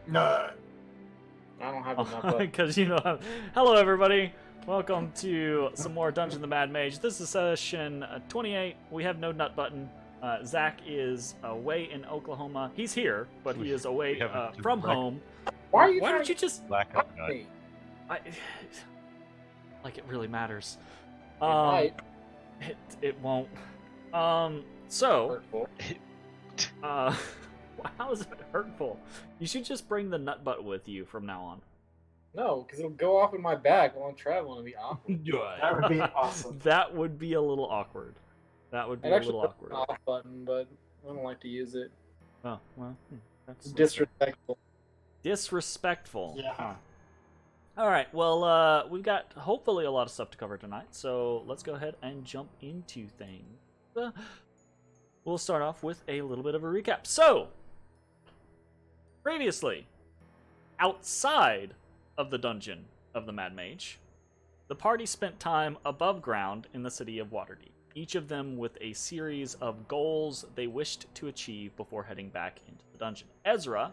No. I don't have enough. Because hello everybody, welcome to some more Dungeon the Mad Mage. This is session 28. We have no nut button. Zach is away in Oklahoma. He's here, but he is away from home. Why don't you just Blackout nut? like it really matters? It might. It won't. So Hurtful. how is it hurtful? You should just bring the nut butt with you from now on. No, because it'll go off in my bag while I'm traveling and be awkward. That would be awesome. That would be a little awkward. That would be a little awkward. Off button, but I don't like to use it. Oh well, that's Disrespectful. disrespectful. Yeah. Huh. All right. Well, we've got hopefully a lot of stuff to cover tonight, so let's go ahead and jump into things. We'll start off with a little bit of a recap. So, previously, outside of the dungeon of the Mad Mage, the party spent time above ground in the city of Waterdeep, each of them with a series of goals they wished to achieve before heading back into the dungeon. Ezrah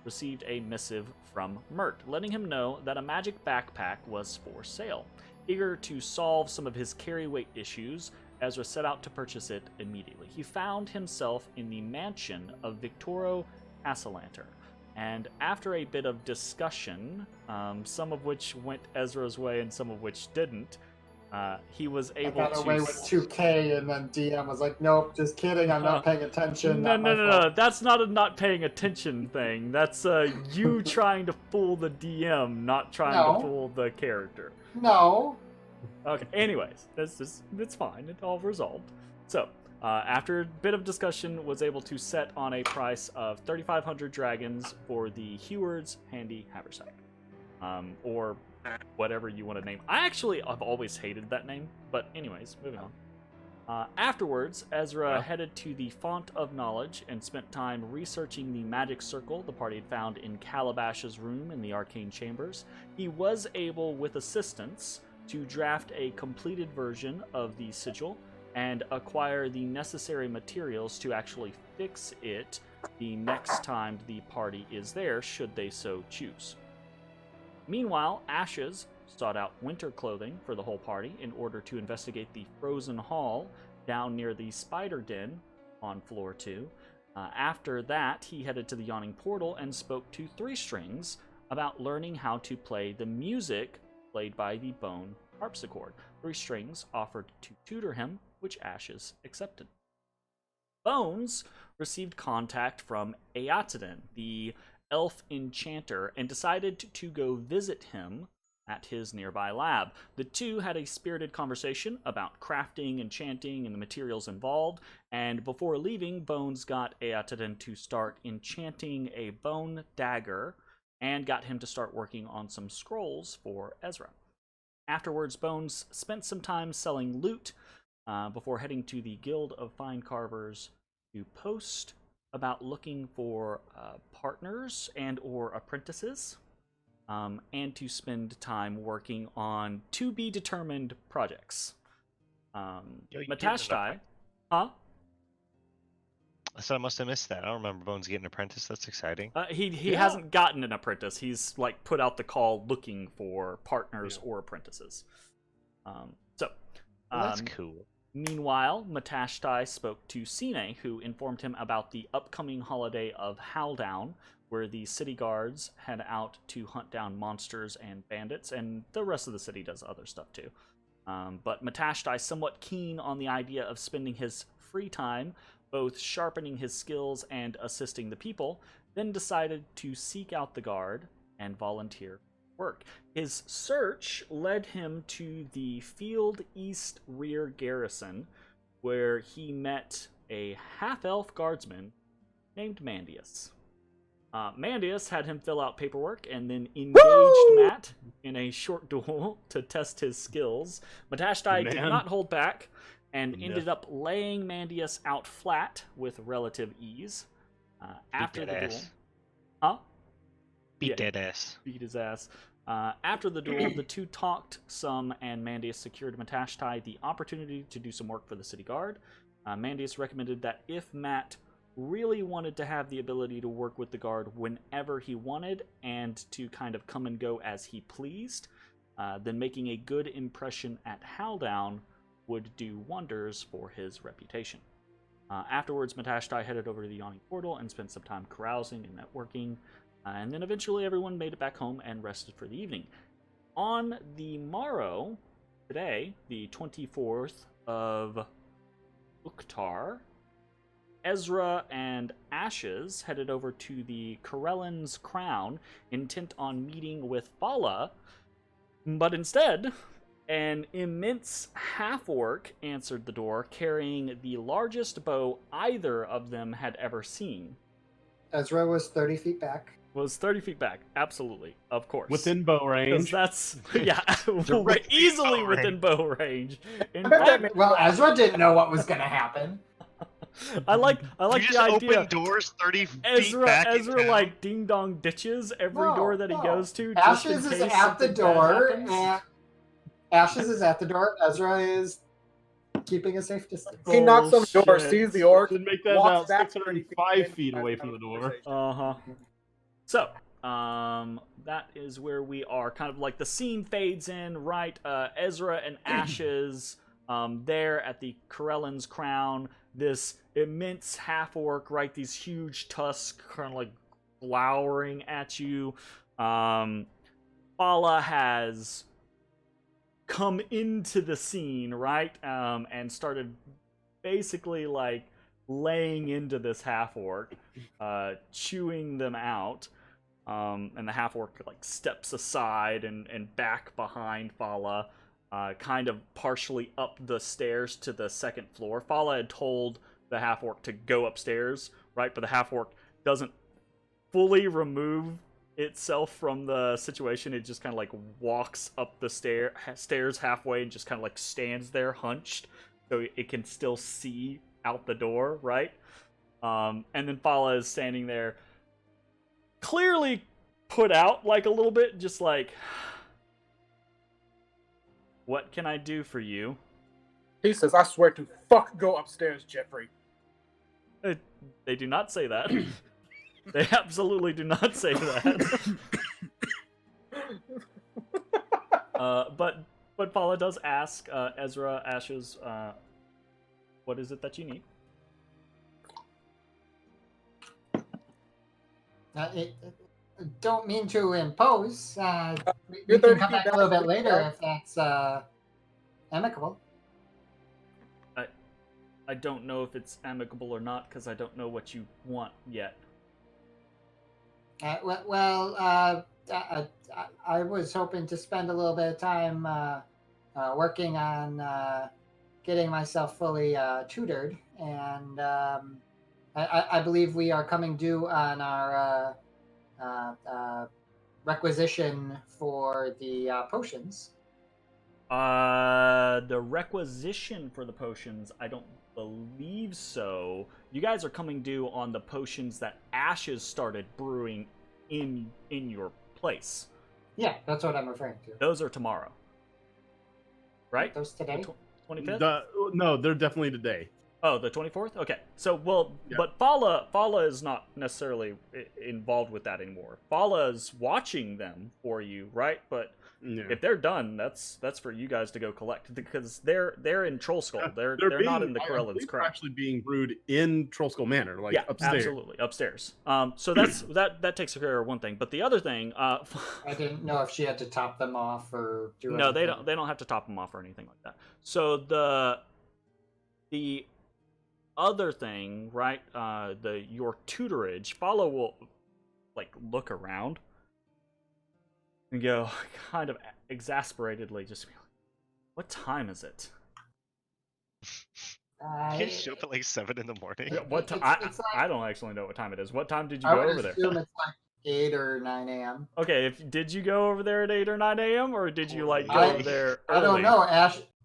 received a missive from Mert, letting him know that a magic backpack was for sale. Eager to solve some of his carry weight issues, Ezrah set out to purchase it immediately. He found himself in the mansion of Victoro Halaster, and after a bit of discussion, some of which went Ezra's way and some of which didn't, he was able I got away with 2K, and then DM was like, "Nope, just kidding. I'm not paying attention." No. That's not a not paying attention thing. That's you trying to fool the DM, not trying to fool the character. No. Okay. Anyways, it's fine. It all resolved. So, after a bit of discussion, was able to set on a price of 3,500 dragons for the Heward's Handy Haversack, or whatever you want to name. I've always hated that name, but anyways, moving on. Afterwards, Ezrah headed to the Font of Knowledge and spent time researching the magic circle the party had found in Calabash's room in the Arcane Chambers. He was able, with assistance, to draft a completed version of the sigil and acquire the necessary materials to actually fix it the next time the party is there, should they so choose. Meanwhile, Ashes sought out winter clothing for the whole party in order to investigate the frozen hall down near the spider den on floor 2. After that, he headed to the Yawning portal and spoke to Three Strings about learning how to play the music played by the bone harpsichord. Three Strings offered to tutor him, which Ashes accepted. Bones received contact from Enchanting, the elf enchanter, and decided to go visit him at his nearby lab. The two had a spirited conversation about crafting, enchanting, and the materials involved, and before leaving, Bones got Enchanting to start enchanting a bone dagger and got him to start working on some scrolls for Ezrah. Afterwards, Bones spent some time selling loot before heading to the Guild of Fine Carvers to post about looking for partners and or apprentices, and to spend time working on to-be-determined projects. Matashtai, huh? So I must have missed that. I don't remember Bones getting an apprentice. That's exciting. He hasn't gotten an apprentice. He's put out the call looking for partners or apprentices. That's cool. Meanwhile, Matashtai spoke to Sine, who informed him about the upcoming holiday of Howldown, where the city guards head out to hunt down monsters and bandits, and the rest of the city does other stuff too. But Matashtai, somewhat keen on the idea of spending his free time both sharpening his skills and assisting the people, then decided to seek out the guard and volunteer work. His search led him to the Field East Rear Garrison, where he met a half-elf guardsman named Mandius. Mandius had him fill out paperwork and then engaged Matt in a short duel to test his skills. Matashtai did not hold back and ended up laying Mandius out flat with relative ease. After the duel... Huh? Beat that ass. Beat his ass. After the duel, the two talked some, and Mandius secured Matashtai the opportunity to do some work for the city guard. Mandius recommended that if Matt really wanted to have the ability to work with the guard whenever he wanted and to kind of come and go as he pleased, then making a good impression at Howldown would do wonders for his reputation. Afterwards, Matashtai headed over to the Yawning portal and spent some time carousing and networking, and then eventually everyone made it back home and rested for the evening. On the morrow, today, the 24th of Uktar, Ezrah and Ashes headed over to the Corellan's Crown, intent on meeting with Fala, but instead, an immense half-orc answered the door, carrying the largest bow either of them had ever seen. Ezra was 30 feet back. Was 30 feet back, absolutely, of course. Within bow range. That's, yeah, Direct easily bow within bow range. In I bet that fact, makes Well, Ezra didn't know what was going to happen. I like You the just idea. open doors 30 feet Ezra back in Ezra town? like ding dong ditches every No, door that he no. goes to. Just in Ashes is case at the something bad door, happens. and Ashes is at the door. Ezra is keeping a safe distance. He knocks on the door, Bullshit. sees the orc, Should make that walks about back 605 feet away from the door. Uh-huh. So, that is where we are. Kind of like the scene fades in, right? Ezra and Ashes, there at the Corellan's Crown. This immense half-orc, right? These huge tusks kind of like glowering at you. Fala has come into the scene, right? And started basically like laying into this half-orc, chewing them out. And the half-orc like steps aside and back behind Fala, kind of partially up the stairs to the second floor. Fala had told the half-orc to go upstairs, right? But the half-orc doesn't fully remove itself from the situation. It just kind of like walks up the stairs halfway and just kind of like stands there hunched so it can still see out the door, right? And then Fala is standing there clearly put out like a little bit, just like, what can I do for you? He says, I swear to fuck go upstairs, Jeffrey. They do not say that. They absolutely do not say that. But Fala does ask Ezra, Ashes, what is it that you need? Don't mean to impose. We You're can 30 come feet back a little back. bit later if that's amicable. I don't know if it's amicable or not because I don't know what you want yet. I was hoping to spend a little bit of time working on getting myself fully tutored, and I believe we are coming due on our requisition for the potions. The requisition for the potions, I don't believe so. You guys are coming due on the potions that Ashes started brewing in your place. Yeah, that's what I'm referring to. Those are tomorrow. Right? Those today? 25th? No, they're definitely today. Oh, the 24th? Okay. So, well, Yeah. but Fala is not necessarily involved with that anymore. Fala's watching them for you, right? But Yeah. if they're done, that's for you guys to go collect because they're in Troll Skull. They're not in the I Corellan's believe they're Crown. actually being brewed in Troll Skull Manor, like Yeah, upstairs. absolutely upstairs. So that's that takes care of one thing. But the other thing, I didn't know if she had to top them off or do no, they anything. don't have to top them off or anything like that. So the other thing, right? Your tutorage. Fala will like look around and go kind of exasperatedly, just be like, "What time is it? You show up at like 7 in the morning. What time? It's like- I don't actually know what time it is. What time did you I go would over there? assume it's like 8 or 9 a.m. Okay, did you go over there at 8 or 9 a.m. or did you like go I- over there I don't early? know.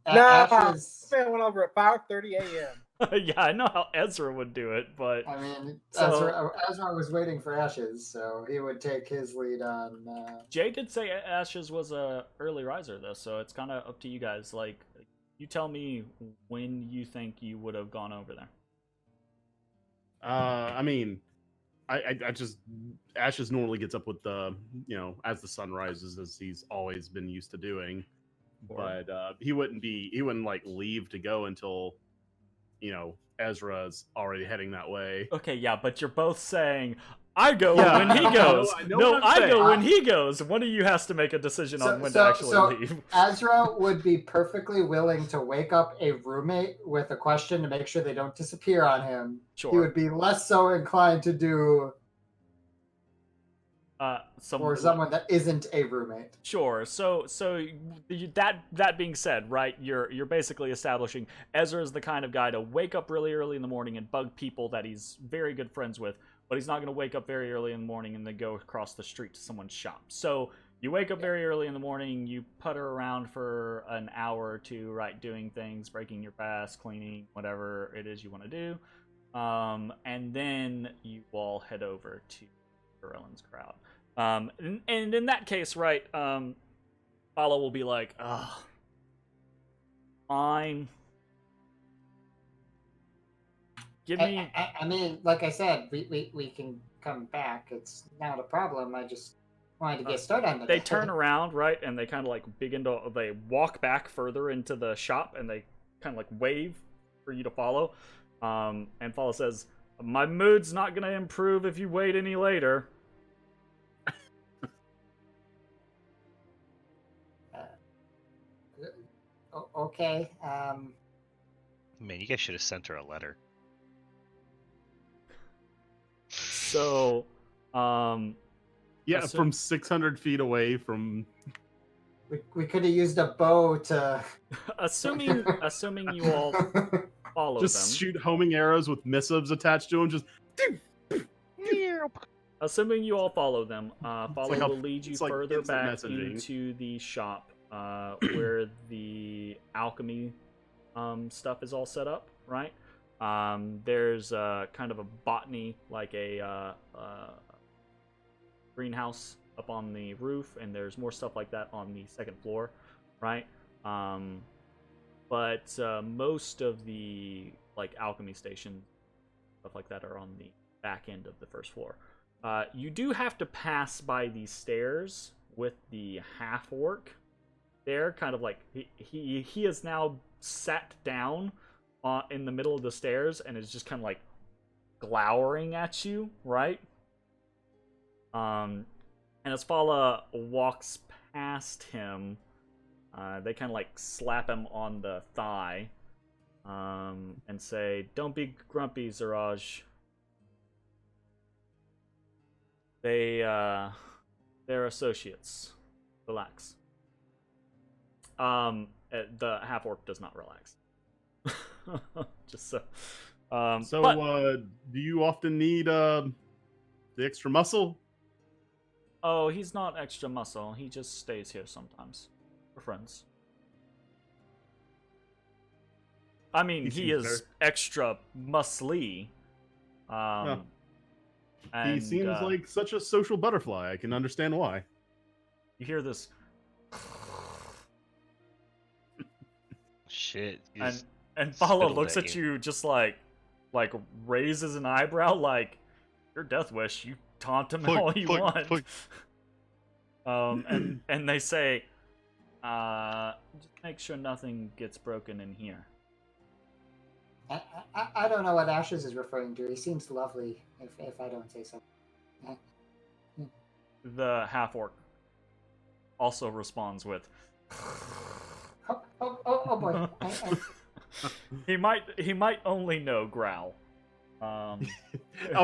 Nah, Ashes. I went over at 5:30 a.m. Yeah, I know how Ezra would do it, but I mean, So- Ezra was waiting for Ashes, so he would take his lead on. Jay did say Ashes was a early riser though, so it's kind of up to you guys. Like, you tell me when you think you would have gone over there. I mean, I just Ashes normally gets up with the as the sun rises, as he's always been used to doing. Sure. But he wouldn't like leave to go until Ezra's already heading that way. Okay, yeah, but you're both saying I go Yeah, when he goes. I know No, what I'm I go saying. when he goes. One of you has to make a decision on when to actually leave. Ezra would be perfectly willing to wake up a roommate with a question to make sure they don't disappear on him. Sure. He would be less so inclined to do for someone that isn't a roommate. Sure. So that being said, right? You're basically establishing Ezra is the kind of guy to wake up really early in the morning and bug people that he's very good friends with, but he's not going to wake up very early in the morning and then go across the street to someone's shop. So you wake up very early in the morning, you putter around for an hour or two, right, doing things, breaking your fast, cleaning, whatever it is you want to do, and then you all head over to Erlen's crowd. And in that case, right, Fala will be like, fine. Give me... I mean, like I said, we can come back. It's not a problem. I just wanted to get started on it. They turn around, right, and they kind of like they walk back further into the shop, and they kind of like wave for you to follow. And Fala says, my mood's not going to improve if you wait any later. Okay. Man, you guys should have sent her a letter. So, yeah, from 600 feet away from. We could have used a bow to. assuming you all follow just them. shoot homing arrows with missives attached to them. Just. Assuming you all follow them, Fala like will lead you further back into the shop where the alchemy stuff is all set up, right? There's kind of a botany, like a greenhouse up on the roof, and there's more stuff like that on the second floor, right? But most of the like alchemy stations, stuff like that, are on the back end of the first floor. You do have to pass by these stairs with the half-orc there, kind of like he is now sat down in the middle of the stairs and is just kind of like glowering at you, right? And as Fala walks past him, they kind of like slap him on the thigh and say, "Don't be grumpy, Ziraj. They're associates. Relax." The half-orc does not relax. Just so. Do you often need the extra muscle? Oh, he's not extra muscle. He just stays here sometimes. We're friends. I mean, he is extra muscly. He seems like such a social butterfly. I can understand why. You hear this. Shit. And Fala looks at you just like raises an eyebrow like, your death wish, you taunt him all you want. And they say, just make sure nothing gets broken in here. I don't know what Ashes is referring to. He seems lovely, if I don't say so. The half-orc also responds with, Oh boy. He might only know growl. Oh,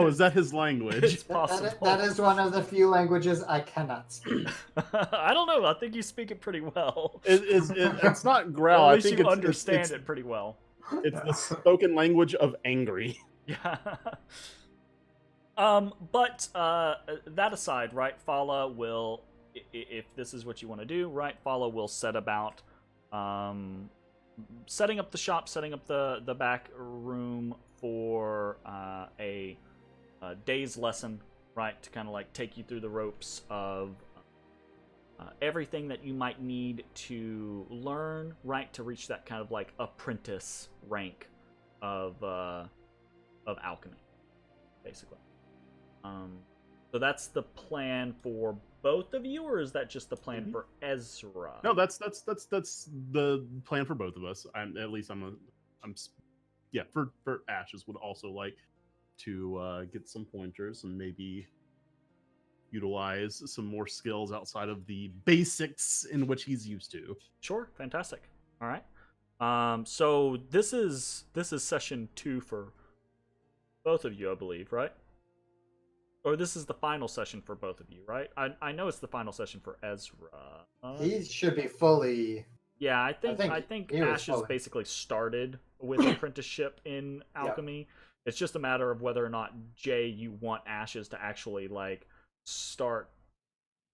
is that his language? It's possible. That is one of the few languages I cannot speak. I don't know. I think you speak it pretty well. It's not growl. At least I think you it's, understand it pretty well. It's the spoken language of angry. Yeah. But that aside, right? Fala will, if this is what you want to do, right? Fala will set about setting up the shop, setting up the back room for a day's lesson, right? To kind of like take you through the ropes of everything that you might need to learn, right? To reach that kind of like apprentice rank of alchemy. basically. So that's the plan for both of you, or is that just the plan for Ezra? No, that's the plan for both of us. For Ashes would also like to get some pointers and maybe utilize some more skills outside of the basics in which he's used to. Sure, fantastic. All right. So this is session 2 for both of you, I believe, right? Or this is the final session for both of you, right? I know it's the final session for Ezra. He should be fully. Yeah, I think he was Ashes fully. basically started with apprenticeship in alchemy. It's just a matter of whether or not, Jay, you want Ashes to actually like start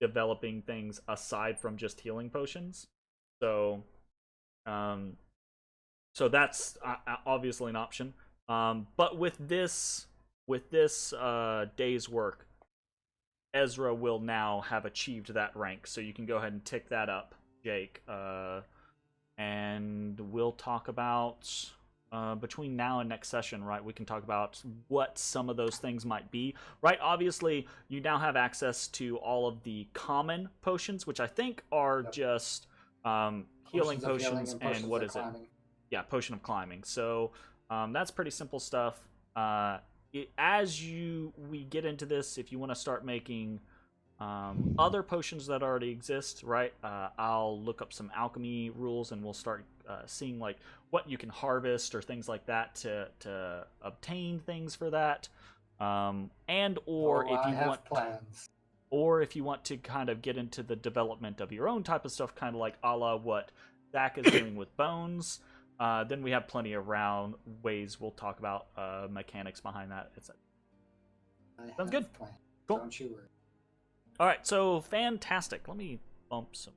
developing things aside from just healing potions. So that's obviously an option. But with this day's work, Ezra will now have achieved that rank. So you can go ahead and tick that up, Jake. And we'll talk about between now and next session, right? We can talk about what some of those things might be, right? Obviously, you now have access to all of the common potions, which I think are just healing potions and what is climbing. it? Yeah, potion of climbing. So that's pretty simple stuff. As we get into this, if you want to start making other potions that already exist, right? I'll look up some alchemy rules and we'll start seeing like what you can harvest or things like that to obtain things for that. If you want to kind of get into the development of your own type of stuff, kind of like a la what Zach is doing with bones. Then we have plenty of ways we'll talk about mechanics behind that, etc. Sounds good. Cool. Don't you worry. All right, so fantastic. Let me bump some.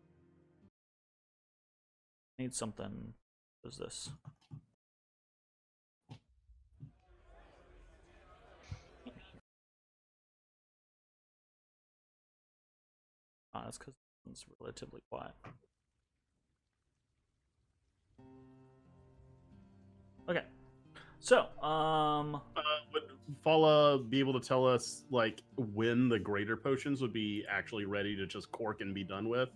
Need something. What is this? That's because it's relatively quiet. Okay, so would Fala be able to tell us like when the greater potions would be actually ready to just cork and be done with?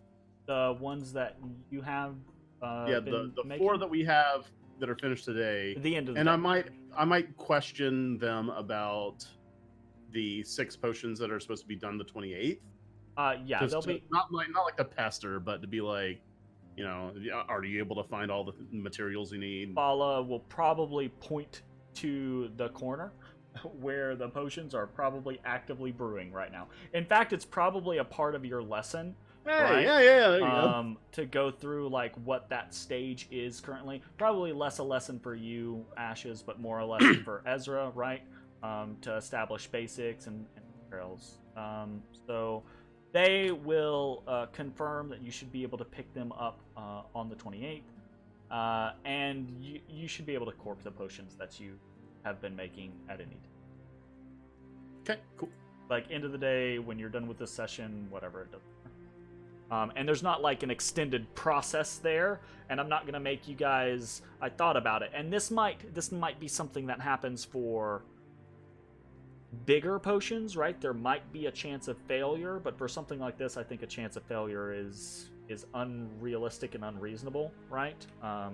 the ones that you have, the making? 4 that we have that are finished today. At the end of the and day. I might question them about the 6 potions that are supposed to be done the 28th. Yeah, they'll be not like the pester, but to be like, you know, are you able to find all the materials you need? Fala will probably point to the corner where the potions are probably actively brewing right now. In fact, it's probably a part of your lesson. Hey, right? yeah, there you go. To go through like what that stage is currently. Probably less a lesson for you, Ashes, but more a lesson for Ezra, right? To establish basics and trails. So they will confirm that you should be able to pick them up on the 28th. And you should be able to cork the potions that you have been making at any time. Okay, cool. Like, end of the day, when you're done with this session, whatever, it doesn't matter. And there's not, like, an extended process there, and I'm not going to make you guys... I thought about it, and this might be something that happens for bigger potions, right? There might be a chance of failure, but for something like this, I think a chance of failure is unrealistic and unreasonable, right?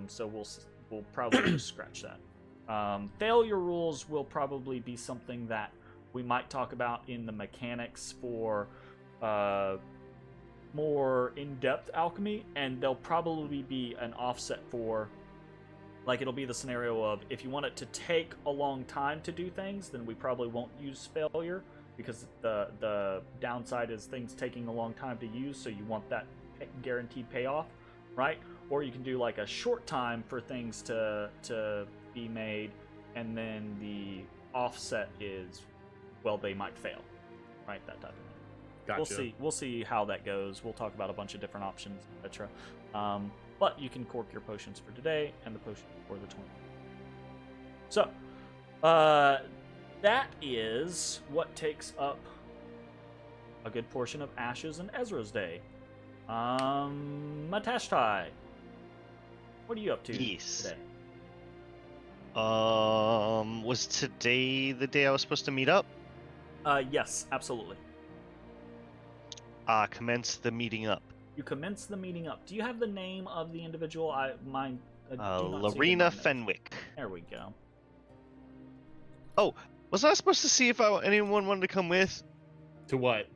So we'll probably just scratch that. Failure rules will probably be something that we might talk about in the mechanics for more in-depth alchemy, and there'll probably be an offset for, like, it'll be the scenario of if you want it to take a long time to do things, then we probably won't use failure, because the downside is things taking a long time to use, so you want that guaranteed payoff, right? Or you can do like a short time for things to be made, and then the offset is, well, they might fail, right? That type of thing. Gotcha. We'll see how that goes. We'll talk about a bunch of different options, etc. But you can cork your potions for today and the potion for the 20th. So, that is what takes up a good portion of Ashes and Ezra's day. Matashtai, what are you up to today? Was today the day I was supposed to meet up? Yes, absolutely. Commence the meeting up. You commence the meeting up. Do you have the name of the individual? I do not see it in my Lorena notes. Fenwick. There we go. Oh, was I supposed to see if anyone wanted to come with? To what?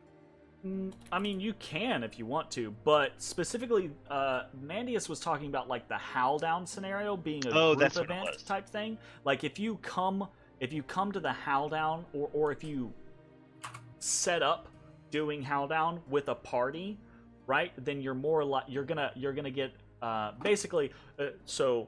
I mean, you can if you want to, but specifically, Mandius was talking about like the Howl Down scenario being a group that's what it event was. type thing. Like if you come to the Howl Down, or if you set up doing Howl Down with a party, right? Then you're more like you're gonna get basically so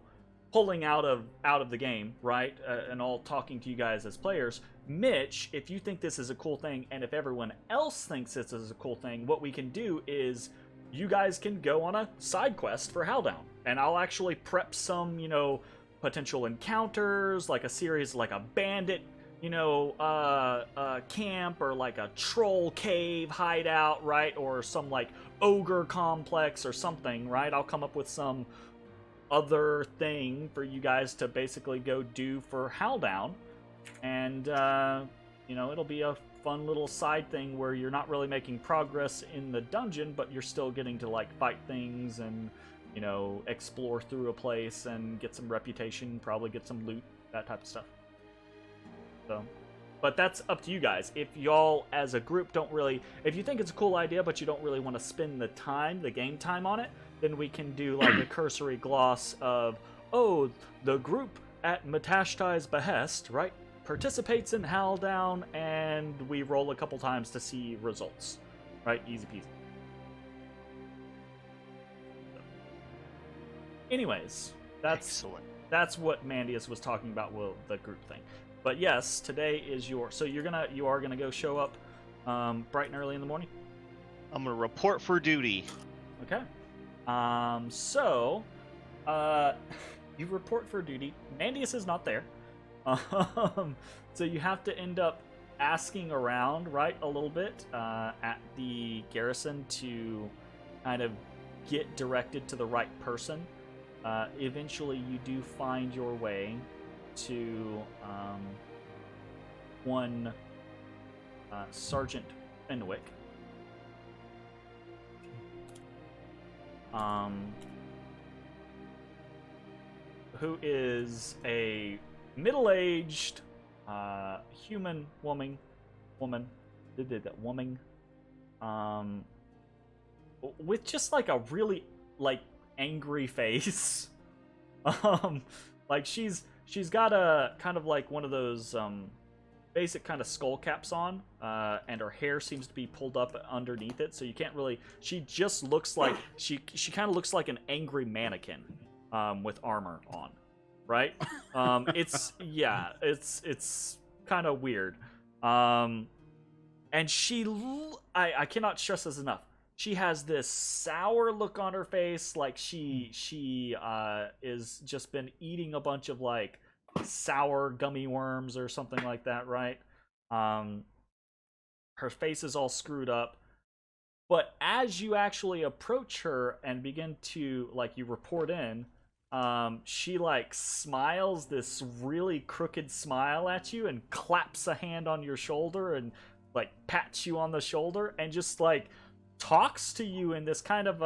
pulling out of the game, right? And all talking to you guys as players. Mitch, if you think this is a cool thing, and if everyone else thinks this is a cool thing, what we can do is you guys can go on a side quest for Howldown, and I'll actually prep some, potential encounters, like a series, like a bandit, camp, or like a troll cave hideout, right? Or some like ogre complex or something, right? I'll come up with some other thing for you guys to basically go do for Howldown. And, it'll be a fun little side thing where you're not really making progress in the dungeon, but you're still getting to, like, fight things and, explore through a place and get some reputation, probably get some loot, that type of stuff. So, but that's up to you guys. If y'all, as a group, if you think it's a cool idea, but you don't really want to spend the game time on it, then we can do, like, a cursory gloss of, the group at Matashtai's behest, right, participates in Howldown, and we roll a couple times to see results, right? Easy peasy. Anyways, that's what Mandius was talking about with the group thing. But yes, today is you are gonna go show up bright and early in the morning. I'm gonna report for duty. Okay. You report for duty. Mandius is not there. So you have to end up asking around, right, a little bit at the garrison to kind of get directed to the right person. Eventually, you do find your way to one Sergeant Fenwick. Who is a middle-aged human woman, with just like a really like angry face. Like she's got a kind of like one of those basic kind of skull caps on, and her hair seems to be pulled up underneath it, so you can't really. She just looks like she kind of looks like an angry mannequin. With armor on, right? It's kind of weird. And I cannot stress this enough. She has this sour look on her face, like she is just been eating a bunch of like sour gummy worms or something like that, right? Her face is all screwed up. But as you actually approach her and begin to, like, you report in, she, like, smiles this really crooked smile at you and claps a hand on your shoulder and, like, pats you on the shoulder and just, like, talks to you in this kind of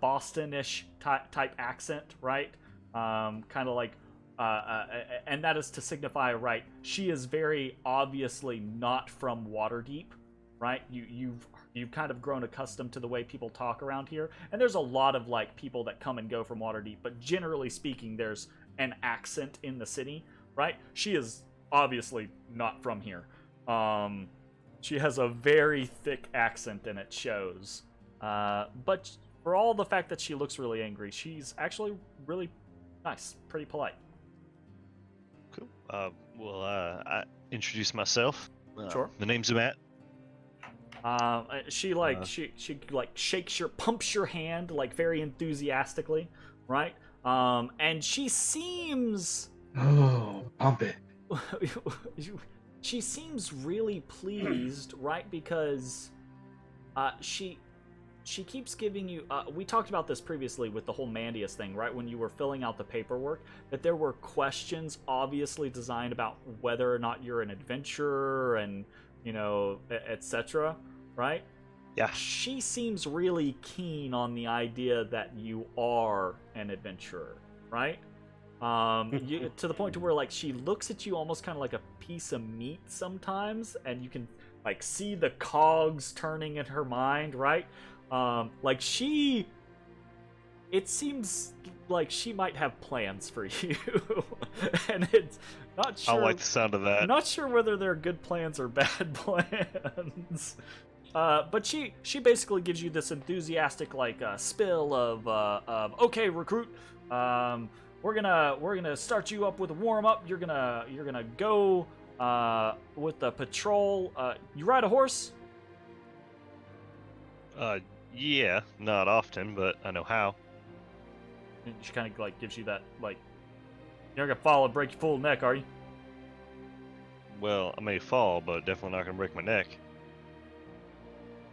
Boston-ish type accent, right? Kind of like, and that is to signify, right, she is very obviously not from Waterdeep. Right, you've kind of grown accustomed to the way people talk around here, and there's a lot of like people that come and go from Waterdeep, but generally speaking, there's an accent in the city, right? She is obviously not from here. She has a very thick accent, and it shows. But for all the fact that she looks really angry, she's actually really nice, pretty polite. Cool. I introduce myself. Sure. The name's Matt. She pumps your hand like very enthusiastically, right? And she seems Pump it. she seems really pleased, right? Because she she keeps giving you. We talked about this previously with the whole Mandius thing, right? When you were filling out the paperwork, that there were questions obviously designed about whether or not you're an adventurer and etc. Right? Yeah. She seems really keen on the idea that you are an adventurer, right? To the point to where like she looks at you almost kind of like a piece of meat sometimes, and you can like see the cogs turning in her mind, right? It seems like she might have plans for you, and it's not sure. I like the sound of that. Not sure whether they're good plans or bad plans. But she basically gives you this enthusiastic like spill of okay, recruit. We're gonna start you up with a warm up. You're gonna go with the patrol. You ride a horse? Yeah, not often, but I know how. And she kind of like gives you that like, you're not gonna fall and break your full neck, are you? Well, I may fall, but definitely not gonna break my neck.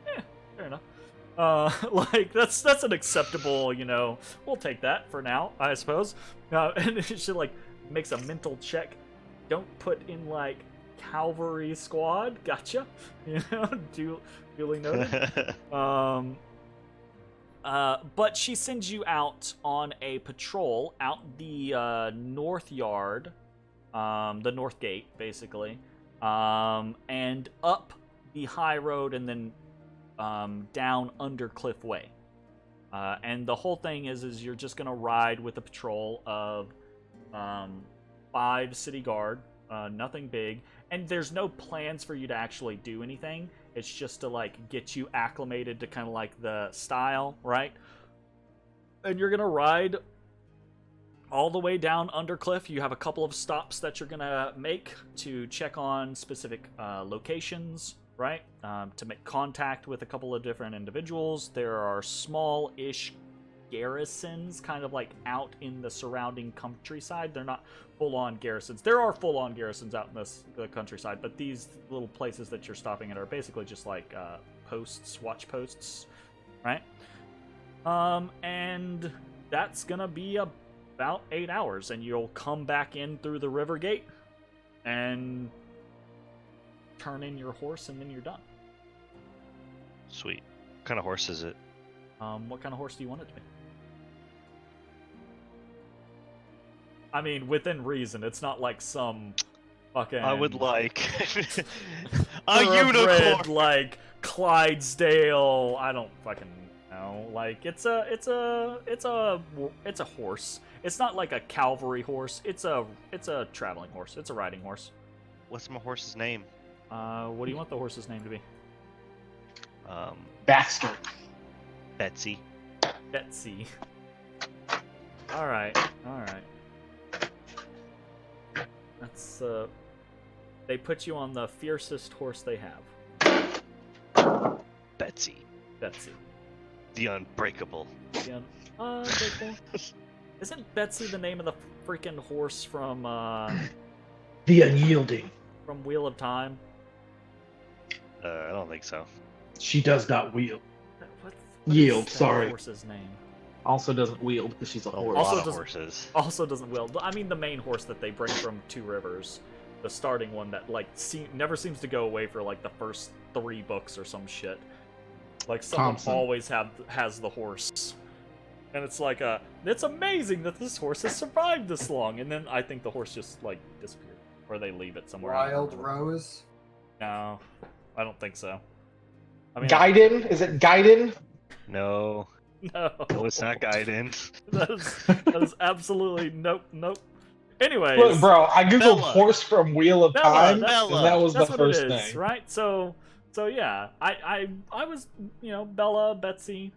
Yeah, fair enough. Like that's an acceptable, we'll take that for now, I suppose. And she like makes a mental check. Don't put in like cavalry squad. Gotcha. Duly noted. But she sends you out on a patrol out the north yard, the north gate, basically, and up the high road, and then down Undercliff Way. And the whole thing is you're just gonna ride with a patrol of 5 city guard, nothing big, and there's no plans for you to actually do anything. It's just to like get you acclimated to kind of like the style, right? And you're gonna ride all the way down Undercliff. You have a couple of stops that you're gonna make to check on specific locations, right? To make contact with a couple of different individuals. There are small-ish garrisons kind of like out in the surrounding countryside. They're not full-on garrisons. There are full-on garrisons out in the countryside, but these little places that you're stopping at are basically just like posts, watch posts, right? And that's gonna be about 8 hours, and you'll come back in through the river gate and turn in your horse, and then you're done. Sweet. What kind of horse is it? What kind of horse do you want it to be? I mean, within reason. It's not like some fucking... I would like a thoroughbred, unicorn. like Clydesdale. I don't fucking know. Like it's a horse. It's not like a cavalry horse. It's a traveling horse. It's a riding horse. What's my horse's name? What do you want the horse's name to be? Baxter. Betsy. Betsy. All right. That's they put you on the fiercest horse they have. Betsy. Betsy. The unbreakable. Yeah. Unbreakable. Isn't Betsy the name of the freaking horse from The Unyielding. from Wheel of Time? I don't think so. She does not wield. What Yield, is that sorry. horse's name? Also doesn't wield because she's a A horse. Also lot of doesn't- horses. Also doesn't wield. I mean, the main horse that they bring from Two Rivers, the starting one that like never seems to go away for like the first 3 books or some shit. Like someone Thompson. always has the horse, and it's like it's amazing that this horse has survived this long. And then I think the horse just like disappeared, or they leave it somewhere. Wild Rose. No, I don't think so. I mean, Gaiden? Is it Gaiden? No. no, No, it's not Gaiden. that is absolutely nope. Anyways, Look, bro, I googled Bella. horse from Wheel of Bella, Time, that's- and that was the that's what first it is, thing. right? So yeah, I was Bella, Betsy,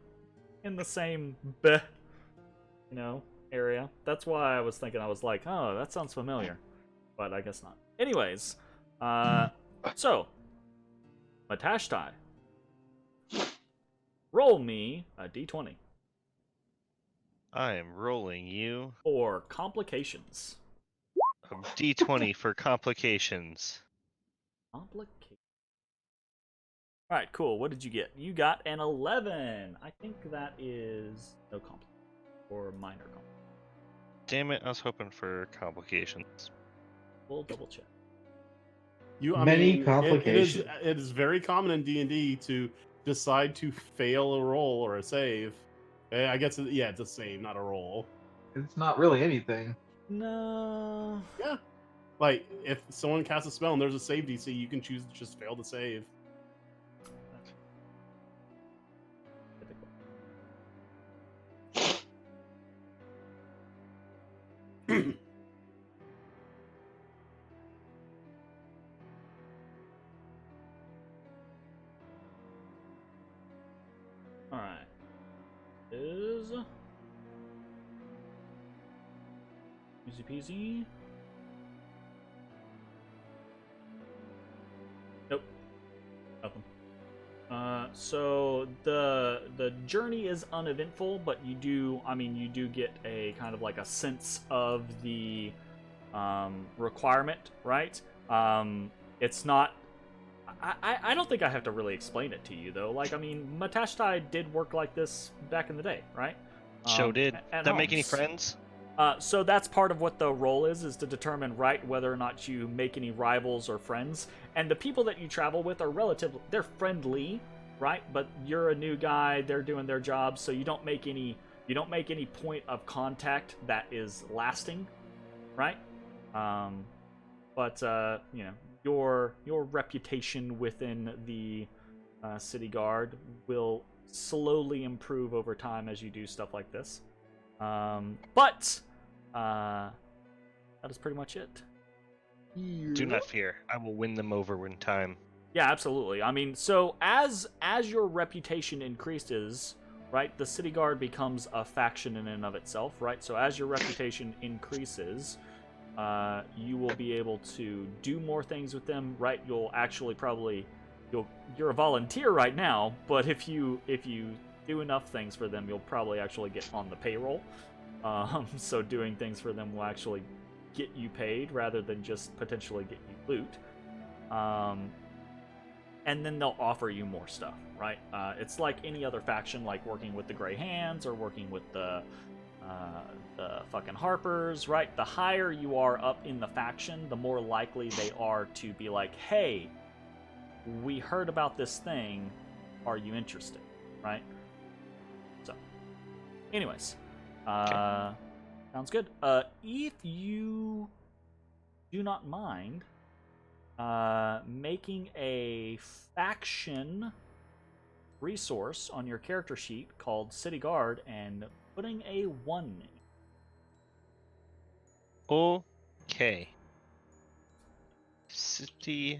in the same area. That's why I was thinking. I was like, oh, that sounds familiar, but I guess not. Anyways, so Matashtai, roll me a d20 I am rolling you for complications. a d20 for complications. Complication. All right, cool. What did you get? You got an 11. I think that is no complication or minor complication. Damn it! I was hoping for complications. We'll double check. Many complications. It is very common in D&D to decide to fail a roll or a save. I guess it's a save, not a roll. It's not really anything. No. Yeah. Like, if someone casts a spell and there's a save DC, you can choose to just fail to save. Alright. Is easy peasy. Nope. Nothing. So the journey is uneventful, but you do get a kind of like a sense of the requirement, right? It's not. I don't think I have to really explain it to you though. Like, I mean, Matashtai did work like this back in the day, right? Did that make any homes. friends? So that's part of what the role is to determine, right, whether or not you make any rivals or friends. And the people that you travel with are they're friendly, right? But you're a new guy, they're doing their job, so you don't make any point of contact that is lasting, right? But you know, your reputation within the city guard will slowly improve over time as you do stuff like this. But that is pretty much it. Do not fear. I will win them over in time. Yeah, absolutely. I mean, so as your reputation increases, right, the city guard becomes a faction in and of itself, right? So as your reputation increases, you will be able to do more things with them, right? You'll actually you're a volunteer right now, but if you do enough things for them, you'll probably actually get on the payroll. So doing things for them will actually get you paid rather than just potentially get you loot. And then they'll offer you more stuff, right? It's like any other faction, like working with the Grey Hands or working with the fucking Harpers, right? The higher you are up in the faction, the more likely they are to be like, hey, we heard about this thing, are you interested, right? So, anyways, Okay. Sounds good. If you do not mind making a faction resource on your character sheet called City Guard and putting a 1 in. Okay. City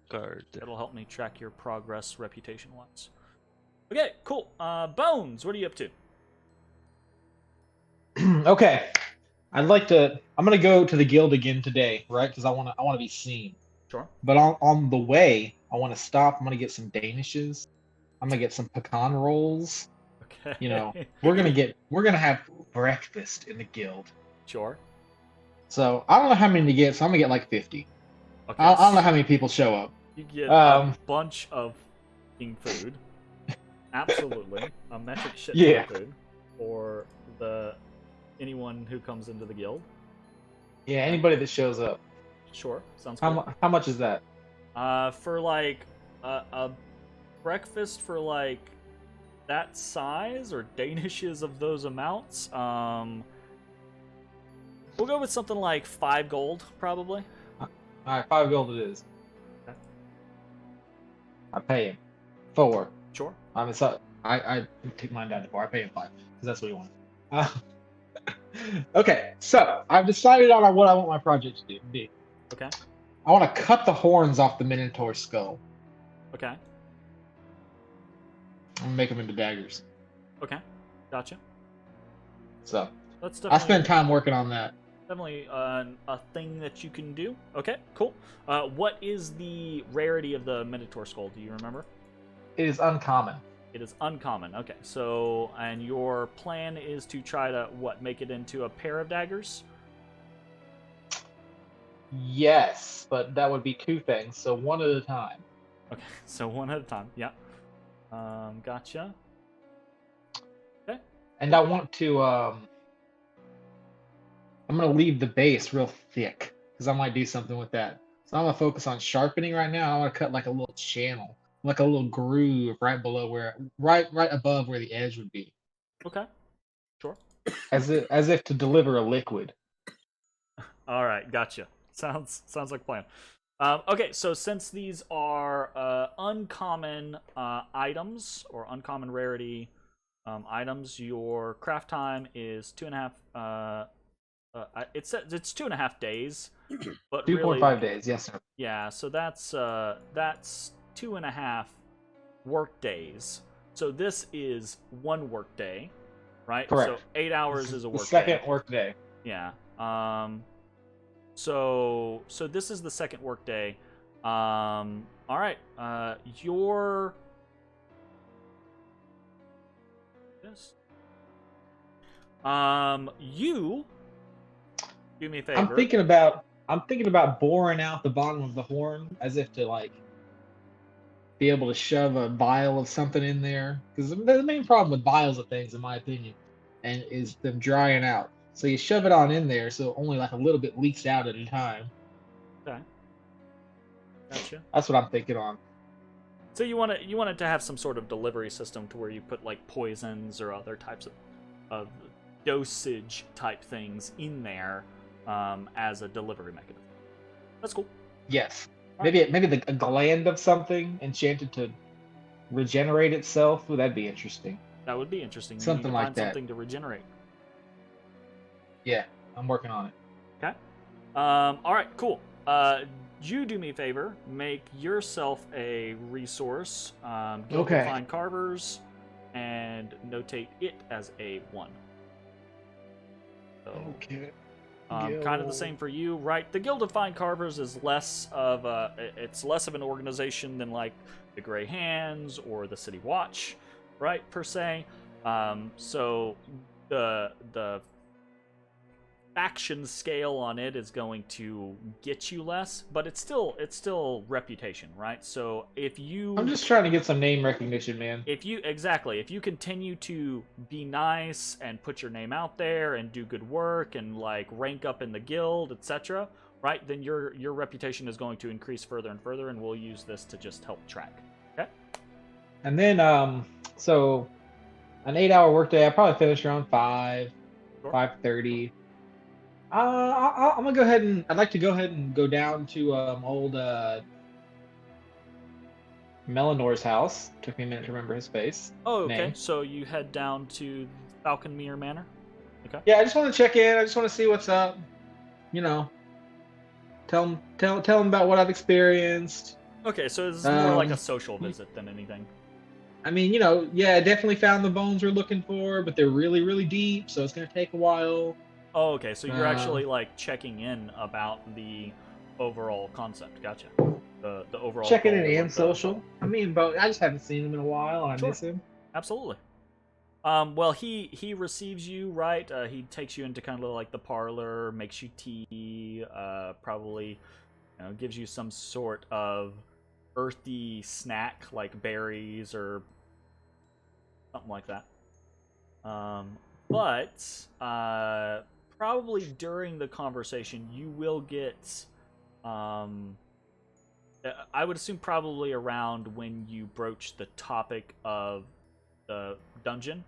Guard. That'll help me track your progress reputation-wise. Okay, cool. Bones, what are you up to? Okay. I'm gonna go to the guild again today, right? Because I wanna be seen. Sure. But on the way, I want to stop. I'm gonna get some danishes. I'm gonna get some pecan rolls. Okay. You know, we're gonna have breakfast in the guild. Sure. So I don't know how many to get. So I'm gonna get like 50. Okay. I don't know how many people show up. You get a bunch of f***ing food. Absolutely. A metric shit ton Yeah. of food. For anyone who comes into the guild. Yeah, anybody that shows up. Sure. Sounds good. How much is that? For like a breakfast for like that size or danishes of those amounts, we'll go with something like 5 gold, probably. All right, 5 gold it is. Okay. I pay him 4. Sure. I mean, so I take mine down to 4. I pay him 5 because that's what he wants. Okay, so I've decided on what I want my project to be. Okay. I want to cut the horns off the Minotaur skull Okay. and make them into daggers. Okay. Gotcha. So That's I definitely spent time working on that. definitely a thing that you can do. Okay. Cool. What is the rarity of the Minotaur skull? Do you remember? It is uncommon. It is uncommon. Okay. So, and your plan is to try to make it into a pair of daggers? Yes, but that would be 2 things, so one at a time. Okay, so one at a time. Yeah. Gotcha. Okay. And I want to. I'm gonna leave the base real thick because I might do something with that. So I'm gonna focus on sharpening right now. I want to cut like a little channel, like a little groove right below right above where the edge would be, Okay. Sure. as if to deliver a liquid. All right, gotcha. Sounds like a plan. Okay, so since these are uncommon items or uncommon rarity items, your craft time is 2.5. It says it's 2.5 days, but 2.5 really, days, yes, sir. yeah. So that's 2.5 work days. So this is 1 work day, right? Correct. So 8 hours is a work the second day. work day. Yeah. So this is the second work day. All right. Your this. You do me a favor. I'm thinking about boring out the bottom of the horn as if to like be able to shove a vial of something in there. Because the main problem with vials of things, in my opinion, and is them drying out. So you shove it on in there, so only like a little bit leaks out at a time. Okay. Gotcha. That's what I'm thinking on. So you want it to have some sort of delivery system to where you put like poisons or other types of dosage type things in there as a delivery mechanism. That's cool. Yes. All Maybe a gland of something enchanted to regenerate itself. Ooh, that'd be interesting. That would be interesting. You Something need to like find that. something to regenerate. Yeah, I'm working on it. Okay. All right. Cool. You do me a favor. Make yourself a resource. Go Okay. find carvers and notate it as a 1. So, Okay. kind of the same for you, right? The Guild of Fine Carvers is less of an organization than like the Grey Hands or the City Watch, right? Per se. So the faction scale on it is going to get you less, but it's still reputation, right? So if you I'm just trying to get some name recognition, man. if you continue to be nice and put your name out there and do good work and like rank up in the guild, etc., right, then your reputation is going to increase further and further, and we'll use this to just help track. Okay. And then so an 8-hour workday, I probably finish around 5, Sure. 5:30. I'm gonna go ahead and I'd like to go ahead and go down to old Melinor's house. Took me a minute to remember his face. Oh, okay. Name. So you head down to Falconmere Manor. Okay. Yeah, I just want to check in. I just want to see what's up. You know, tell him about what I've experienced. Okay, so this is more like a social visit than anything. I mean, yeah, I definitely found the bones we're looking for, but they're really, really deep, so it's gonna take a while. Oh, okay. So you're actually like checking in about the overall concept. Gotcha. The overall Checking goal in and of the- social. I mean, but I just haven't seen him in a while, and I Sure. miss him. Absolutely. Well, he receives you, right? He takes you into kind of like the parlor, makes you tea, probably, gives you some sort of earthy snack like berries or something like that. But probably during the conversation, you will get, I would assume probably around when you broach the topic of the dungeon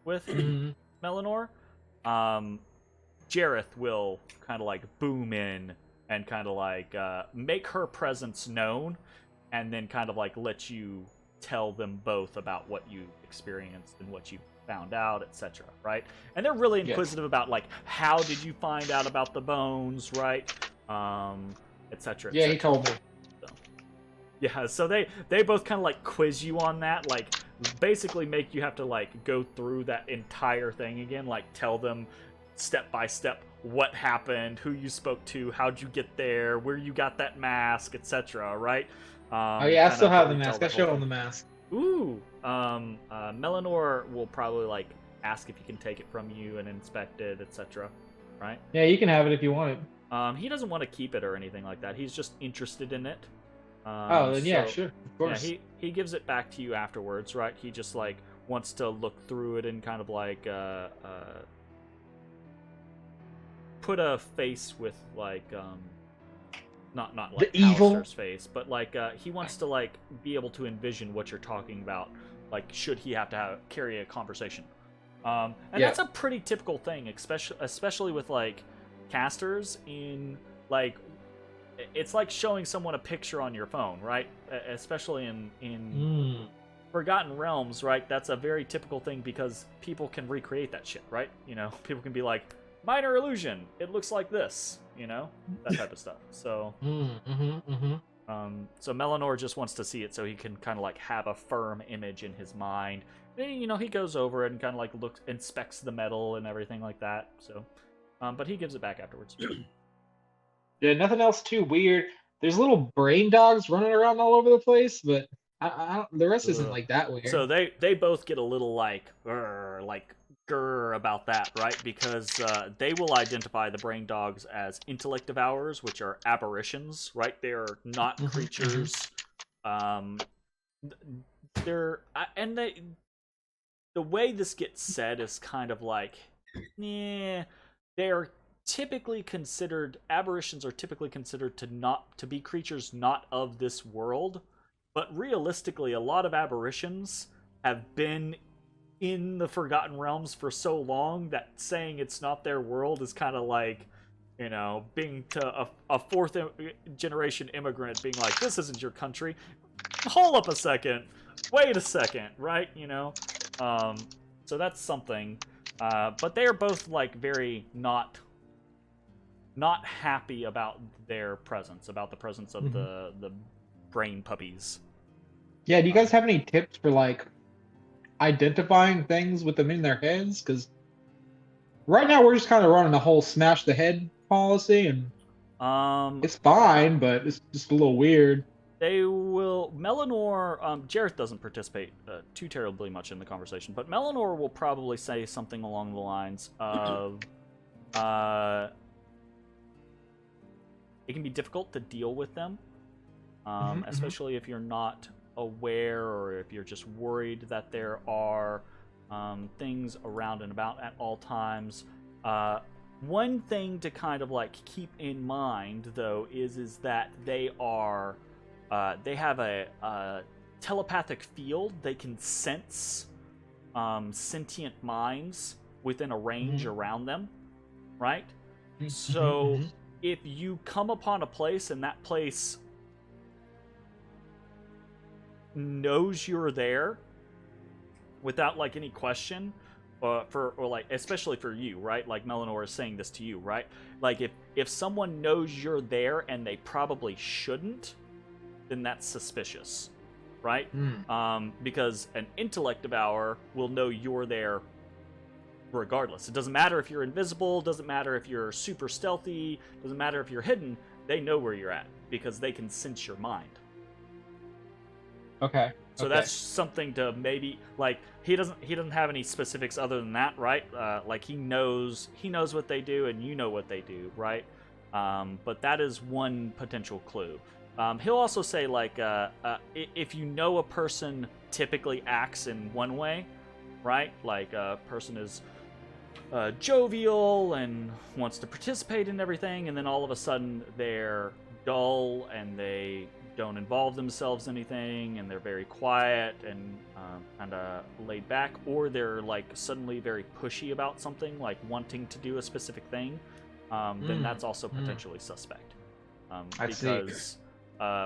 with Melanor, Jareth will kind of like boom in and kind of like make her presence known, and then kind of like let you tell them both about what you experienced and what you found out, etc., right? And they're really inquisitive about like how did you find out about the bones, right? Etc. Yeah, he told me. Yeah, so they both kind of like quiz you on that, like basically make you have to like go through that entire thing again, like tell them step by step what happened, who you spoke to, how'd you get there, where you got that mask, etc., right? Oh yeah, I still have the mask. I showed him the mask. Ooh, Melanor will probably like ask if he can take it from you and inspect it, etc., right? Yeah, you can have it if you want it. He doesn't want to keep it or anything like that. He's just interested in it. Oh, then yeah, so- sure, of Yeah, course. he gives it back to you afterwards, right? He just like wants to look through it and kind of like put a face with like not like The evil? Halaster's face, but like he wants to like be able to envision what you're talking about, like should he have to carry a conversation. And Yeah. that's a pretty typical thing, especially with like casters in like it's like showing someone a picture on your phone, right? Especially in Forgotten Realms, right? That's a very typical thing because people can recreate that shit, right? You know, people can be like, minor illusion, it looks like this, you know, that type of stuff. So, so Melanor just wants to see it so he can kind of like have a firm image in his mind. And, you know, he goes over it and kind of like inspects the metal and everything like that. So, but he gives it back afterwards. Yeah, nothing else too weird. There's little brain dogs running around all over the place, but the rest isn't Ugh. like that weird. So they both get a little like grr about that, right? Because they will identify the brain dogs as intellect devourers, which are aberrations, right? They're not creatures. They're and the way this gets said is kind of like, they're typically considered aberrations are typically considered to be creatures not of this world. But realistically, a lot of aberrations have been in the Forgotten Realms for so long that saying it's not their world is kind of like, you know, being to a fourth generation immigrant being like, this isn't your country. Hold up a second. Wait a second, right? You know? So that's something. But they are both like very not happy about their presence, about the presence of the brain puppies. Yeah, do you guys have any tips for like identifying things with them in their heads? Because right now we're just kind of running the whole smash the head policy, and it's fine, but it's just a little weird. They will Melanor. Jareth doesn't participate too terribly much in the conversation, but Melanor will probably say something along the lines of, it can be difficult to deal with them, especially if you're not aware or if you're just worried that there are things around and about at all times. One thing to kind of like keep in mind though is that they are they have a telepathic field. They can sense sentient minds within a range around them, right? So if you come upon a place and that place knows you're there without like any question, or like especially for you, right? Like Melanor is saying this to you, right? Like if someone knows you're there and they probably shouldn't, then that's suspicious, right? Because an intellect devourer will know you're there regardless. It doesn't matter if you're invisible, doesn't matter if you're super stealthy, doesn't matter if you're hidden. They know where you're at because they can sense your mind. Okay. So that's something to maybe like he doesn't have any specifics other than that, right? Like he knows what they do and you know what they do, right? But that is one potential clue. He'll also say like if you know a person typically acts in one way, right? Like a person is jovial and wants to participate in everything, and then all of a sudden they're dull and they don't involve themselves in anything, and they're very quiet and kind of laid back, or they're like suddenly very pushy about something, like wanting to do a specific thing, then that's also potentially suspect. Because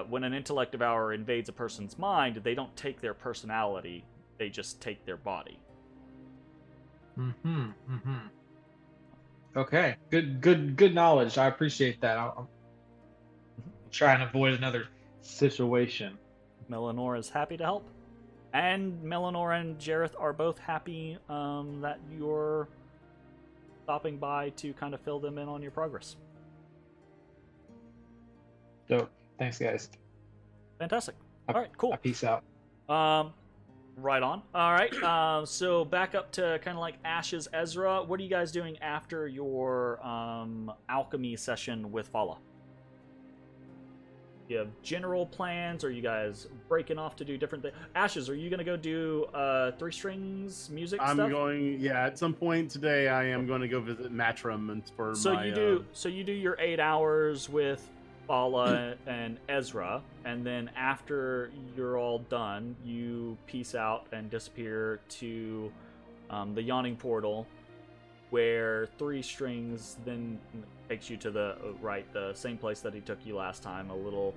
when an intellect devourer invades a person's mind, they don't take their personality, they just take their body. Okay. Good knowledge. I appreciate that. I'll try and avoid another situation. Melanor is happy to help. And Melanor and Jareth are both happy that you're stopping by to kind of fill them in on your progress. Dope. Thanks, guys. Fantastic. All right, cool. Peace out. Right on. All right. So back up to kind of like Ash's Ezra. What are you guys doing after your alchemy session with Fala? you have general plans? Or are you guys breaking off to do different things? Ashes, are you gonna go do 3 strings music I'm stuff? going. Yeah, at some point today, I am going to go visit Matrim and for So my. you do your 8 hours with Fala and Ezrah, and then after you're all done, you peace out and disappear to the Yawning portal, where 3 strings then takes you to the the same place that he took you last time, a little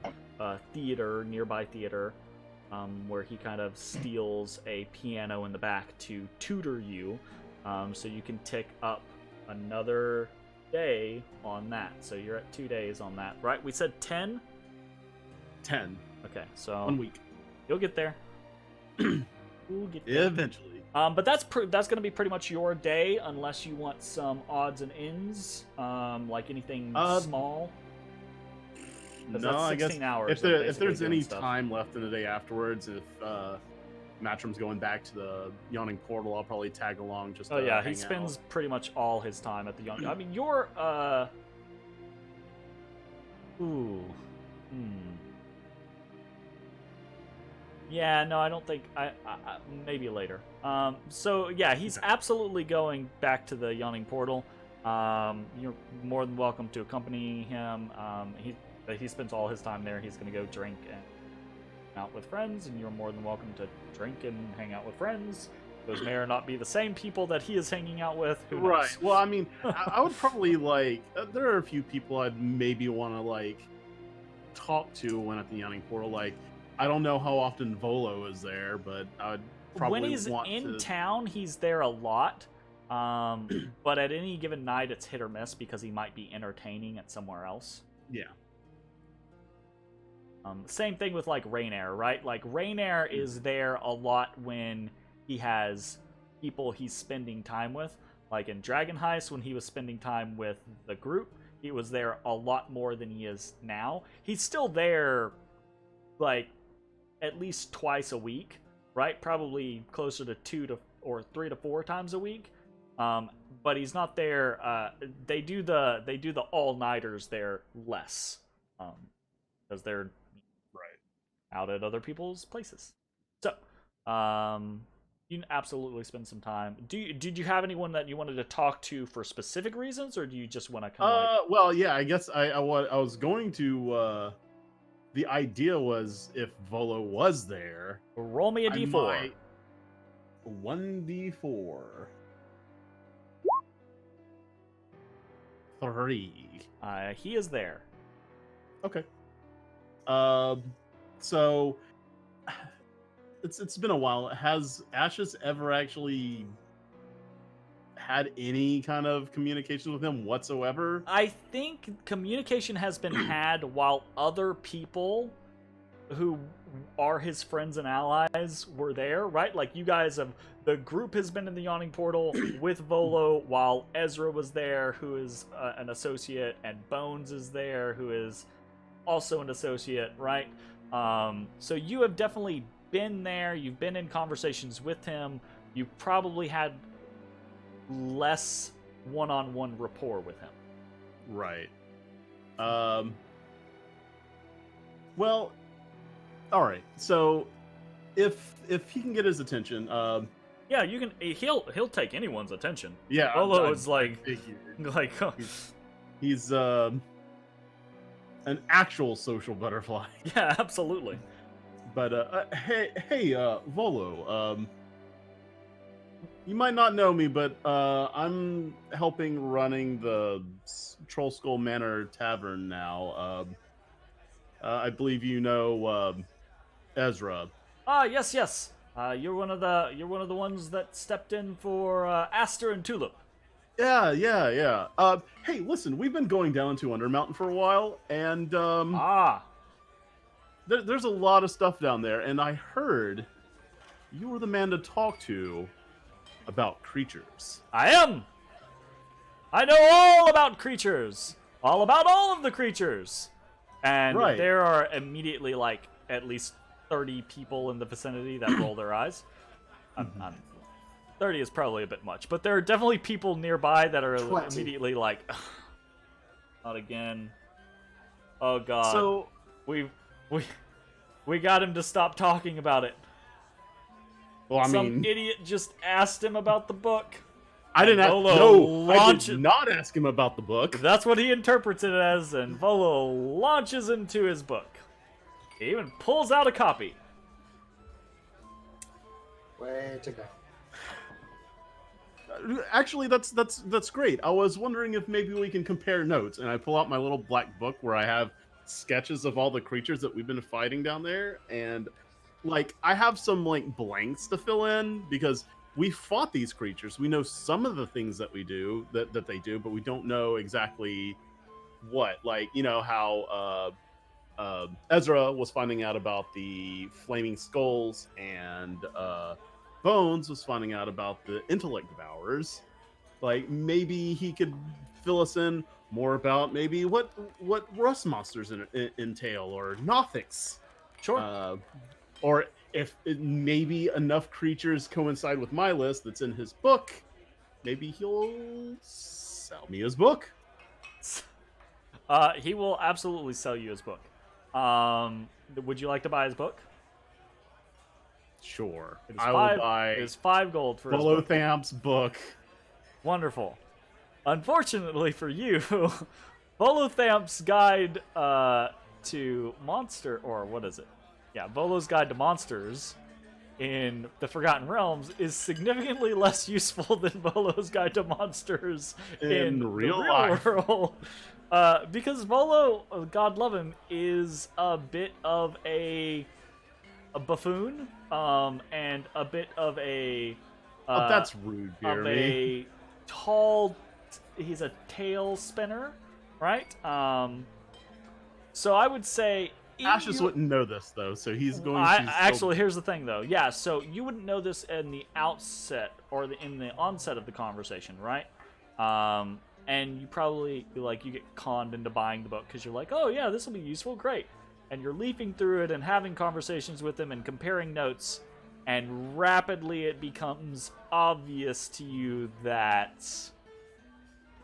nearby theater, where he kind of steals a piano in the back to tutor you, so you can tick up another day on that. So you're at 2 days on that, right? We said 10? 10. Okay, so 1 week. you'll get there. We'll get there. Eventually. But that's going to be pretty much your day, unless you want some odds and ends, like anything small. 'Cause No, that's I 16 guess hours if of there's basically doing any stuff. time left in the day afterwards, if Matrim's going back to the Yawning portal, I'll probably tag along just. Oh to yeah, he hang spends out. pretty much all his time at the Yawning. I mean, you're Yeah, no, I don't think I maybe later. So yeah, he's absolutely going back to the Yawning portal. You're more than welcome to accompany him. He spends all his time there. He's going to go drink and hang out with friends, and you're more than welcome to drink and hang out with friends. Those may or not be the same people that he is hanging out with. Who knows? Right. Well, I mean, I would probably like. There are a few people I'd maybe want to like talk to when at the Yawning portal. Like, I don't know how often Volo is there, but I would probably when he's want in to... town, he's there a lot. But at any given night, it's hit or miss because he might be entertaining at somewhere else. Yeah. Same thing with like Rainair, right? Like Rainair is there a lot when he has people he's spending time with. Like in Dragon Heist, when he was spending time with the group, he was there a lot more than he is now. He's still there, like, at least twice a week, right? Probably closer to 3 to 4 times a week. But he's not there. They do the all-nighters there less, because they're out at other people's places. So, you can absolutely spend some time. Did you have anyone that you wanted to talk to for specific reasons, or do you just want to kind of Well, yeah, I guess I was going to. The idea was if Volo was there, roll me a d4? 1d4. 3. He is there. Okay. So it's been a while. Has Ashes ever actually had any kind of communication with him whatsoever? I think communication has been had while other people who are his friends and allies were there, right? Like you guys have, the group has been in the Yawning portal with Volo while Ezrah was there, who is an associate, and Bones is there, who is also an associate, right? So you have definitely been there. You've been in conversations with him. You probably had less one-on-one rapport with him. Right. Well, all right. So if he can get his attention, yeah, you can. He'll take anyone's attention. yeah. Volo is like he's an actual social butterfly. yeah, absolutely. But hey, Volo. You might not know me, but I'm helping running the Troll Skull Manor Tavern now. I believe you know Ezrah. Yes. You're one of the ones that stepped in for Aster and Tulip. Yeah. Hey, listen, we've been going down to Undermountain for a while, and there's a lot of stuff down there, and I heard you were the man to talk to about creatures. I am. I know all about creatures. All about all of the creatures. And Right. there are immediately like at least 30 people in the vicinity that roll their eyes. 30 is probably a bit much, but there are definitely people nearby that are 20. immediately like, not again. Oh god. So, We've We got him to stop talking about it. Well, I Some mean, idiot just asked him about the book. I didn't ask. Volo I did not ask him about the book. That's what he interprets it as, and Volo launches into his book. He even pulls out a copy. Way to go. Actually, that's great. I was wondering if maybe we can compare notes, and I pull out my little black book where I have sketches of all the creatures that we've been fighting down there, and like I have some like blanks to fill in because we fought these creatures. We know some of the things that we do that they do, but we don't know exactly what. Like, you know how Ezrah was finding out about the flaming skulls, and Bones was finding out about the intellect devourers. Like, maybe he could fill us in more about maybe what rust monsters entail, or Nothics. Sure. Or if maybe enough creatures coincide with my list that's in his book, maybe he'll sell me his book. He will absolutely sell you his book. Would you like to buy his book? Sure. It is I will buy It is 5 gold for his book. Volothamp's book. Wonderful. Unfortunately for you, Volothamp's Guide to Monster, or what is it? Yeah, Volo's Guide to Monsters in the Forgotten Realms is significantly less useful than Volo's Guide to Monsters in the real life. world. Because Volo, God love him, is a bit of a buffoon, and a bit of a that's rude, Jeremy. He's a tail spinner, right? So I would say Ashes wouldn't know this though, so he's going to. Actually, here's the thing though. Yeah, so you wouldn't know this in the outset or in the onset of the conversation, right? And you probably you get conned into buying the book because you're like, oh yeah, this will be useful, great. And you're leafing through it and having conversations with him and comparing notes, and rapidly it becomes obvious to you that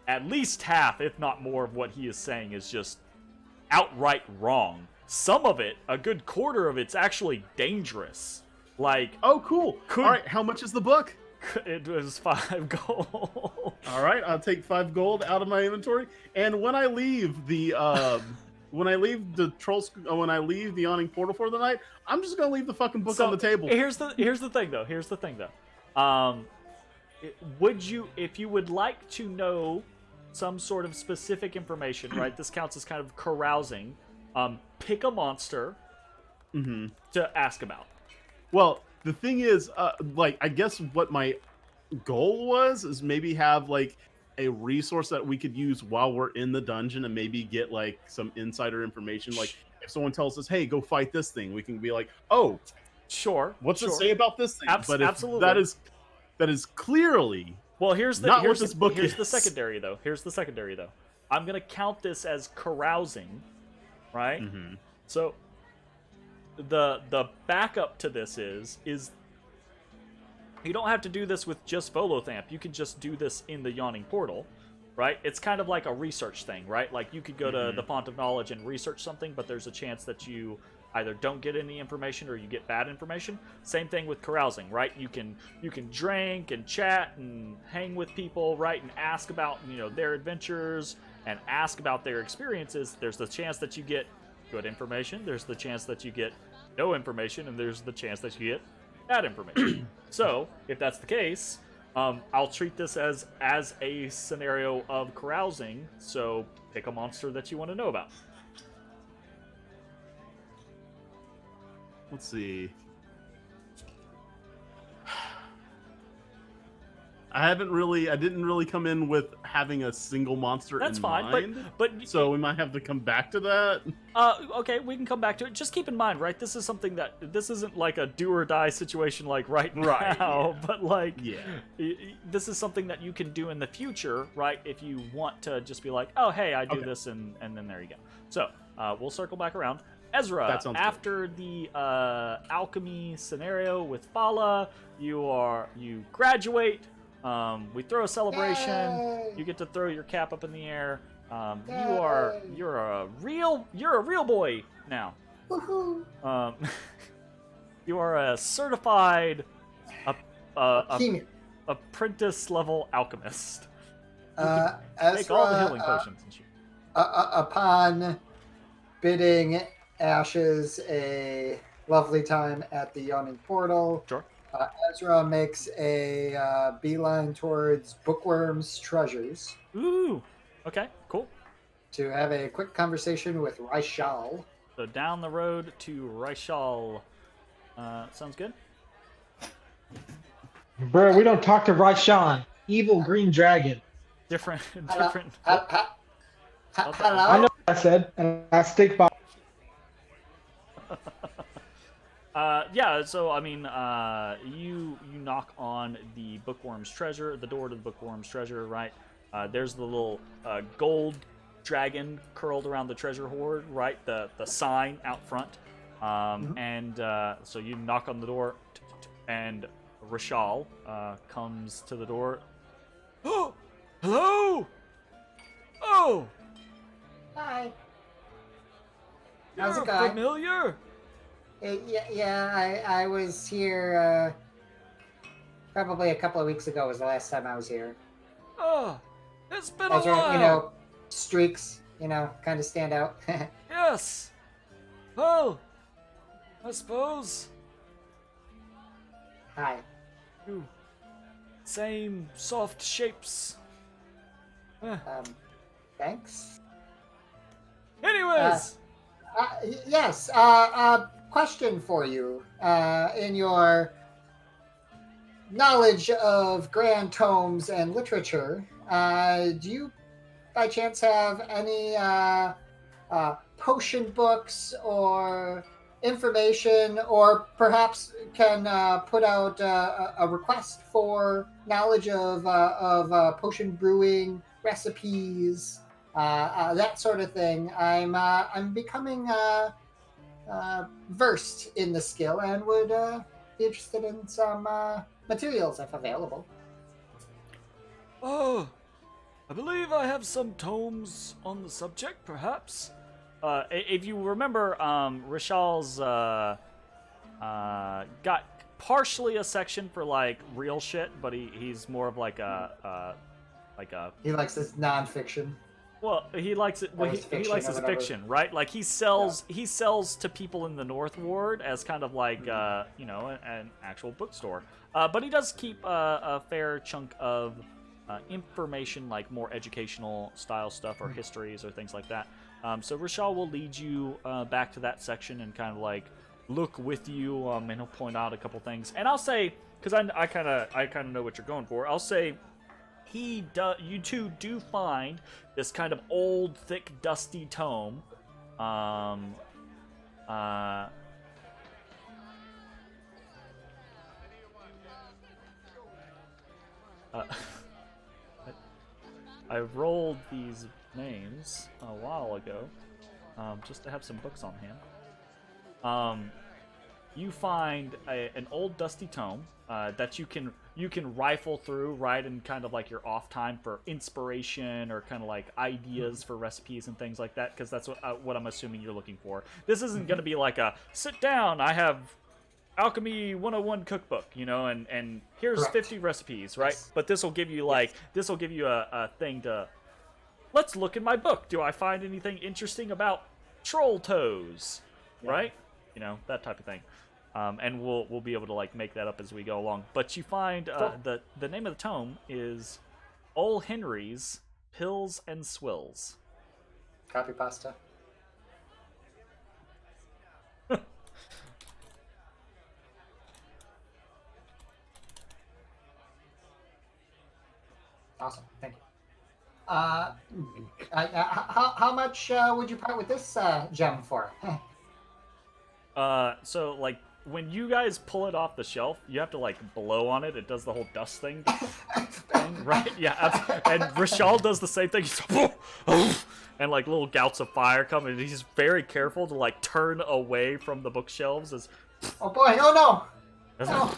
at least half, if not more, of what he is saying is just outright wrong. Some of it, a good quarter of it's actually dangerous. Like, oh, cool. All right, how much is the book? It was 5 gold. All right, I'll take 5 gold out of my inventory. And when I leave the when I leave the Yawning portal for the night, I'm just gonna leave the fucking book on the table. Here's the thing though. Would you, if you would like to know some sort of specific information, right? This counts as kind of carousing. Pick a monster to ask about. Well, the thing is, I guess what my goal was is maybe have like a resource that we could use while we're in the dungeon and maybe get like some insider information. Like if someone tells us, "Hey, go fight this thing," we can be like, "Oh, sure. What's it say about this thing?" But if absolutely. that is clearly well. Here's the secondary though. I'm gonna count this as carousing, right? Mm-hmm. So the backup to this is you don't have to do this with just Volothamp. You can just do this in the Yawning portal, right? It's kind of like a research thing, right? Like you could go to the Font of Knowledge and research something, but there's a chance that you either don't get any information or you get bad information. Same thing with carousing, right? You can drink and chat and hang with people, right? And ask about, their adventures and ask about their experiences. There's the chance that you get good information. There's the chance that you get no information, and there's the chance that you get bad information. So, if that's the case, I'll treat this as a scenario of carousing. So, pick a monster that you want to know about. Let's see. I didn't really come in with having a single monster That's in fine, mind. but so we might have to come back to that. Okay, we can come back to it. Just keep in mind, right? This is something this isn't like a do or die situation like right now, yeah. But like, this is something that you can do in the future, right? If you want to just be like, oh, hey, I do this, and then there you go. So we'll circle back around. Ezra, after the alchemy scenario with Fala, you graduate. We throw a celebration. Yay! You get to throw your cap up in the air. You're a real boy now. Woohoo! You are a certified Alchemy. apprentice level alchemist. Ezra, Make all the healing potions and shit. upon bidding Ashes a lovely time at the Yawning portal, Sure. Ezra makes a beeline towards Bookworm's treasures Ooh. Okay. Cool. to have a quick conversation with Raishal. So down the road to Raishal. Sounds good. Bro, we don't talk to Raishan. Evil green dragon. Different. Hello? Different. Hello? I know what I said, and I stick by. Yeah, so I mean, you knock on the bookworm's treasure, the door to the bookworm's treasure, right? There's the little gold dragon curled around the treasure hoard, right? The sign out front, and so you knock on the door, and Rashal comes to the door. Oh, hello! Oh, Hi. you're How's it going? familiar. Yeah, I was here probably a couple of weeks ago was the last time I was here. Oh, it's been a As your, while. streaks, kind of stand out. Yes. Well, I suppose. Hi. Ooh. Same soft shapes. Thanks. Anyways. Yes, question for you. In your knowledge of grand tomes and literature, do you by chance have any potion books or information, or perhaps can put out a request for knowledge of potion brewing recipes, that sort of thing? I'm becoming versed in the skill and would be interested in some materials if available. Oh, I believe I have some tomes on the subject, perhaps. If you remember, Rishal's got partially a section for like real shit, but he's more of like a He likes this nonfiction. well, he likes it. Well, his he fiction likes or his whatever. fiction, right? Like he sells to people in the North Ward as kind of like an actual bookstore. But he does keep a fair chunk of information, like more educational style stuff or histories or things like that. So Rashal will lead you back to that section and kind of like look with you, and he'll point out a couple things. And I'll say, because I kind of know what you're going for. I'll say you two do find this kind of old, thick, dusty tome. I rolled these names a while ago, just to have some books on hand. You find an old dusty tome that you can rifle through, right, in kind of like your off time for inspiration or kind of like ideas for recipes and things like that, because that's what I'm assuming you're looking for. This isn't going to be like a sit down, I have Alchemy 101 cookbook, and here's Correct. 50 recipes, right? Yes. But this will give you a thing to, let's look in my book. Do I find anything interesting about troll toes, right? That type of thing. And we'll be able to like make that up as we go along. But you find the name of the tome is Ol Henry's Pills and Swills. Copy pasta. Awesome, thank you. How much would you part with this gem for? So like when you guys pull it off the shelf, you have to like blow on it. It does the whole dust thing, right? Yeah, and Rashal does the same thing. And like little gouts of fire come, and he's very careful to like turn away from the bookshelves as. Oh boy! Oh no! No.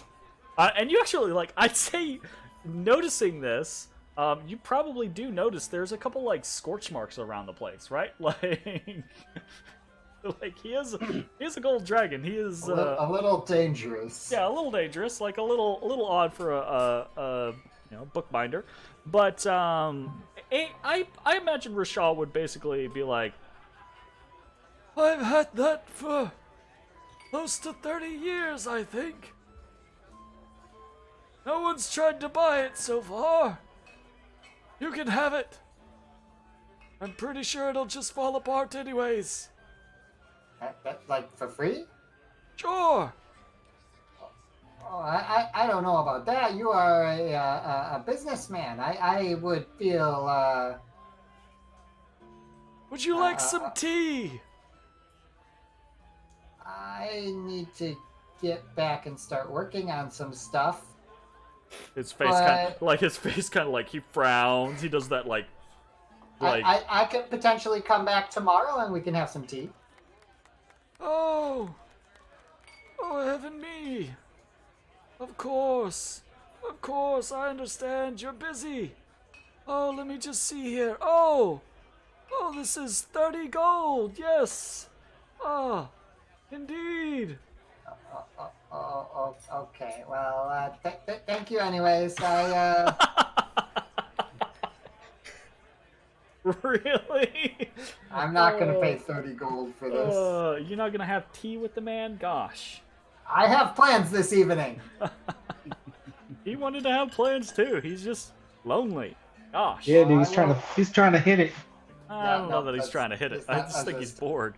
And you actually like, I'd say, noticing this, you probably do notice there's a couple like scorch marks around the place, right? Like. Like he is a gold dragon. He is a little dangerous. yeah, a little dangerous, like a little odd for a bookbinder. But I imagine Rashal would basically be like, I've had that for close to 30 years, I think. No one's tried to buy it so far. You can have it. I'm pretty sure it'll just fall apart anyways. Like for free? Sure. Oh, I don't know about that. You are a businessman. I would feel. Would you like some tea? I need to get back and start working on some stuff. His face kind of like he frowns. He does that like. I could potentially come back tomorrow and we can have some tea. Oh, heaven me. Of course, I understand. You're busy. Oh, let me just see here. Oh, this is 30 gold. Yes. Ah, indeed. Okay. Well, thank you anyways. Really? I'm not gonna pay 30 gold for this. You're not gonna have tea with the man? Gosh. I have plans this evening. He wanted to have plans too. He's just lonely. Gosh. Yeah, dude, he's trying to hit it. I don't know that he's trying to hit it. I just think he's bored.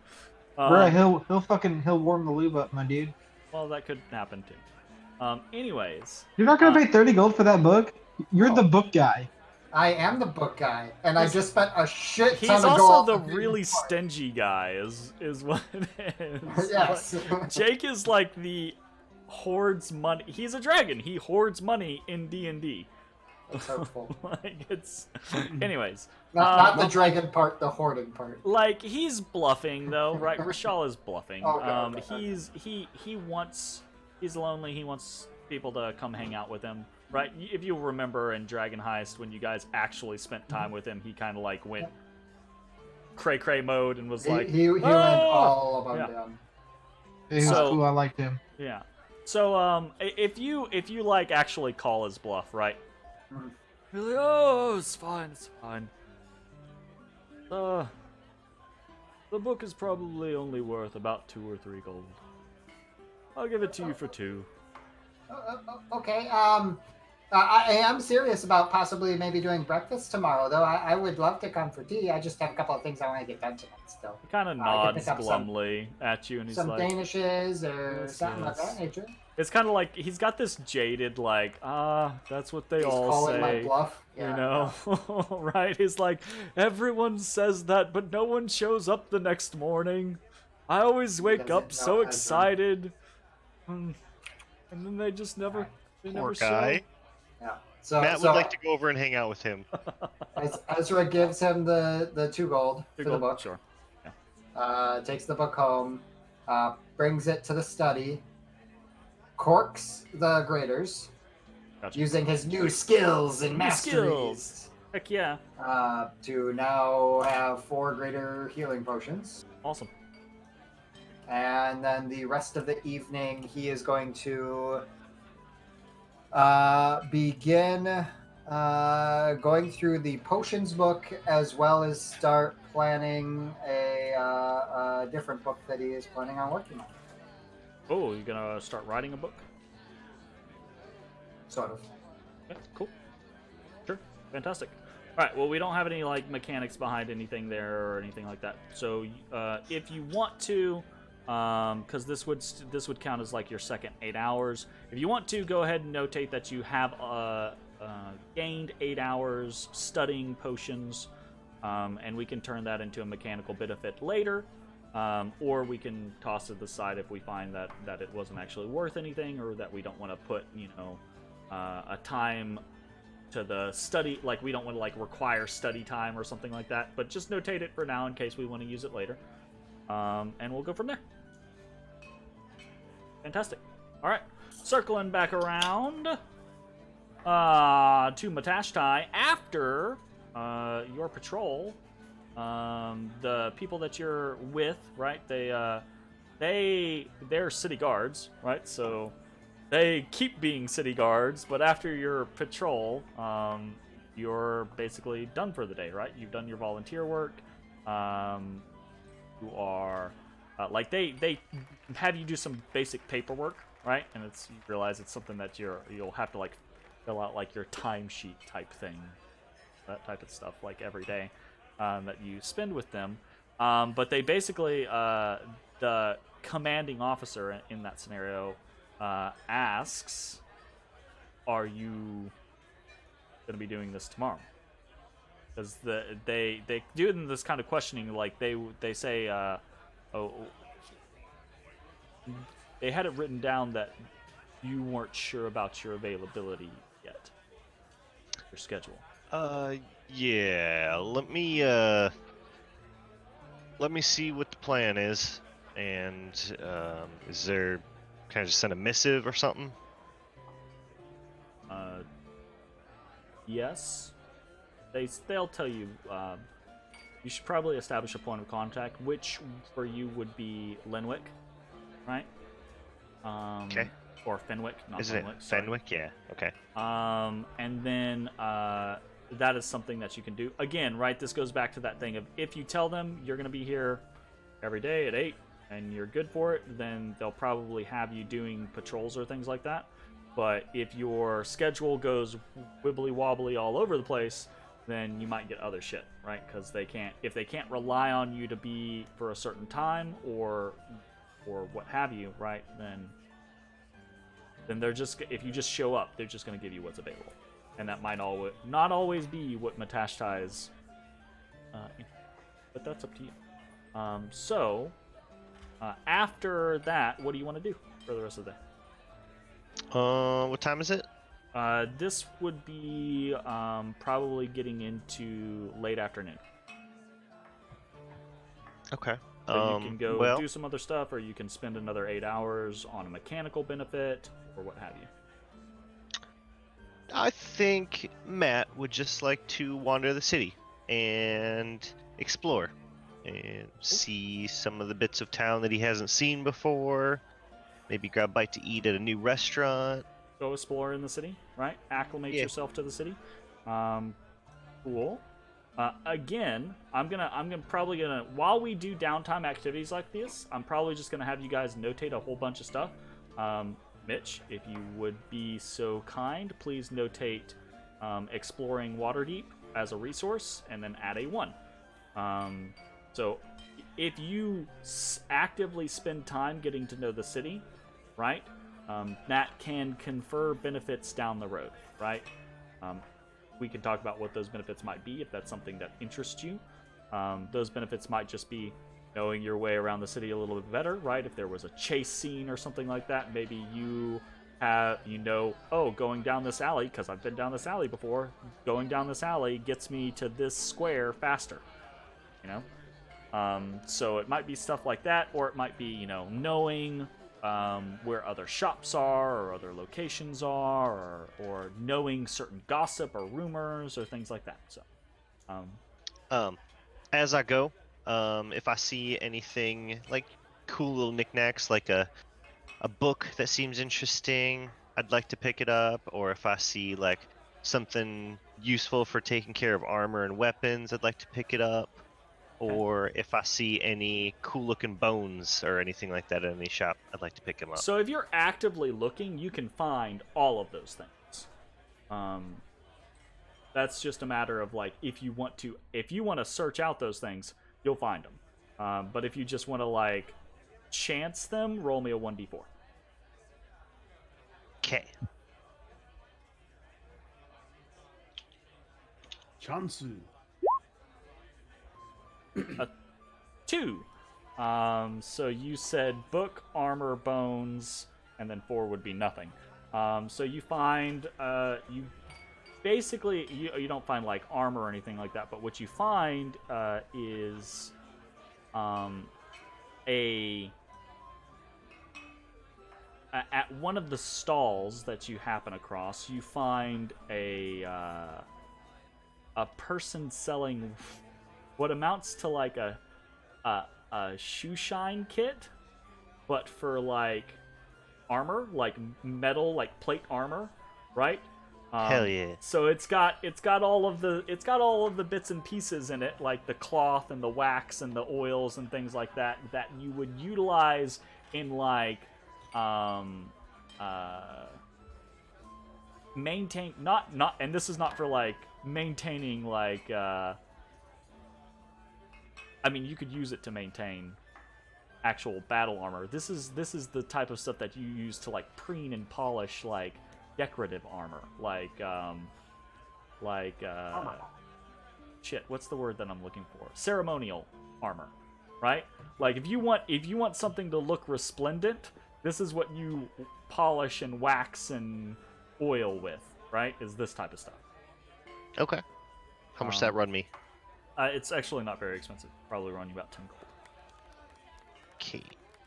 Bro, he'll warm the lube up, my dude. Well, that could happen too. Anyways. You're not gonna pay 30 gold for that book? You're the book guy. I am the book guy, and I just spent a shit ton He's of gold. also the really stingy guy, is what it is. Yes. Like, Jake is like the hoards money. He's a dragon. He hoards money in D&D. That's hurtful. Anyways. Not the dragon part, the hoarding part. Like, he's bluffing, though, right? Rashal is bluffing. Okay. He's lonely. He wants people to come hang out with him. Right, if you remember in Dragon Heist, when you guys actually spent time with him, he kind of like went cray mode and was he went all about them. He was cool. I liked him. Yeah. So if you like actually call his bluff, right? Mhm. You're like, oh, it's fine. The book is probably only worth about 2 or 3 gold. I'll give it to you for 2. Okay. I am serious about possibly maybe doing breakfast tomorrow, though. I would love to come for tea. I just have a couple of things I want to get done tonight still. He kind of nods glumly at you, and he's some like... Some Danishes or yes, something of that nature. It's kind of like, he's got this jaded, like, that's what they all say. My bluff. Yeah, you know? Right? He's like, everyone says that, but no one shows up the next morning. I always wake up so excited. And then they just never... Poor guy. Yeah. So Matt would like to go over and hang out with him. Ezra gives him the 2 gold for the book. Sure. Yeah. Takes the book home, brings it to the study, corks the graders, using his new skills and masteries. Heck yeah. To now have 4 greater healing potions. Awesome. And then the rest of the evening, he is going to begin going through the potions book, as well as start planning a different book that he is planning on working on. Oh, you're gonna start writing a book? Sort of. Yeah, cool. Sure. Fantastic. Alright, well, we don't have any like mechanics behind anything there or anything like that. So if you want to, because this would count as like your second 8 hours. If you want to, go ahead and notate that you have gained 8 hours studying potions, and we can turn that into a mechanical benefit later, or we can toss it aside if we find that it wasn't actually worth anything, or that we don't want to put a time to the study, like we don't want to like require study time or something like that. But just notate it for now in case we want to use it later, and we'll go from there. Fantastic. All right, circling back around to Matashtai after your patrol. The people that you're with, right? They're city guards, right? So they keep being city guards, but after your patrol, you're basically done for the day, right? You've done your volunteer work. You are like they have you do some basic paperwork, right? And you realize it's something that you'll have to like fill out like your timesheet type thing, that type of stuff, like every day that you spend with them. But they basically the commanding officer in that scenario asks, "Are you going to be doing this tomorrow?" Because they do this kind of questioning, like they say, "Oh, they had it written down that you weren't sure about your availability yet, your schedule." Yeah. Let me see what the plan is, and is there? Can I just send a missive or something? Yes. They'll tell you. You should probably establish a point of contact, which for you would be Linwick, right? Okay. Or Fenwick, not Isn't Linwick. it sorry. Fenwick? Yeah. Okay. And then that is something that you can do. Again, right? This goes back to that thing of if you tell them you're going to be here every day at 8 and you're good for it, then they'll probably have you doing patrols or things like that. But if your schedule goes wibbly wobbly all over the place, then you might get other shit, right? Because if they can't rely on you to be for a certain time or what have you, right? Then they're just, if you just show up, they're just going to give you what's available, and that might not always be what Matashtai is. But that's up to you. So after that, what do you want to do for the rest of the day? What time is it? This would be probably getting into late afternoon. Okay. So you can go well, do some other stuff, or you can spend another 8 hours on a mechanical benefit, or what have you. I think Matt would just like to wander the city and explore and see some of the bits of town that he hasn't seen before. Maybe grab a bite to eat at a new restaurant. Go explore in the city, right? Acclimate yourself to the city. Cool. Again, I'm probably gonna while we do downtime activities like this, I'm probably just gonna have you guys notate a whole bunch of stuff. Mitch, if you would be so kind, please notate exploring Waterdeep as a resource, and then add a 1. So if you actively spend time getting to know the city, right, that can confer benefits down the road, right? We can talk about what those benefits might be if that's something that interests you. Those benefits might just be knowing your way around the city a little bit better, right? If there was a chase scene or something like that, maybe going down this alley, because I've been down this alley before, going down this alley gets me to this square faster, you know? So it might be stuff like that, or it might be, knowing where other shops are or other locations are, or knowing certain gossip or rumors or things like that. So, as I go, if I see anything like cool little knickknacks, like a book that seems interesting, I'd like to pick it up. Or if I see like something useful for taking care of armor and weapons, I'd like to pick it up. Or if I see any cool-looking bones or anything like that in any shop, I'd like to pick them up. So if you're actively looking, you can find all of those things. That's just a matter of like if you want to search out those things, you'll find them. But if you just want to like chance them, roll me a 1d4. Okay. Chansu. 2. So you said book, armor, bones, and then 4 would be nothing. So you find you don't find like armor or anything like that, but what you find is at one of the stalls that you happen across, you find a person selling what amounts to like a shoe shine kit, but for like armor, like metal, like plate armor, right? Hell yeah. So it's got all of the bits and pieces in it, like the cloth and the wax and the oils and things like that you would utilize in like maintain not and this is not for like maintaining like I mean, you could use it to maintain actual battle armor. This is the type of stuff that you use to like preen and polish like decorative armor, like shit, what's the word that I'm looking for? Ceremonial armor, right? Like if you want something to look resplendent, this is what you polish and wax and oil with, right? Is this type of stuff. Okay. How much does that run me? It's actually not very expensive. Probably run you about 10 gold. Okay.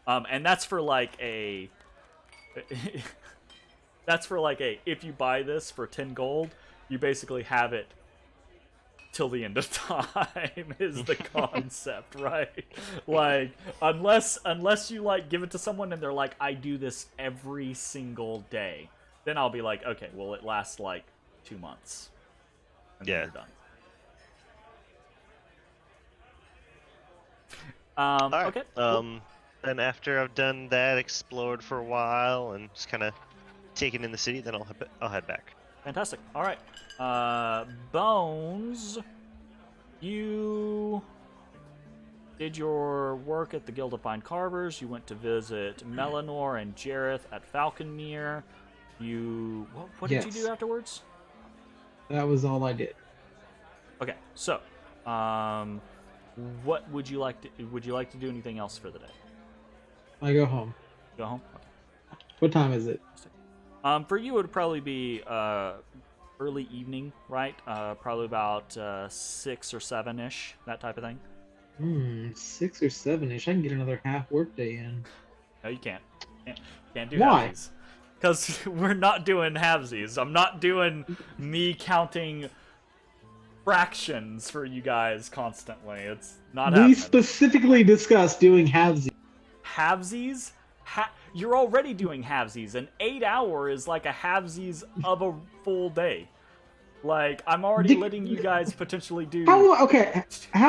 And that's for like a if you buy this for 10 gold, you basically have it till the end of time is the concept, right? Like unless you like give it to someone and they're like, I do this every single day, then I'll be like, okay, well it lasts like 2 months. And then you're done. All right. Okay. Then after I've done that, explored for a while, and just kind of taken in the city, then I'll head back. Fantastic. All right. Bones, you did your work at the Guild of Fine Carvers. You went to visit Melanor and Jareth at Falconmere. What did you do afterwards? That was all I did. Okay. So, what would you like to do anything else for the day? I go home. Go home? Okay. What time is it? For you, it would probably be early evening, right? Probably about 6 or 7-ish, that type of thing. 6 or 7-ish. I can get another half workday in. No, you can't. Can't do Why? halvesies. Because we're not doing halvesies. I'm not doing me counting fractions for you guys constantly. It's not happening. We specifically discussed doing halvesies. Halvesies? You're already doing halvesies. An 8-hour is like a halvesies of a full day. Like, I'm already letting you guys potentially do... How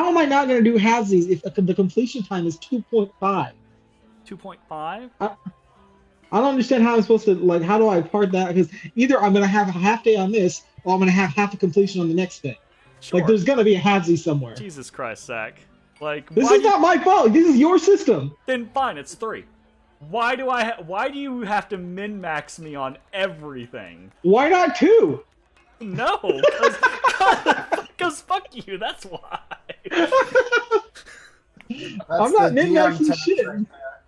am I not going to do halvesies if the completion time is 2.5? 2.5? I don't understand how I'm supposed to, like, how do I part that? Because either I'm going to have a half day on this, or I'm going to have half a completion on the next thing. Sure. Like, there's going to be a halvesy somewhere. Jesus Christ, Zach. Like, this is not my fault. This is your system. Then fine, it's 3. Why do you have to min-max me on everything? Why not 2? No, because fuck you, that's why. I'm not min-maxing shit.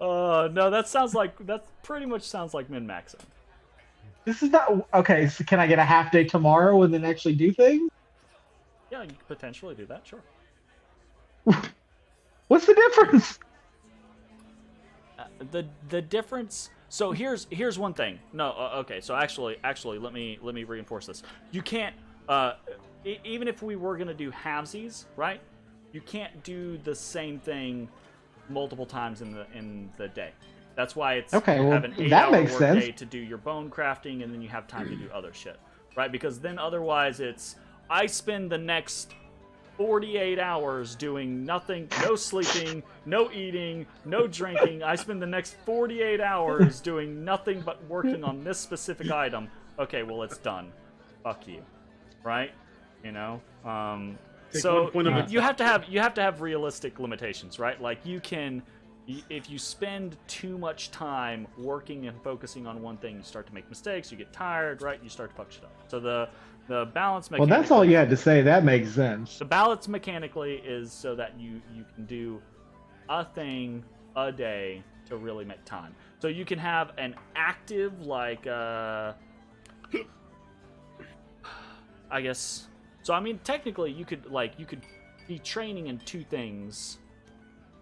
No, that pretty much sounds like min-maxing. This is not... Okay, so can I get a half day tomorrow and then actually do things? Yeah, you could potentially do that, sure. What's the difference? The difference. So here's one thing. No, okay. So actually, let me reinforce this. You can't. Even if we were gonna do halvesies, right? You can't do the same thing multiple times in the day. That's why it's okay. You Well, have an 8-hour workday to do your bone crafting, and then you have time to do other shit, right? Because then otherwise, it's I spend the next 48 hours doing nothing, no sleeping, no eating, no drinking. I spend the next 48 hours doing nothing but working on this specific item. Okay, well, it's done. Fuck you. Right? You know? So you have to have realistic limitations, right? Like if you spend too much time working and focusing on one thing, you start to make mistakes, you get tired, right? You start to fuck shit up. So the balance mechanically... Well, that's all you had to say. That makes sense. The balance mechanically is so that you can do a thing a day to really make time. So you can have an active, like, I guess... So, I mean, technically, you could be training in 2 things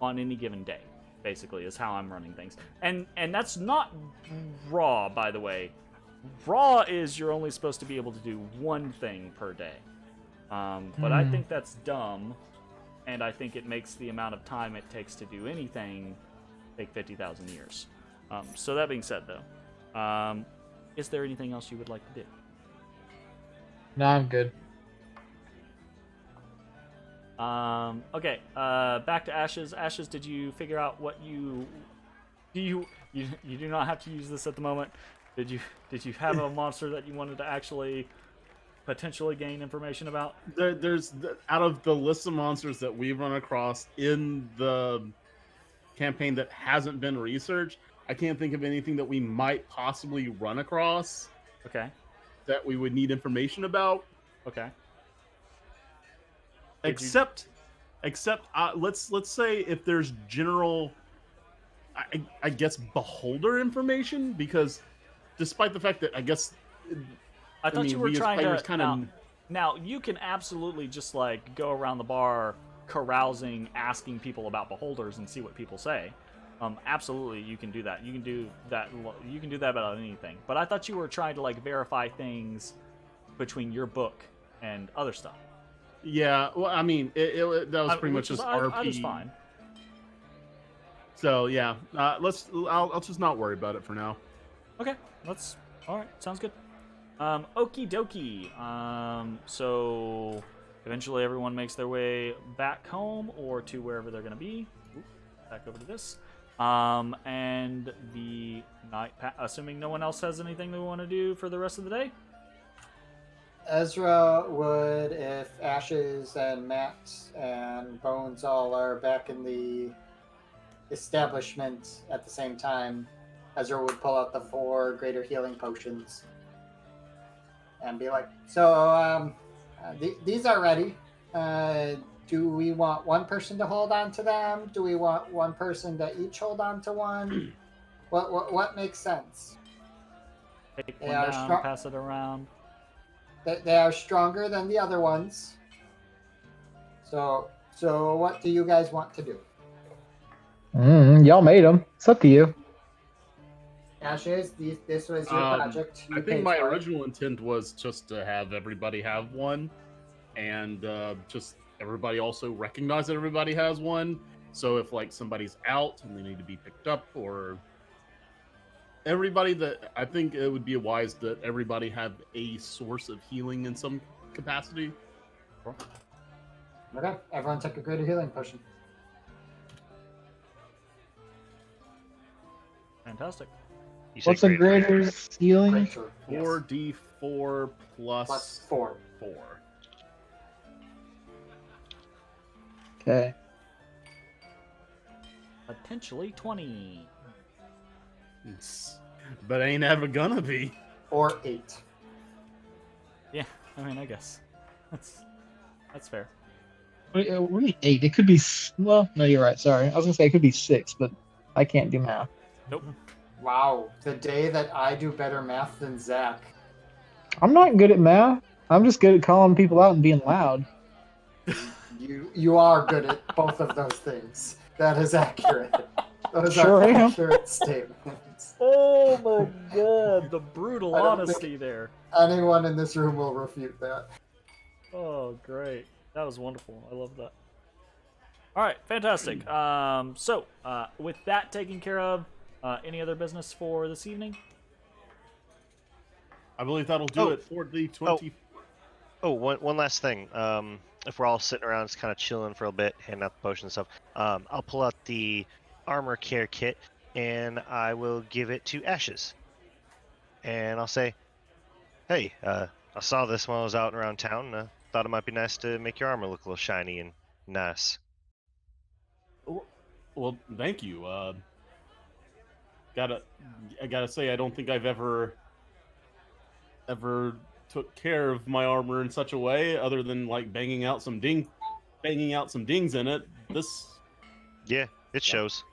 on any given day, basically, is how I'm running things. And that's not raw, by the way. Raw is you're only supposed to be able to do 1 thing per day. But I think that's dumb and I think it makes the amount of time it takes to do anything take 50,000 years. So that being said, though, is there anything else you would like to do? No, I'm good. Okay, back to Ashes. Ashes, did you figure out what you do not have to use this at the moment? Did you have a monster that you wanted to actually potentially gain information about? There's out of the list of monsters that we've run across in the campaign that hasn't been researched, I can't think of anything that we might possibly run across Okay. that we would need information about. Okay. Except let's say if there's general, I guess, beholder information, because despite the fact that I guess I thought you were trying to. of Now you can absolutely just like go around the bar carousing, asking people about beholders and see what people say. Absolutely, you can do that. You can do that. You can do that about anything. But I thought you were trying to like verify things between your book and other stuff. Yeah, well, I mean, that was pretty much just RP. I was fine. So yeah, I'll just not worry about it for now. Okay, all right. Sounds good. Okie dokie. So eventually everyone makes their way back home or to wherever they're gonna be. Oop, back over to this. And the night, assuming no one else has anything they want to do for the rest of the day. Ezra would, if Ashes and Matt and Bones all are back in the establishment at the same time, Ezra would pull out the 4 greater healing potions and be like, so these are ready. Do we want one person to hold on to them? Do we want one person to each hold on to one? What makes sense? Take They one are down, pass it around. They are stronger than the other ones. So what do you guys want to do? Y'all made them. It's up to you. Ashes, this was your project. You I think paid my for it. original intent was just to have everybody have one, and just everybody also recognize that everybody has one. So if like somebody's out and they need to be picked up, or everybody, that I think it would be wise that everybody have a source of healing in some capacity. Okay, everyone take a greater healing potion. Fantastic. You said What's a greater healing? Greater, yes. 4d4 Plus 4. 4. Okay. Potentially 20. But ain't ever gonna be. Or 8. Yeah, I mean, I guess that's fair. Wait, 8. It could be. Well, no, you're right. Sorry, I was gonna say it could be 6, but I can't do math. Nope. Wow, the day that I do better math than Zach. I'm not good at math. I'm just good at calling people out and being loud. You are good at both of those things. That is accurate. Those Sure are am. accurate statements. Oh my god, the brutal I don't honesty there. Anyone in this room will refute that. Oh, great. That was wonderful. I love that. All right, fantastic. So, with that taken care of, any other business for this evening? I believe that'll do it for the 20. One last thing. If we're all sitting around just kind of chilling for a bit, handing out the potion and stuff, I'll pull out the armor care kit and I will give it to Ashes. And I'll say, hey, I saw this when I was out and around town, and I thought it might be nice to make your armor look a little shiny and nice. Well, thank you. I gotta say, I don't think I've ever took care of my armor in such a way, other than like banging out some dings in it. Yeah, it shows.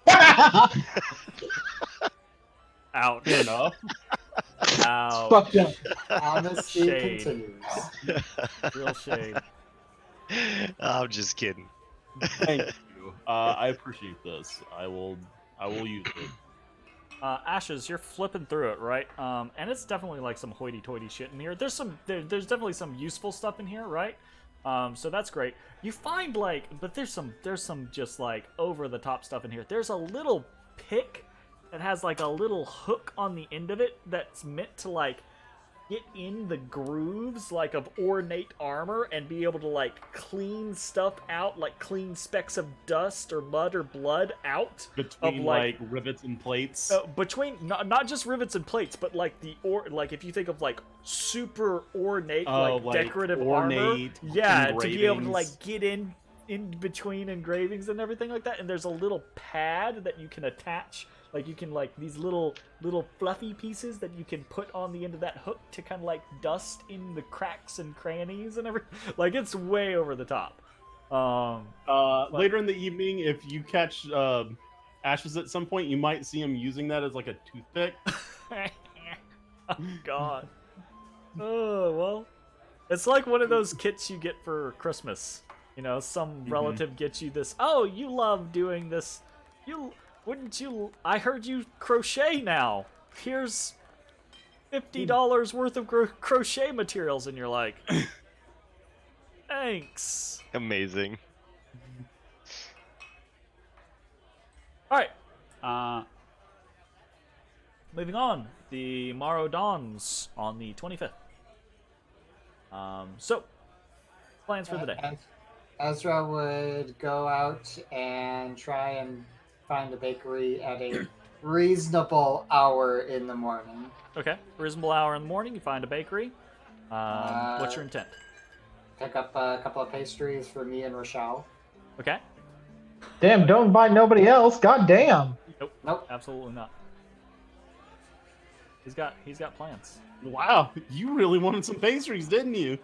Ouch. Good enough. Ouch. Fucked up. Honesty Shade. continues. Real shade. I'm just kidding. Thank you. I appreciate this. I will use it. Ashes, you're flipping through it, right? And it's definitely like some hoity-toity shit in here. There's definitely some useful stuff in here, right? So that's great. You find but there's some just like over the top stuff in here. There's a little pick that has like a little hook on the end of it that's meant to like get in the grooves like of ornate armor and be able to like clean stuff out, like clean specks of dust or mud or blood out between of like rivets and plates. Between not just rivets and plates, but like like if you think of like super ornate like decorative ornate armor, yeah, engravings. to be able to like get in between engravings and everything like that. And there's a little pad that you can attach. Like you can like these little fluffy pieces that you can put on the end of that hook to kind of like dust in the cracks and crannies and everything. Like it's way over the top. Later in the evening, if you catch Ashes at some point, you might see him using that as like a toothpick. Oh God. Oh well, it's like one of those kits you get for Christmas. You know, some relative gets you this. Oh, you love doing this. Wouldn't you? I heard you crochet now. Here's $50 worth of crochet materials, and you're like, thanks. Amazing. All right. Moving on. The morrow dawns on the 25th. So, plans for the day. Ezra would go out and try and find a bakery at a reasonable hour in the morning. Okay, reasonable hour in the morning. You find a bakery. What's your intent? Pick up a couple of pastries for me and Rochelle. Okay. Damn, don't buy nobody else. God damn. Nope. Absolutely not. He's got plans. Wow, you really wanted some pastries, didn't you?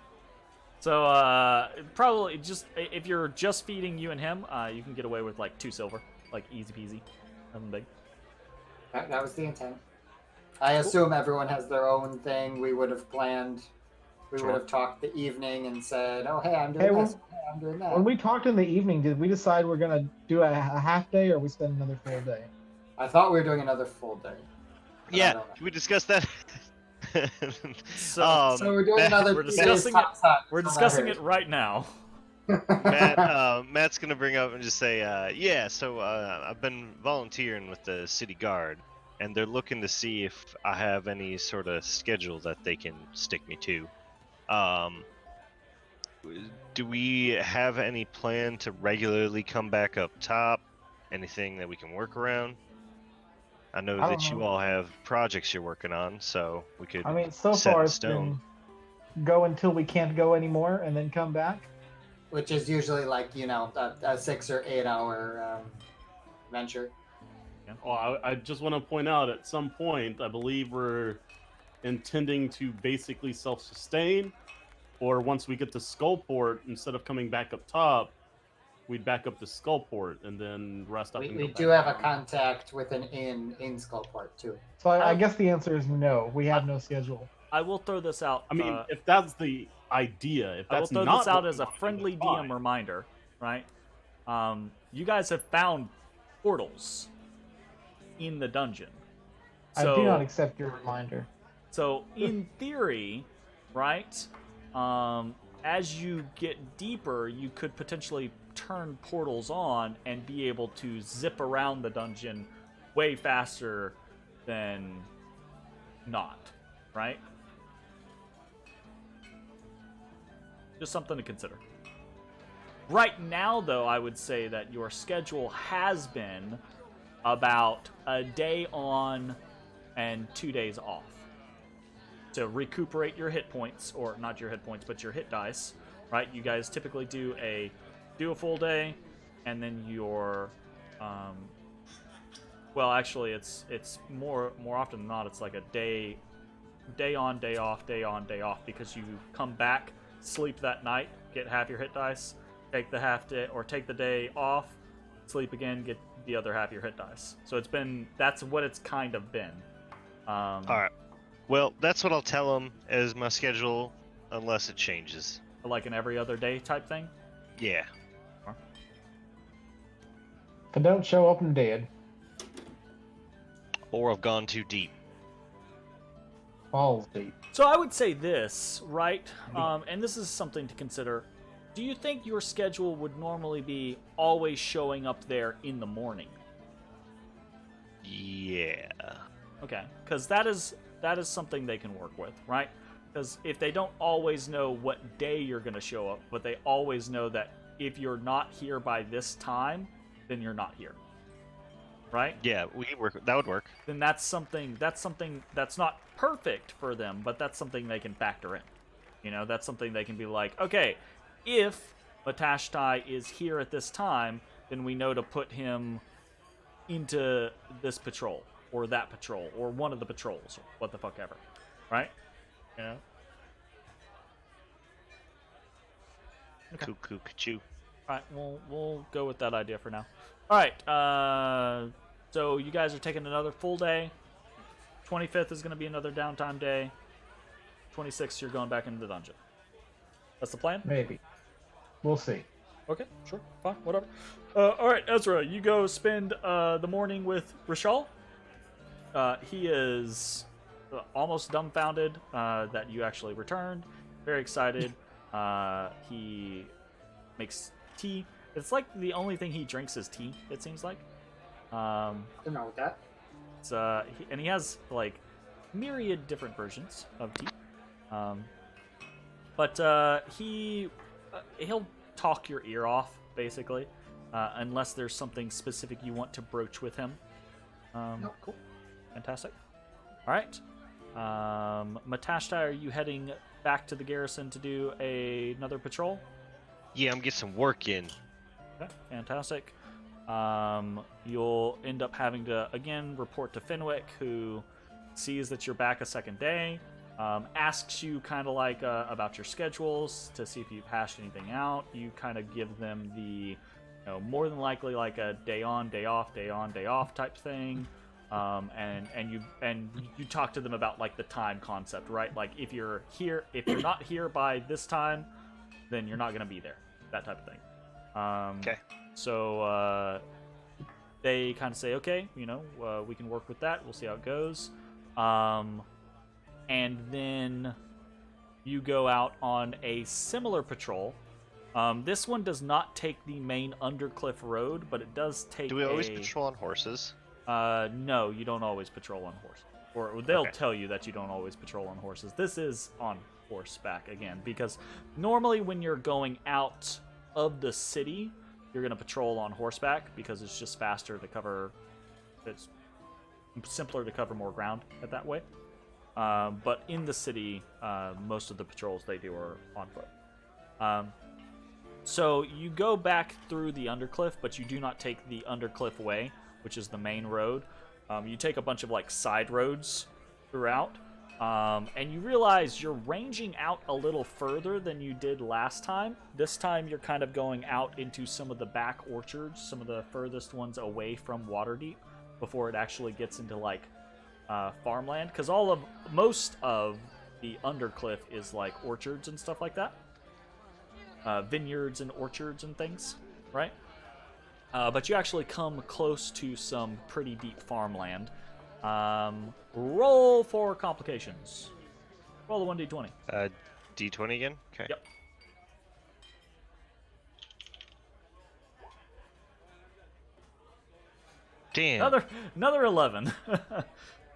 So probably just if you're just feeding you and him, you can get away with like 2 silver, like easy peasy, nothing big. That was the intent. I assume everyone has their own thing. We would have planned. We would have talked the evening and said, "Oh, hey, I'm doing this. Hey, I'm doing that." When we talked in the evening, did we decide we're gonna do a half day or we spend another full day? I thought we were doing another full day. But I Yeah, don't know. can we discuss that? So we're doing another. we're 2 days discussing top side, We're so discussing that it right now. Matt's gonna bring up and just say, so I've been volunteering with the city guard, and they're looking to see if I have any sort of schedule that they can stick me to. Do we have any plan to regularly come back up top? Anything that we can work around? I know I that don't you know. all have projects you're working on, so we could I mean, so set far in it's stone. been go until we can't go anymore and then come back. Which is usually like a 6 or 8 hour venture. Well, I just want to point out at some point, I believe we're intending to basically self-sustain, or once we get to Skullport, instead of coming back up top, we'd back up to Skullport and then rest up. We and go do back have a down. contact with an inn in Skullport too. So I guess the answer is no. We have no schedule. I will throw this out. I mean, if that's the idea, if I will that's throw not this out what as we a want to do, friendly that's fine. DM reminder, right? You guys have found portals in the dungeon. I do not accept your reminder. So in theory, right, as you get deeper, you could potentially turn portals on and be able to zip around the dungeon way faster than not, right? Just something to consider. Right now, though, I would say that your schedule has been about a day on and 2 days off to recuperate your hit points, or not your hit points, but your hit dice, right? You guys typically do a full day, and then your well, actually, it's more often than not, it's like a day on, day off, day on, day off, because you come back, sleep that night, get half your hit dice, take the half day or take the day off, sleep again, get the other half your hit dice. So that's what it's kind of been. All right. Well, that's what I'll tell them as my schedule, unless it changes. Like an every other day type thing. Yeah. But don't show up and dead. Or I've gone too deep. Balls deep. So I would say this, right? And this is something to consider. do you think your schedule would normally be always showing up there in the morning? Yeah. Okay, because that is something they can work with, right? Because if they don't always know what day you're going to show up, but they always know that if you're not here by this time, then you're not here, right? Yeah, we could work. That would work. Then that's something that's not perfect for them, but that's something they can factor in. You know, that's something they can be like, okay, if Matashtai is here at this time, then we know to put him into this patrol or that patrol or one of the patrols or what the fuck ever, right? You know. Okay. Cuckoo, choo. All right, we'll go with that idea for now. All right, so you guys are taking another full day. 25th is going to be another downtime day. 26th, you're going back into the dungeon. That's the plan? Maybe. We'll see. Okay, sure, fine, whatever. All right, Ezra, you go spend the morning with Rishal. He is almost dumbfounded that you actually returned. Very excited. He makes tea. It's like the only thing he drinks is tea, it seems like. Don't know with that. It's, and he has like myriad different versions of tea. But he'll talk your ear off basically, unless there's something specific you want to broach with him. Nope. Cool, fantastic. All right, Matashtai, are you heading back to the garrison to do another patrol? Yeah, I'm getting some work in. Okay, fantastic. You'll end up having to, again, report to Fenwick, who sees that you're back a second day, asks you kind of like about your schedules to see if you've hashed anything out. You kind of give them the, you know, more than likely like a day on, day off, day on, day off type thing. And you talk to them about like the time concept, right? Like if you're not here by this time, then you're not going to be there, that type of thing. Okay. So they kind of say, okay, you know, we can work with that. We'll see how it goes. And then you go out on a similar patrol. This one does not take the main Undercliff Road, but it does take. Do we always patrol on horses? No, you don't always patrol on horse. Or they'll Okay. tell you that you don't always patrol on horses. This is on horseback again, because normally when you're going out of the city, you're going to patrol on horseback because it's just faster to cover. It's simpler to cover more ground at that way. But in the city, most of the patrols they do are on foot. So you go back through the Undercliff, but you do not take the Undercliff Way, which is the main road. You take a bunch of like side roads throughout, and you realize you're ranging out a little further than you did last time. This time you're kind of going out into some of the back orchards, some of the furthest ones away from Waterdeep, before it actually gets into like farmland, because most of the Undercliff is like orchards and stuff like that, vineyards and orchards and things, right? But you actually come close to some pretty deep farmland. Roll for complications. Roll a 1d20. D20 again? Okay. Yep. Damn. Another 11.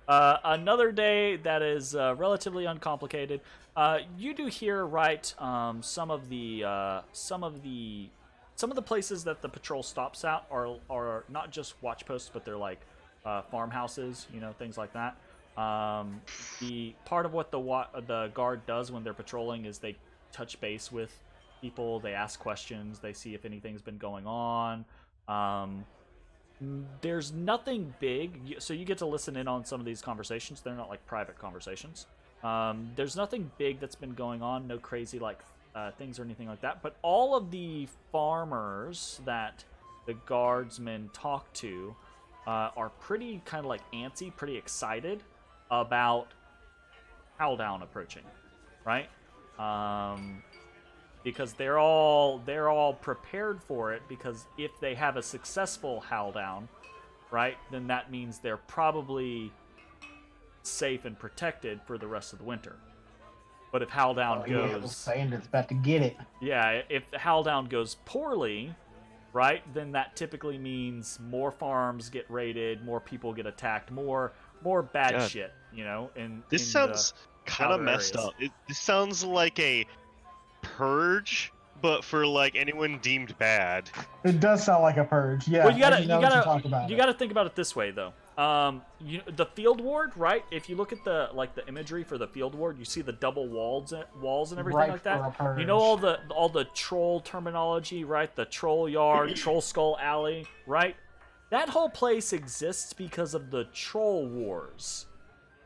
Another day that is relatively uncomplicated. You do hear, right? Some of the places that the patrol stops at are not just watch posts, but they're like farmhouses, you know, things like that. The part of what the guard does when they're patrolling is they touch base with people, they ask questions, they see if anything's been going on. There's nothing big, so you get to listen in on some of these conversations. They're not like private conversations. There's nothing big that's been going on, no crazy like things or anything like that. But all of the farmers that the guardsmen talk to are pretty kind of like antsy, pretty excited about Howldown approaching, right? Because they're all prepared for it, because if they have a successful Howldown, right, then that means they're probably safe and protected for the rest of the winter. But if Howldown Yeah, goes, Sanders about to get it. yeah, if Howldown goes poorly, right, then that typically means more farms get raided, more people get attacked, more bad God. shit, you know. This in sounds kind of outer messed areas. up. This sounds like a purge, but for like anyone deemed bad. It does sound like a purge. Yeah. Well, you actually, now that talk about it. gotta think about it this way though. The field ward, right? If you look at the imagery for the field ward, you see the double walls and everything Right like that. for a purge. You know all the troll terminology, right? The troll yard, troll skull alley, right? That whole place exists because of the troll wars,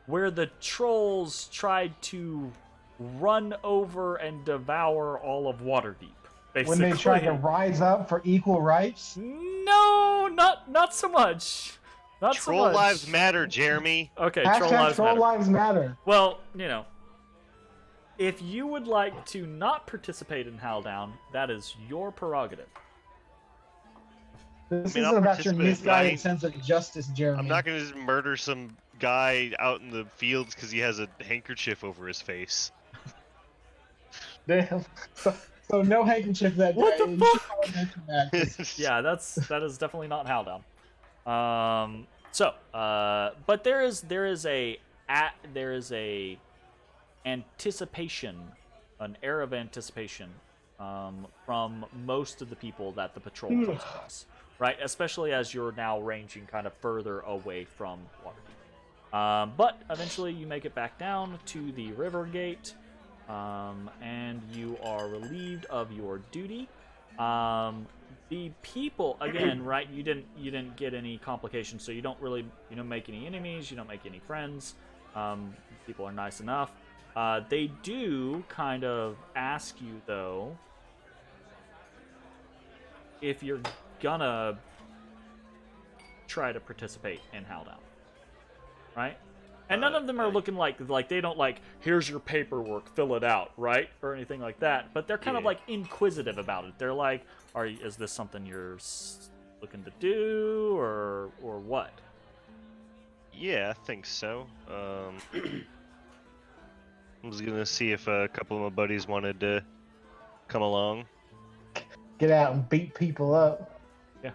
where the trolls tried to run over and devour all of Waterdeep. Basically. When they tried to rise up for equal rights? No, not so much. Not Troll so much. lives matter, Jeremy. Okay, Hashtag troll lives matter. lives matter. Well, you know, if you would like to not participate in Howldown, that is your prerogative. This I mean, isn't I'll about your participate, but I misguided ain't- sense of justice, Jeremy. I'm not gonna just murder some guy out in the fields because he has a handkerchief over his face. Damn. So no handkerchief that day. What the You fuck? should probably mention that, 'cause Yeah, that is definitely not Howldown. But there is a anticipation, an air of anticipation, from most of the people that the patrol comes across, right? Especially as you're now ranging kind of further away from Waterdeep. But eventually you make it back down to the river gate, and you are relieved of your duty. The people, again, right? You didn't get any complications, so you don't make any enemies. You don't make any friends. People are nice enough. They do kind of ask you though if you're gonna try to participate in Howldown, right? And none of them are looking like they don't like, here's your paperwork, fill it out, right? Or anything like that. But they're kind of like inquisitive about it. They're like, is this something you're looking to do or what? Yeah, I think so. I was gonna see if a couple of my buddies wanted to come along. Get out and beat people up. Yeah,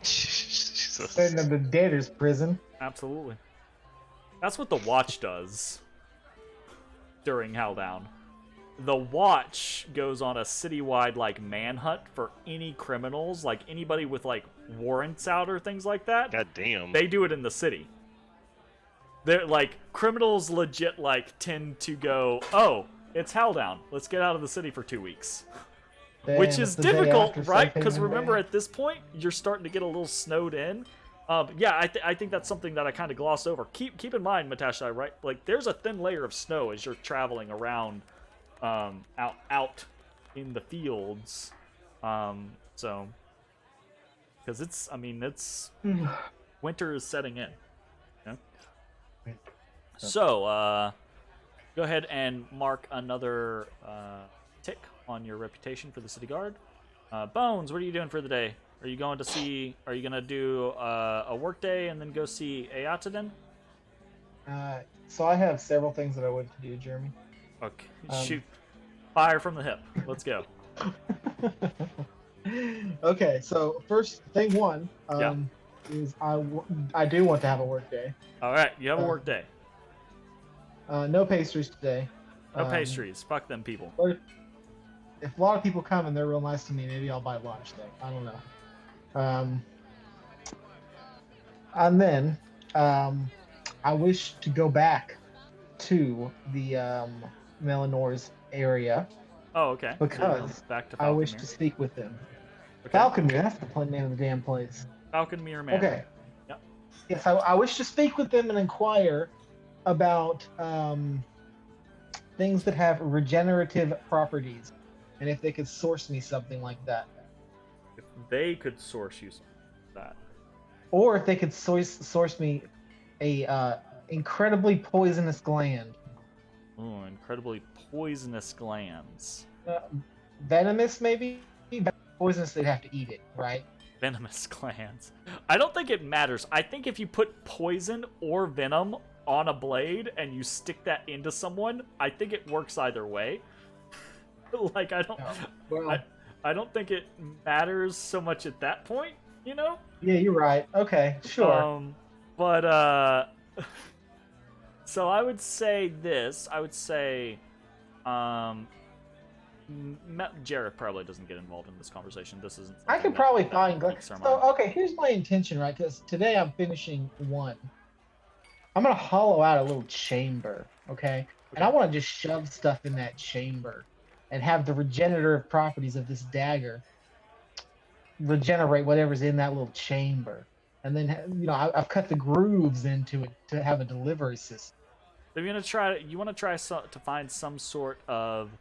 Send them to debtor's prison. absolutely. That's what the Watch does during Howldown. The Watch goes on a citywide like manhunt for any criminals, like anybody with like warrants out or things like that. God damn. They do it in the city. They're like, criminals legit like tend to go, oh, it's Howldown, let's get out of the city for 2 weeks. Damn, Which is it's the day difficult, after right? Because St. remember, Patrick's at this point, you're starting to get a little snowed in. Yeah, I think that's something that I kind of glossed over. Keep in mind, Matashtai, right? Like, there's a thin layer of snow as you're traveling around, out in the fields. So, because it's winter is setting in. You know? So, go ahead and mark another tick on your reputation for the city guard. Bones, what are you doing for the day? Are you going to do a work day and then go see Ayatodin? So I have several things that I want to do, Jeremy. Okay, shoot. Fire from the hip. Let's go. Okay, so first thing one is I do want to have a work day. All right, you have a work day. No pastries today. No pastries. Fuck them people. Or if a lot of people come and they're real nice to me, maybe I'll buy lunch then. I don't know. And then I wish to go back to the Melanor's area Oh, okay. because Back to I wish Falconmere. to speak with them. Okay. Falconmere, that's the name of the damn place. Falconmere Man. Okay. Yep. Yes, I wish to speak with them and inquire about things that have regenerative properties, and if they could source me something like that, If they could source you some of that. or if they could source me a incredibly poisonous gland, Ooh, incredibly poisonous glands. venomous maybe. Poisonous, they'd have to eat it, right? Venomous glands. I don't think it matters. I think if you put poison or venom on a blade and you stick that into someone, I think it works either way. Like, I don't, Well, I don't think it matters so much at that point, you know? yeah, you're right. Okay, sure. But so I would say this. I would say, Jareth probably doesn't get involved in this conversation. This isn't. I could something probably that find. piques our So, mind. okay, here's my intention, right? Because today I'm finishing one. I'm gonna hollow out a little chamber, okay? And I want to just shove stuff in that chamber, and have the regenerative properties of this dagger regenerate whatever's in that little chamber. And then, I've cut the grooves into it to have a delivery system. So you're gonna try. You want to try to find some sort of.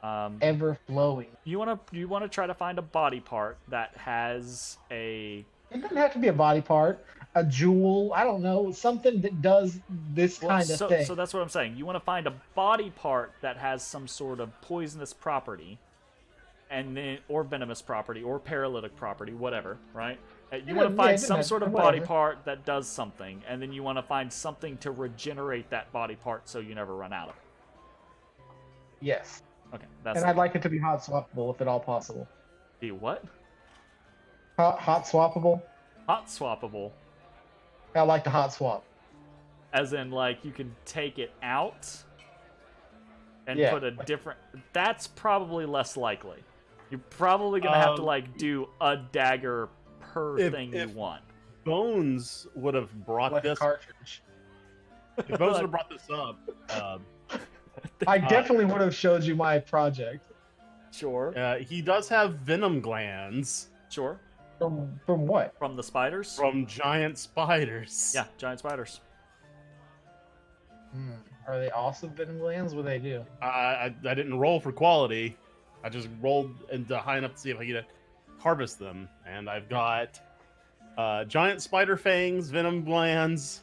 Ever flowing. You want to try to find a body part that has a. It doesn't have to be a body part, a jewel. I don't know, something that does this kind of thing. So that's what I'm saying. You want to find a body part that has some sort of poisonous property, and then or venomous property or paralytic property, whatever, right? You want to find some sort of body part that does something, and then you want to find something to regenerate that body part so you never run out of it. Yes. Okay, that's. And I'd like it to be hot swappable if at all possible. Be what? Hot swappable? Hot swappable. I like the hot swap. As in, like, you can take it out and Yeah. put a different. That's probably less likely. You're probably gonna have to like do a dagger per thing you want. Bones would have brought Like a this. cartridge. If Bones would have brought this up, I definitely would have showed you my project. Sure. he does have venom glands Sure. From what? From the spiders. from giant spiders. Yeah, giant spiders. Are they also venom glands? What do they do? I didn't roll for quality. I just rolled into high enough to see if I could harvest them, and I've got giant spider fangs, venom glands.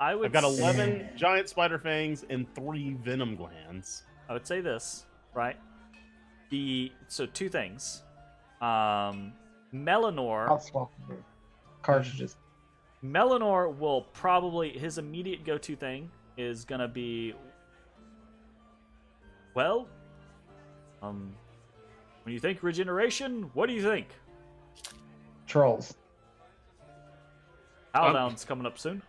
I've got 11 giant spider fangs and 3 venom glands. I would say this, right? So two things. Hot Melanor swappable. Cartridges. Melanor will probably his immediate go-to thing is gonna be when you think regeneration, what do you think? Trolls. Howldown's coming up soon.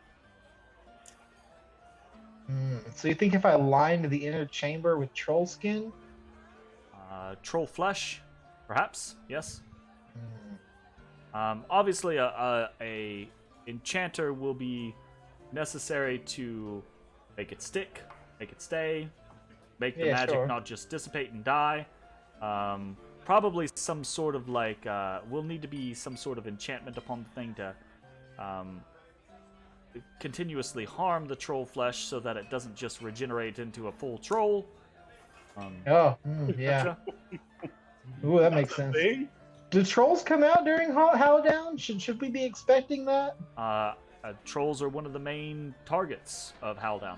So you think if I lined the inner chamber with troll skin? Troll flesh, perhaps. Yes. Obviously, a enchanter will be necessary to make it stick, make it stay, make the magic not just dissipate and die. Probably some sort of like will need to be some sort of enchantment upon the thing to continuously harm the troll flesh so that it doesn't just regenerate into a full troll. Yeah. Gotcha. Ooh, that makes sense. Do trolls come out during Howldown? Should we be expecting that? Trolls are one of the main targets of Howldown.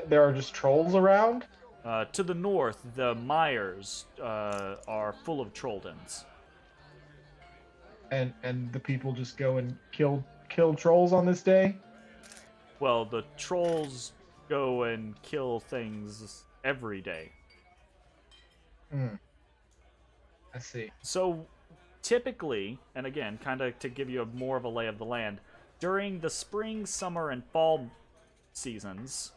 There are just trolls around? To the north, the mires are full of troll dens. And the people just go and kill trolls on this day? Well, the trolls go and kill things every day. I see. So, typically, and again, kind of to give you more of a lay of the land, during the spring, summer, and fall seasons,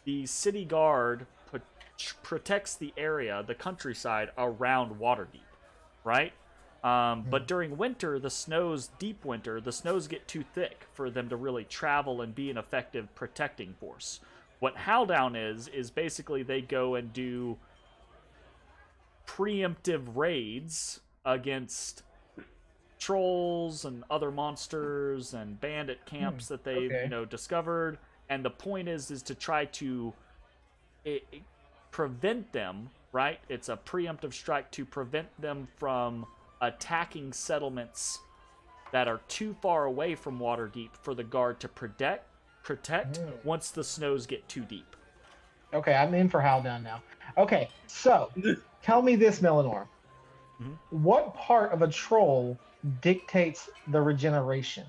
the city guard protects the area, the countryside around Waterdeep, right? But during winter, deep winter, the snows get too thick for them to really travel and be an effective protecting force. What Howldown is basically they go and do preemptive raids against trolls and other monsters and bandit camps that they've discovered, and the point is to try to prevent them, right? It's a preemptive strike to prevent them from attacking settlements that are too far away from Waterdeep for the guard to protect once the snows get too deep. Okay, I'm in for Howldown now. Okay, so tell me this, Melanor. What part of a troll dictates the regeneration?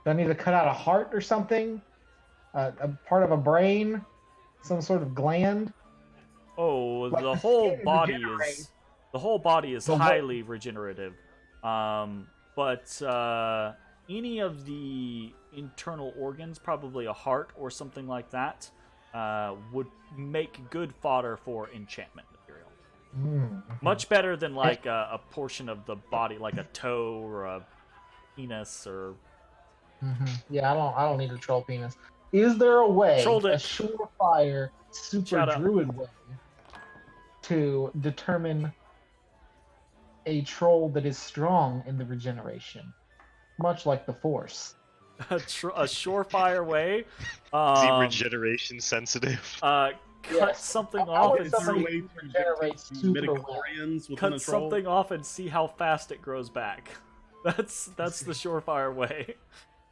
Do I need to cut out a heart or something? A part of a brain? Some sort of gland? Oh, Like the the whole skin body regenerates. is The what? highly regenerative. But any of the internal organs, probably a heart or something like that, would make good fodder for enchantment material. Much better than like a portion of the body, like a toe or a penis or. Yeah, I don't need a troll penis. Is there a way, Trolled a it. surefire, super Shut up. druid way, to determine a troll that is strong in the regeneration, much like the Force? A surefire way. Is he regeneration sensitive? Cut Yes. something How off would and somebody see. regenerate super well? midichlorians within Cut a troll? something off and see how fast it grows back. That's the surefire way.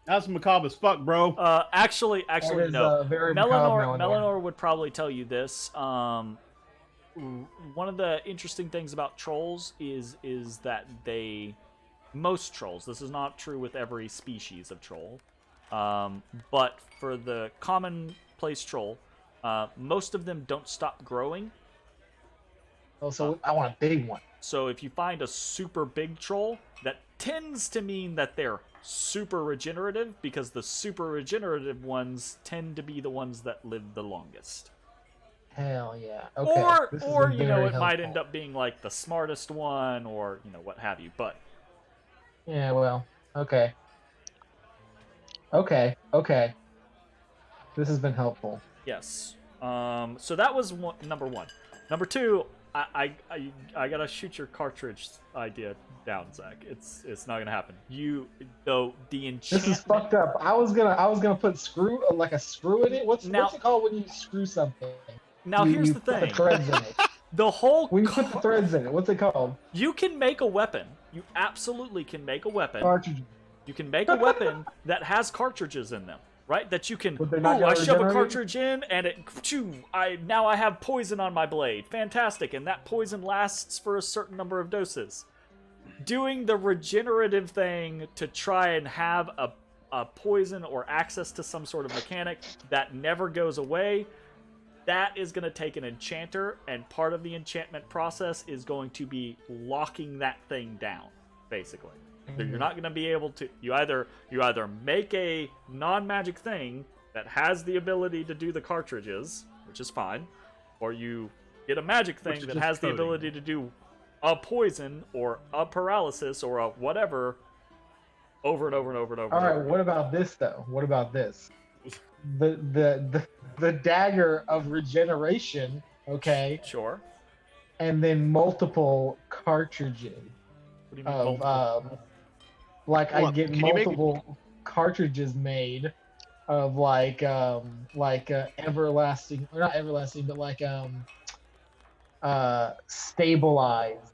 That's macabre as fuck, bro. Actually, That is, no. very Melanor Melanor. would probably tell you this. One of the interesting things about trolls is that most trolls. This is not true with every species of troll, but for the commonplace troll, most of them don't stop growing. Oh, so I want a big one. So if you find a super big troll, that tends to mean that they're super regenerative, because the super regenerative ones tend to be the ones that live the longest. Hell yeah. Okay. This has Or been you know, very it might helpful. end up being like the smartest one, or you know, what have you. But Yeah, well, okay. Okay. This has been helpful. yes. So that was number one. Number two, I gotta shoot your cartridge idea down, Zach. It's not gonna happen. The enchantment. This is fucked up. I was gonna put like a screw in it. What's it called when you screw something? Now here's the Put the thing. threads in it. The whole When you put the threads in it, what's it called? You can make a weapon. You absolutely can make a weapon. Cartridge. You can make a weapon that has cartridges in them, right? That you can. But they're not Oh, I gonna shove a regenerate? cartridge in, and it. Now I have poison on my blade. Fantastic, and that poison lasts for a certain number of doses. Doing the regenerative thing to try and have a poison or access to some sort of mechanic that never goes away. That is going to take an enchanter, and part of the enchantment process is going to be locking that thing down, basically. So you're not going to be able to. You either make a non-magic thing that has the ability to do the cartridges, which is fine, or you get a magic thing that has the ability to do a poison or a paralysis or a whatever over and over and over and over. All and right. over. What about this though? What about this? The dagger of regeneration. Okay. Sure. And then multiple cartridges. What do you mean Of multiple? like I Well, get can you make- multiple cartridges made of like everlasting, or not everlasting, but like stabilized,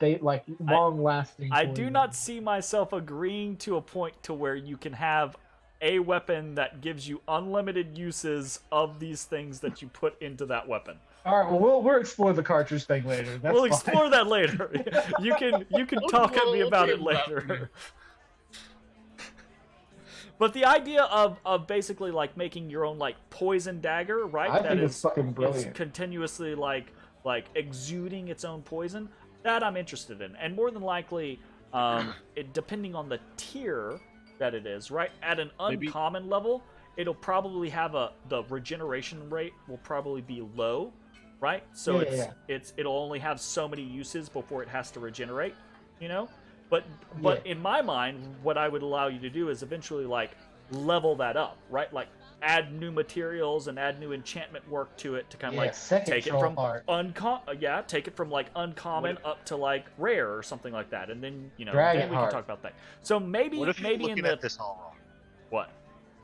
like long lasting. I do not see myself agreeing to a point to where you can have a weapon that gives you unlimited uses of these things that you put into that weapon. All right, well we'll explore the cartridge thing later. That's We'll fine. explore that later. You can talk at me about it later. But the idea of basically like making your own like poison dagger, right? I think it's fucking is brilliant. continuously like exuding its own poison. That I'm interested in, and more than likely, depending on the tier that it is, right? At an uncommon level, it'll probably have the regeneration rate will probably be low, right? So it'll only have so many uses before it has to regenerate, you know? But in my mind, what I would allow you to do is eventually like level that up, right? Like add new materials and add new enchantment work to it to kind of take it from take it from like uncommon up to like rare or something like that, and then then we can talk about that. So maybe What if you're maybe looking in the at this all wrong? what?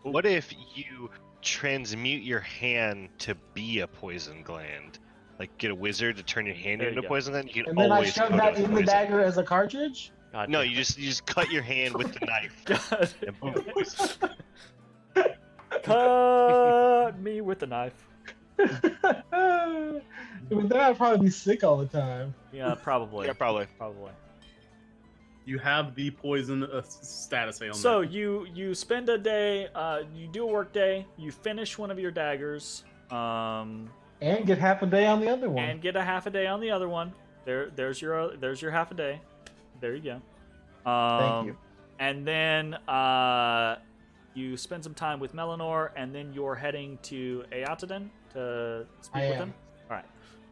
What if you transmute your hand to be a poison gland? Like get a wizard to turn your hand There into you a go. poison gland. You can And then I always shove coat that it with in the poison. dagger as a cartridge. God No, damn you just cut your hand with the knife. God. and boom, poison. Cut me with a knife. But then I'd probably be sick all the time. Yeah, probably. Yeah, probably. Probably. You have the poison status ailment. So you spend a day, you do a work day, you finish one of your daggers, And get half a day on the other one. and get a half a day on the other one. There's your half a day. There you go. Thank you. And then you spend some time with Melanor, and then you're heading to Eataden to speak with him. All right,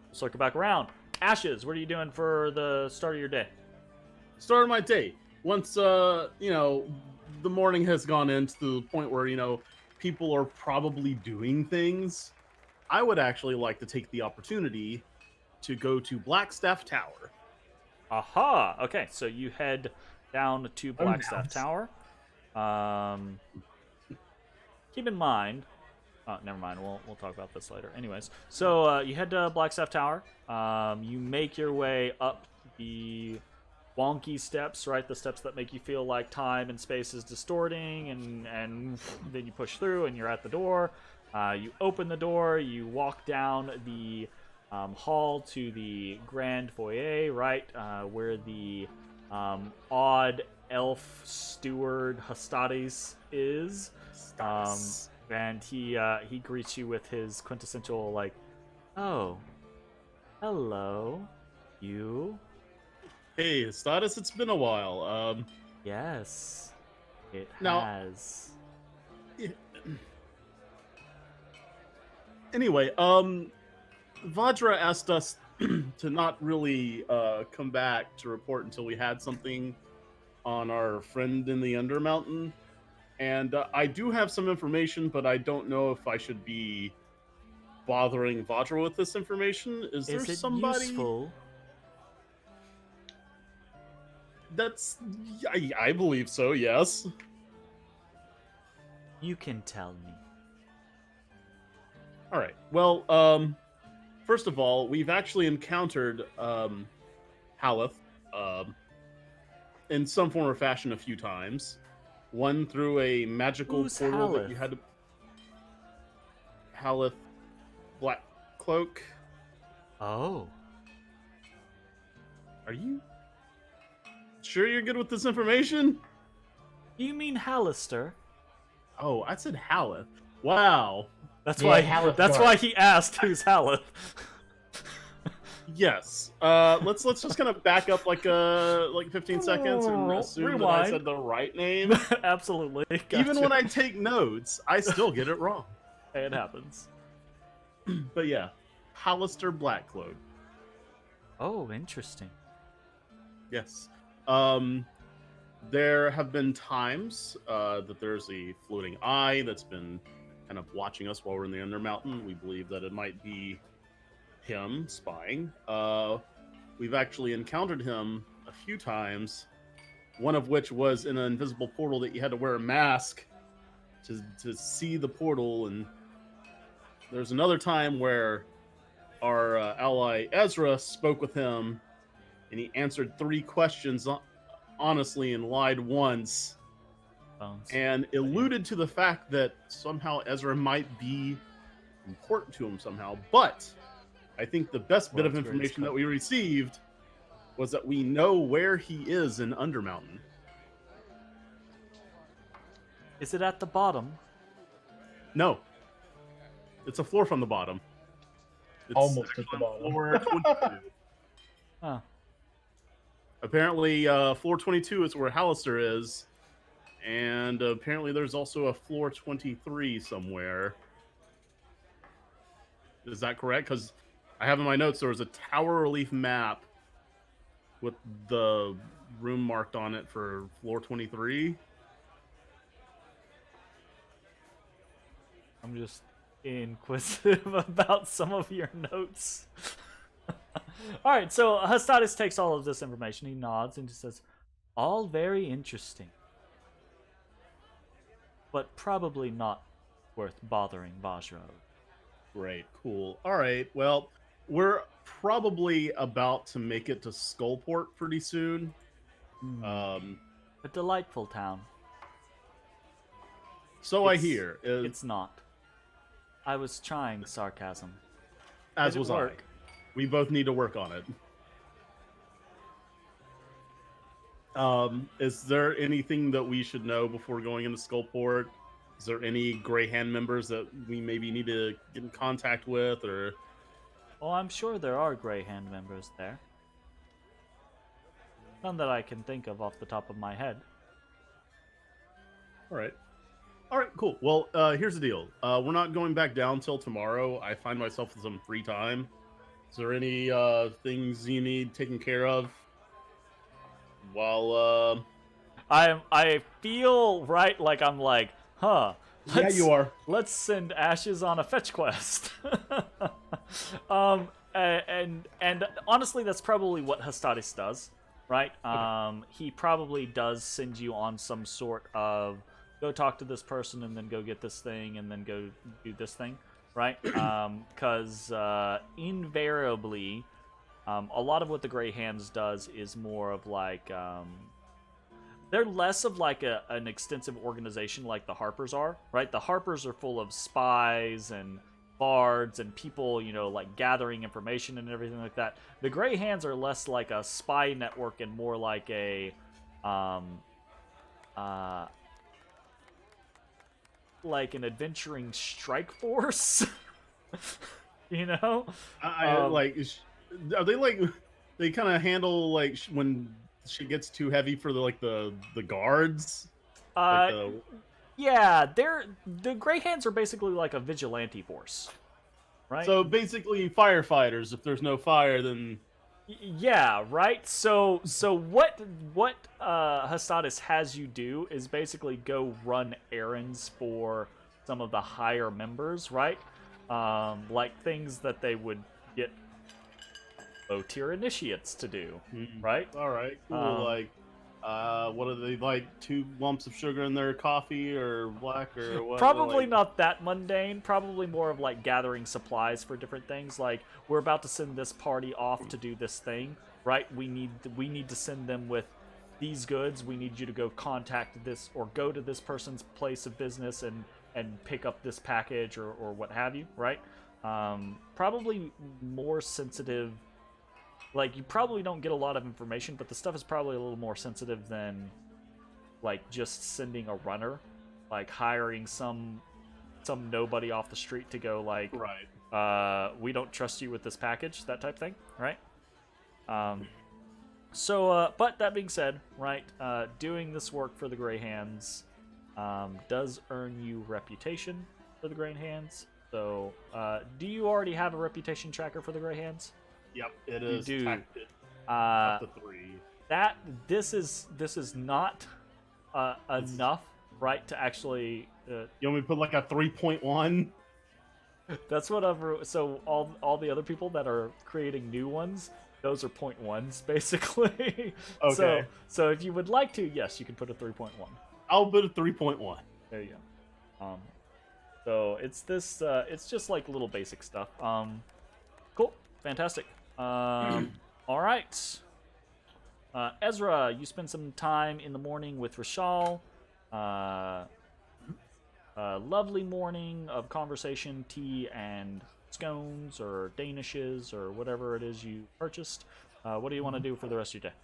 we'll circle back around. Ashes, what are you doing for the start of your day? Start of my day. Once the morning has gone into the point where people are probably doing things, I would actually like to take the opportunity to go to Blackstaff Tower. Aha! Okay, so you head down to Blackstaff nice. Tower. Keep in mind. Oh, never mind. We'll talk about this later. Anyways, so you head to Blackstaff Tower. You make your way up the wonky steps, right? The steps that make you feel like time and space is distorting, and then you push through, and you're at the door. You open the door. You walk down the hall to the grand foyer, right, where the odd elf steward Hastades is. And he greets you with his quintessential like, "Oh, hello, you." Hey, Status, it's been a while. Yes, it Now- has. Anyway, Vajra asked us to not really come back to report until we had something on our friend in the Undermountain. And I do have some information, but I don't know if I should be bothering Vajra with this information. Is there it somebody useful? that's... I believe so, yes. You can tell me. All right. Well, first of all, we've actually encountered Haleth in some form or fashion a few times. One through a magical Who's portal Haleth? that you had to... Haleth Blackcloak. Oh, Are you sure you're good with this information? you mean Halaster? Oh, I said Haleth. Wow. That's Yeah, why. Haleth That's Dark. why he asked who's Haleth. Yes. Let's just kind of back up like 15 seconds and assume that I Rewind. said the right name. Absolutely. Even Gotcha. when I take notes, I still get it wrong. It happens. But yeah, Halaster Blackcloak. Oh, interesting. Yes. There have been times that there's a floating eye that's been kind of watching us while we're in the Undermountain. We believe that it might be him spying. We've actually encountered him a few times, one of which was in an invisible portal that you had to wear a mask to see the portal. And there's another time where our ally Ezrah spoke with him, and he answered 3 questions honestly and lied once, Bones. and alluded to the fact that somehow Ezra might be important to him somehow. But I think the best bit of World's greatest information that cook. we received was that we know where he is in Undermountain. Is it at the bottom? No, it's a floor from the bottom. It's Almost at the actually bottom. on floor 22. Oh. Apparently, floor 22 is where Halaster is, and apparently there's also a floor 23 somewhere. Is that correct? Because I have in my notes there was a tower relief map with the room marked on it for floor 23. I'm just inquisitive about some of your notes. All right, so Hastades takes all of this information. He nods and he says, "All very interesting, but probably not worth bothering Vajra." Great, cool. All right, well, we're probably about to make it to Skullport pretty soon. A delightful town. So I It's- hear. It's not. I was trying sarcasm. As Did it was work? I. We both need to work on it. Is there anything that we should know before going into Skullport? Is there any Grey Hand members that we maybe need to get in contact with, or? Oh, I'm sure there are Grey Hand members there. None that I can think of off the top of my head. All right, cool. Well, here's the deal. We're not going back down till tomorrow. I find myself with some free time. Is there any things you need taken care of? While I feel right like I'm like, huh. yeah, you are. Let's send Ashes on a fetch quest. And honestly, that's probably what Hastadis does, right? Okay. He probably does send you on some sort of go talk to this person and then go get this thing and then go do this thing, right? Because invariably, a lot of what the Grey Hands does is more of like they're less of like an extensive organization like the Harpers are, right? The Harpers are full of spies and bards and people, you know, like gathering information and everything like that. The Grey Hands are less like a spy network and more like a like an adventuring strike force. You know? Are they like they kind of handle like when she gets too heavy for the guards? Yeah, the Grey Hands are basically like a vigilante force, right? So basically firefighters. If there's no fire, then yeah, right. So what Hastadis has you do is basically go run errands for some of the higher members, right? Like things that they would get low-tier initiates to do, right? All right, cool. What are they like? 2 lumps of sugar in their coffee, or black, or what? Probably not that mundane. Probably more of like gathering supplies for different things. Like we're about to send this party off to do this thing, right? We need to send them with these goods. We need you to go contact this or go to this person's place of business and pick up this package or what have you, right? Probably more sensitive. Like, you probably don't get a lot of information, but the stuff is probably a little more sensitive than, like, just sending a runner. Like, hiring some nobody off the street to go, like, right. We don't trust you with this package, that type thing, right? But that being said, right, doing this work for the Grey Hands does earn you reputation for the Grey Hands. So, do you already have a reputation tracker for the Grey Hands? Yep, it is. You do. Up to 3. This is not enough, right? To actually. You want me to put like a 3.1? That's whatever. So all the other people that are creating new ones, those are 0.1s basically. Okay. So if you would like to, yes, you can put a 3.1. I'll put a 3.1. There you go. So it's this. It's just like little basic stuff. Cool. Fantastic. All right. Ezrah, you spend some time in the morning with Rishal. Lovely morning of conversation, tea, and scones or danishes or whatever it is you purchased. What do you want to do for the rest of your day?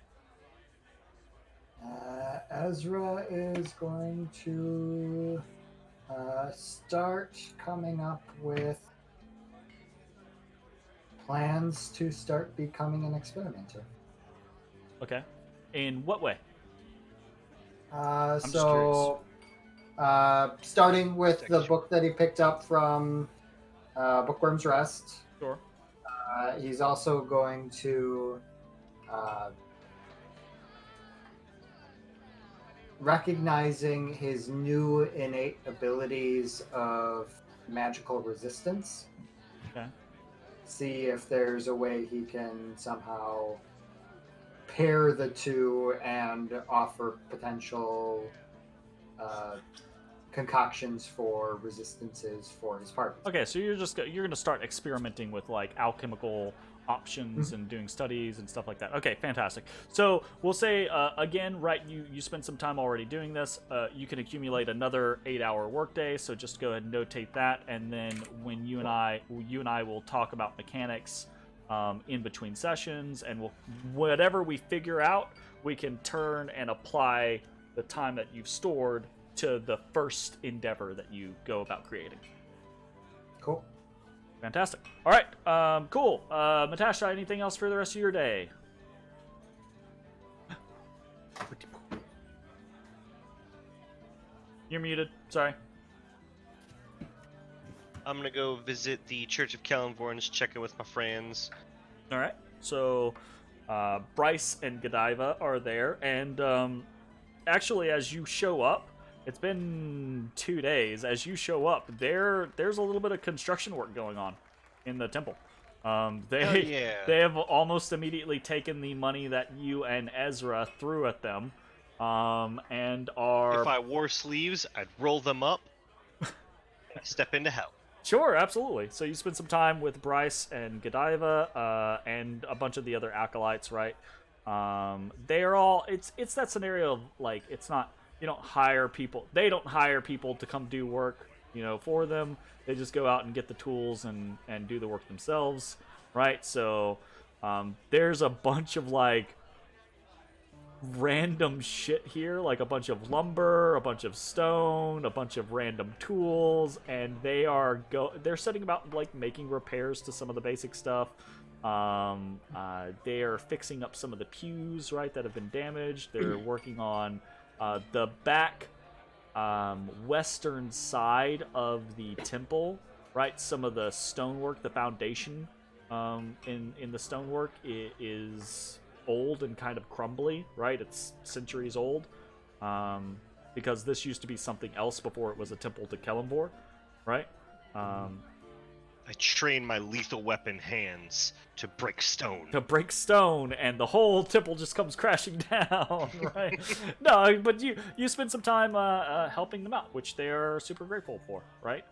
Ezra is going to start coming up with plans to start becoming an experimenter. Okay. In what way? Starting with the book that he picked up from Bookworm's Rest. Sure. He's also going to recognizing his new innate abilities of magical resistance. Okay. See if there's a way he can somehow pair the two and offer potential concoctions for resistances for his party. Okay, so you're going to start experimenting with like alchemical options and doing studies and stuff like that. Okay, fantastic. So we'll say again, right? You spent some time already doing this. You can accumulate another 8-hour workday. So just go ahead and notate that, and then when you and I will talk about mechanics in between sessions, and whatever we figure out, we can turn and apply the time that you've stored to the first endeavor that you go about creating. Cool. Fantastic. All right, cool. Matashtai, anything else for the rest of your day? You're muted. Sorry. I'm gonna go visit the Church of Kalimvor and just check in with my friends. All right. So, Bryce and Godiva are there, and actually, as you show up, it's been 2 days. As you show up, there's a little bit of construction work going on in the temple. They have almost immediately taken the money that you and Ezrah threw at them, and are. If I wore sleeves, I'd roll them up. Step into hell. Sure, absolutely. So you spend some time with Bryce and Godiva, and a bunch of the other acolytes, right? They are all. It's that scenario of like it's not. You don't hire people. They don't hire people to come do work, for them. They just go out and get the tools and do the work themselves, right? So there's a bunch of like random shit here, like a bunch of lumber, a bunch of stone, a bunch of random tools, and they're setting about like making repairs to some of the basic stuff. They're fixing up some of the pews, right, that have been damaged. They're working on the back western side of the temple, right? Some of the stonework, the foundation in the stonework is old and kind of crumbly, right? It's centuries old, because this used to be something else before it was a temple to Kalimvor, right? I train my lethal weapon hands to break stone. And the whole temple just comes crashing down, right? No, but you spend some time helping them out, which they are super grateful for, right?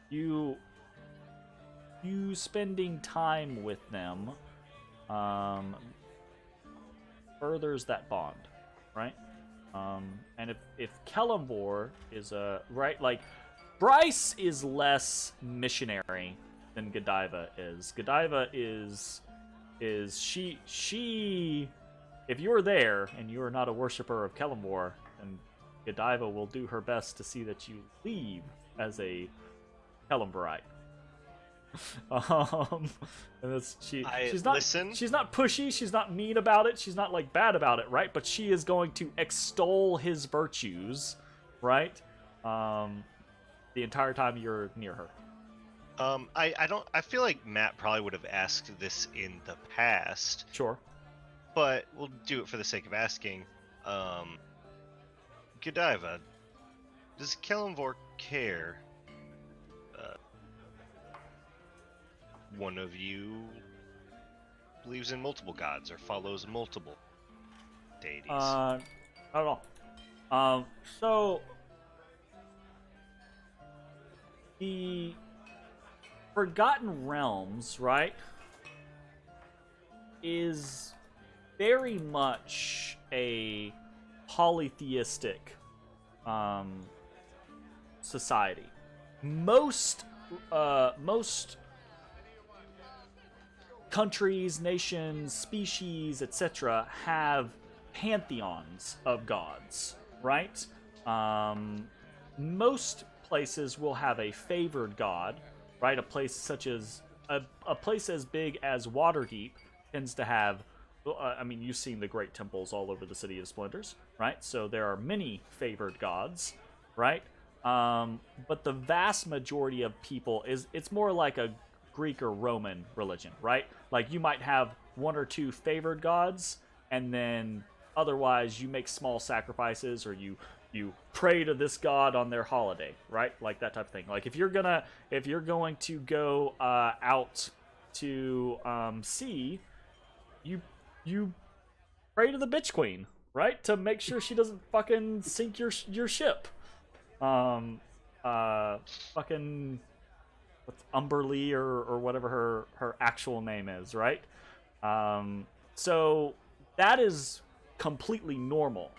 You spending time with them furthers that bond, right? And if Kalimvor is right, like Bryce is less missionary than Godiva is. Godiva is she if you're there and you are not a worshiper of Kalimvor, then Godiva will do her best to see that you leave as a Kalimvorite. And she's not pushy, she's not mean about it, she's not like bad about it, right? But she is going to extol his virtues, right? The entire time you're near her. I feel like Matt probably would have asked this in the past. Sure. But we'll do it for the sake of asking. Godiva, does Kalimvor care? One of you believes in multiple gods or follows multiple deities. Not at all. So the Forgotten Realms, right, is very much a polytheistic society. Most countries, nations, species, etc. have pantheons of gods, right? Most places will have a favored god, right? A place such as a place as big as Waterdeep tends to have. I mean, you've seen the great temples all over the City of Splinters, right? So there are many favored gods, right? But the vast majority of people it's more like a Greek or Roman religion, right? Like you might have one or two favored gods, and then otherwise you make small sacrifices, or you pray to this god on their holiday, right? Like that type of thing. Like if you're going to go out to sea, you pray to the bitch queen, right? To make sure she doesn't fucking sink your ship. Fucking what's Umberly or whatever her actual name is, right? So that is completely normal.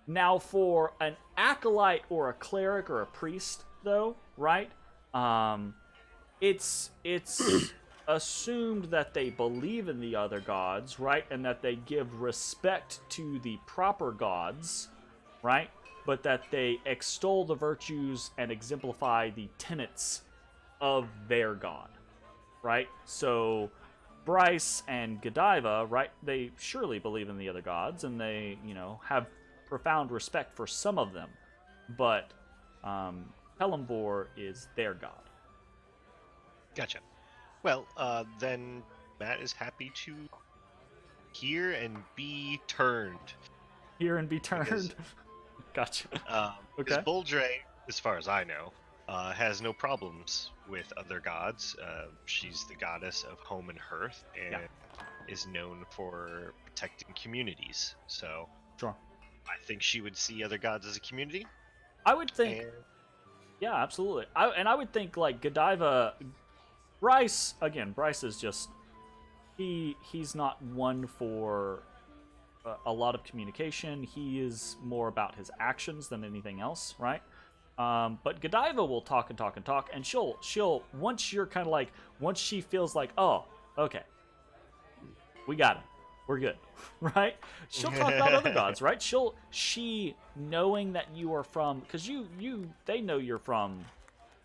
Now for an acolyte or a cleric or a priest, though, right? It's assumed that they believe in the other gods, right? And that they give respect to the proper gods, right? But that they extol the virtues and exemplify the tenets of their god, right? So Bryce and Godiva, right? They surely believe in the other gods, and they, have profound respect for some of them. But Pelembor is their god. Gotcha. Well, then Matt is happy to hear and be turned. Hear and be turned. Gotcha. Okay. Because Boldre, as far as I know, has no problems with other gods. She's the goddess of home and hearth, and is known for protecting communities. So, sure. I think she would see other gods as a community. I would think. Yeah, absolutely. I would think like Godiva. Bryce is just he's not one for a lot of communication. He is more about his actions than anything else, right? But Godiva will talk and talk and talk, and she'll once you're kind of like, once she feels like, oh, okay, we got him, we're good, right? She'll talk about other gods, right? She knowing that you are from, because they know you're from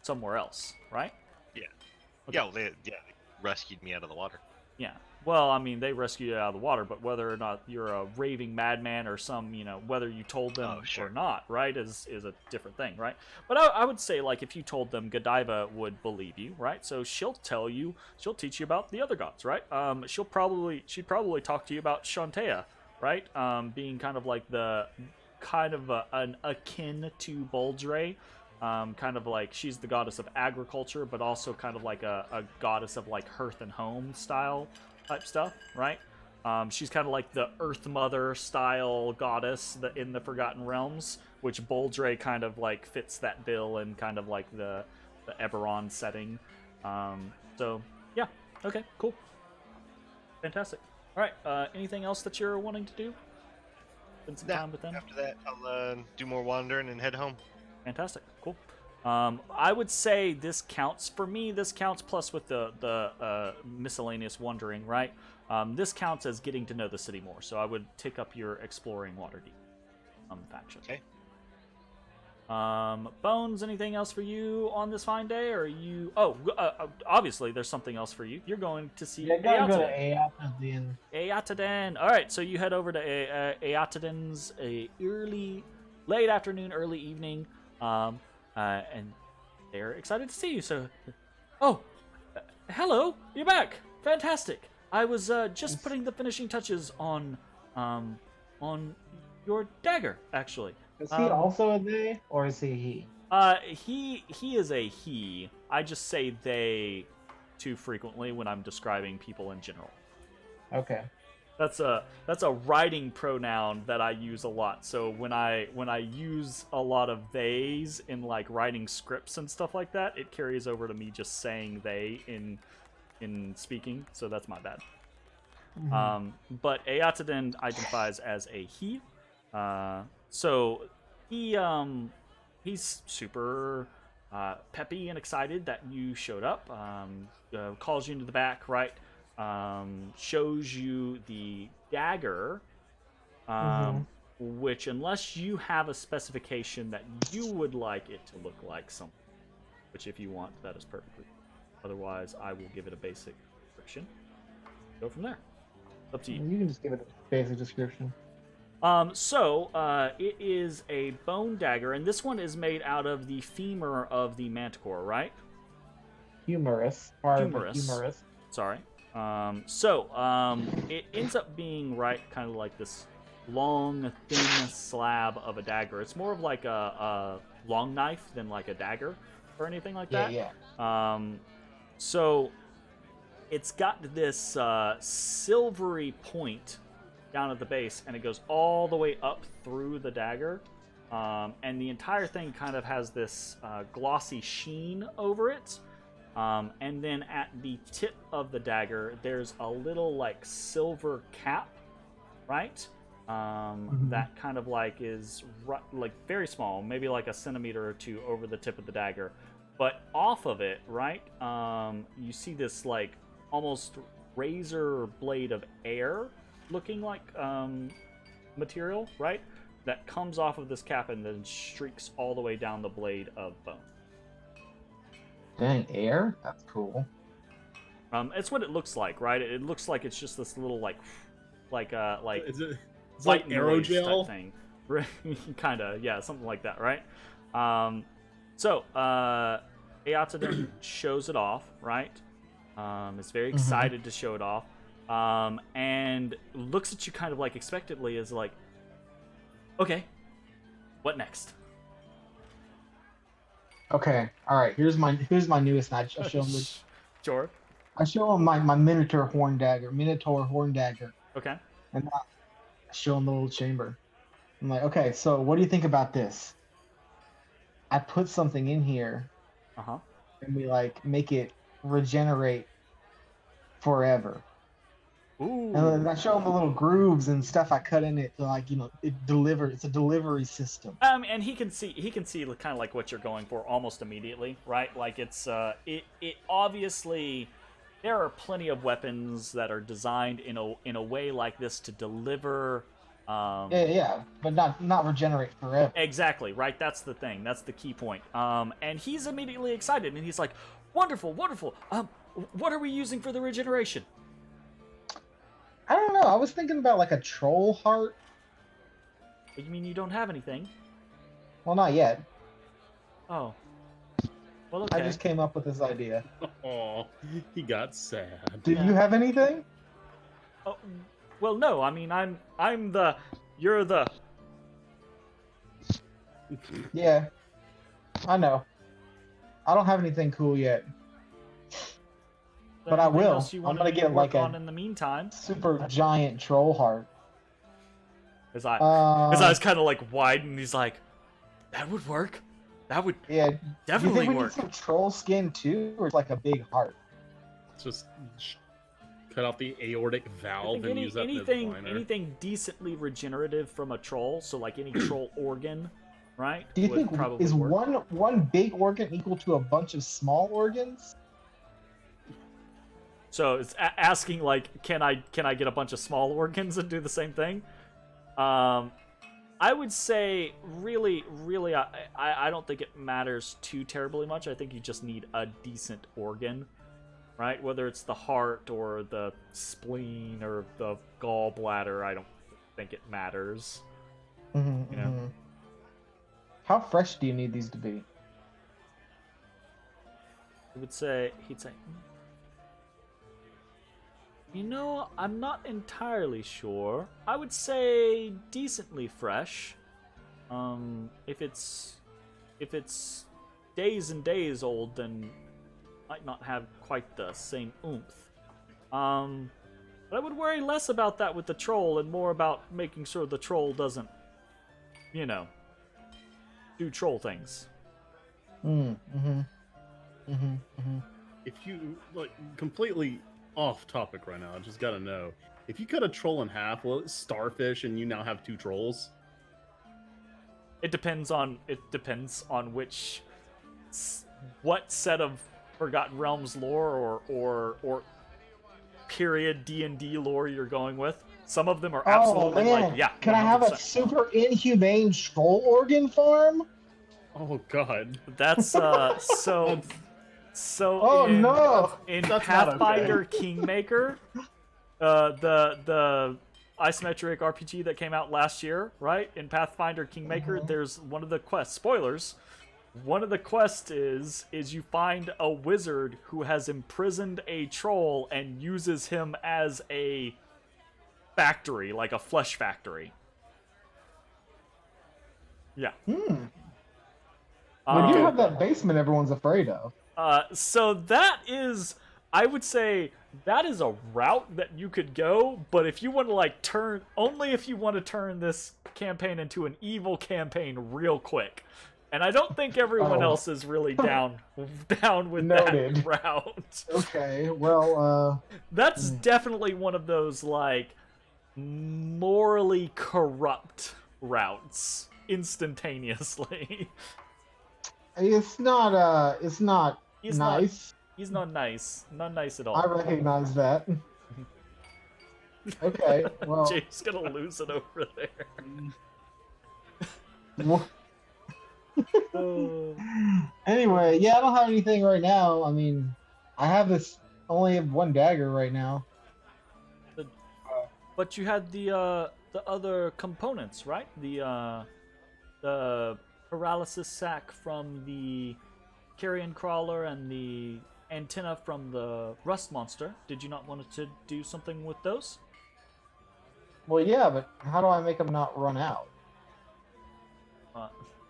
somewhere else, right? Yeah. Okay. Yeah, well, they rescued me out of the water. Yeah. Well, I mean, they rescued you out of the water, but whether or not you're a raving madman or some, whether you told them or not, right, is a different thing, right? But I would say, like, if you told them, Godiva would believe you, right? So she'll teach you about the other gods, right? She'd probably talk to you about Shantea, right? Being kind of like an akin to Boldre. Kind of like she's the goddess of agriculture, but also kind of like a goddess of like hearth and home style type stuff, right? She's kind of like the Earth Mother style goddess in the Forgotten Realms, which Boldre kind of like fits that bill in kind of like the Eberron setting. So yeah, okay, cool, fantastic. All right, anything else that you're wanting to do? Spend some time with them. After that, I'll do more wandering and head home. Fantastic, cool. I would say this counts for me. This counts plus with the miscellaneous wandering, right? This counts as getting to know the city more. So I would take up your exploring Waterdeep faction. Okay. Bones, anything else for you on this fine day? Or you? Oh, obviously there's something else for you. You're going to see. Yeah, gotta go to Eataden. Eataden. All right, so you head over to Eataden's late afternoon, early evening. And they're excited to see you. So, hello, you're back. Fantastic. I was just putting the finishing touches on your dagger, actually. Is he also a they, or is he? He is a he. I just say they too frequently when I'm describing people in general. Okay. That's a writing pronoun that I use a lot. So when I use a lot of theys in like writing scripts and stuff like that, it carries over to me just saying they in speaking. So that's my bad. Mm-hmm. But Eataden identifies as a he. So he's super peppy and excited that you showed up. Calls you into the back, right? Shows you the dagger, which, unless you have a specification that you would like it to look like something, which if you want, that is perfectly. Otherwise, I will give it a basic description. Go from there. Up to you. You can just give it a basic description. It is a bone dagger, and this one is made out of the femur of the manticore, right? Humerus. Sorry. It ends up being kind of like this long, thin slab of a dagger. It's more of like a long knife than like a dagger or anything like that. Yeah. So it's got this silvery point down at the base, and it goes all the way up through the dagger. And the entire thing kind of has this glossy sheen over it. And then at the tip of the dagger, there's a little like silver cap, right? That kind of like is like very small, maybe like a centimeter or two over the tip of the dagger. But off of it, right, you see this like almost razor blade of air looking like material, right? That comes off of this cap and then streaks all the way down the blade of bone. Dang, air? That's cool. It's what it looks like, right? It looks like it's just this little like Is it? It's white like noise aerogel. type thing. Kind of, yeah, something like that, right? So Ayata then shows it off, right? Is very excited to show it off, and looks at you kind of like expectantly, as like, okay, what next? Okay, all right. Here's my newest knife. I show him Sure. I show him my Minotaur horn dagger, Okay. and I show him the little chamber. I'm like, okay, so what do you think about this? I put something in here, and we like make it regenerate forever. Ooh. And then I show him the little grooves and stuff I cut in it to like, it delivers. It's a delivery system. And he can see kind of like what you're going for almost immediately, right? Like it's it obviously there are plenty of weapons that are designed in a way like this to deliver. Yeah, but not regenerate forever. Exactly, right? That's the thing. That's the key point. And he's immediately excited, and he's like, "Wonderful, wonderful. What are we using for the regeneration?" I don't know. I was thinking about like a troll heart. You mean you don't have anything? Well, not yet. Oh. Well, okay. I just came up with this idea. Oh, he got sad. Do you have anything? Oh, well, no. I mean, you're the. Yeah, I know. I don't have anything cool yet. But I Anything will. else you I'm wanted gonna me get to like work on a in the meantime. super giant troll heart. His eyes kind of like widen. And he's like, "That would work. That would Yeah, definitely do you think we work." need some troll skin too, or it's like a big heart? Just cut out the aortic I valve think and use that as a liner. anything decently regenerative from a troll, so like any troll organ, right? Do you would think probably is work. one big organ equal to a bunch of small organs? So it's asking like, can I get a bunch of small organs and do the same thing? I would say really, I don't think it matters too terribly much. I think you just need a decent organ, right? Whether it's the heart or the spleen or the gallbladder, I don't think it matters. Mm-hmm, You know? How fresh do you need these to be? He'd say, I'm not entirely sure. I would say decently fresh. If it's days and days old, then might not have quite the same oomph. But I would worry less about that with the troll and more about making sure the troll doesn't, do troll things. If you like completely off topic right now, I just gotta know, if you cut a troll in half, will it starfish and you now have two trolls? It depends on what set of Forgotten Realms lore or period D&D lore you're going with. Some of them are absolutely like, yeah. Can I have a 100%. super inhumane troll organ farm? Oh god. That's so Oh in, no! in That's not Pathfinder Kingmaker, the isometric RPG that came out last year, right? In Pathfinder Kingmaker, there's one of the quests. Spoilers. One of the quests is you find a wizard who has imprisoned a troll and uses him as a factory, like a flesh factory. Yeah. When you have that basement everyone's afraid of. So that is, I would say, that is a route that you could go, but if you want to only if you want to turn this campaign into an evil campaign real quick. And I don't think everyone else is really down with Noted. that route. Okay, well, That's definitely one of those, morally corrupt routes instantaneously. it's not He's nice. He's not nice. Not nice at all. I recognize that. Okay, well. Jake's gonna lose it over there. Oh. Anyway, yeah, I don't have anything right now. I mean, I have only have one dagger right now. But you had the other components, right? The paralysis sac from the carrion crawler and the antenna from the rust monster. Did you not want to do something with those? Well, yeah, but how do I make them not run out?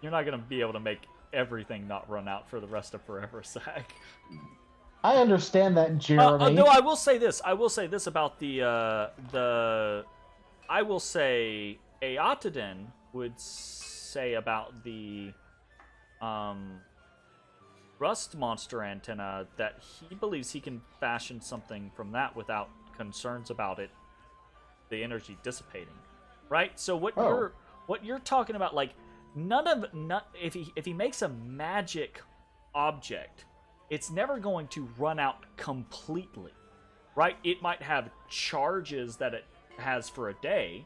You're not gonna be able to make everything not run out for the rest of forever, Sack. I understand that, Jeremy. No, I will say this. I will say this about the. I will say Eotaden would say about the rust monster antenna that he believes he can fashion something from that without concerns about it, the energy dissipating, right? So what you're talking about, like if he makes a magic object, it's never going to run out completely, right? It might have charges that it has for a day,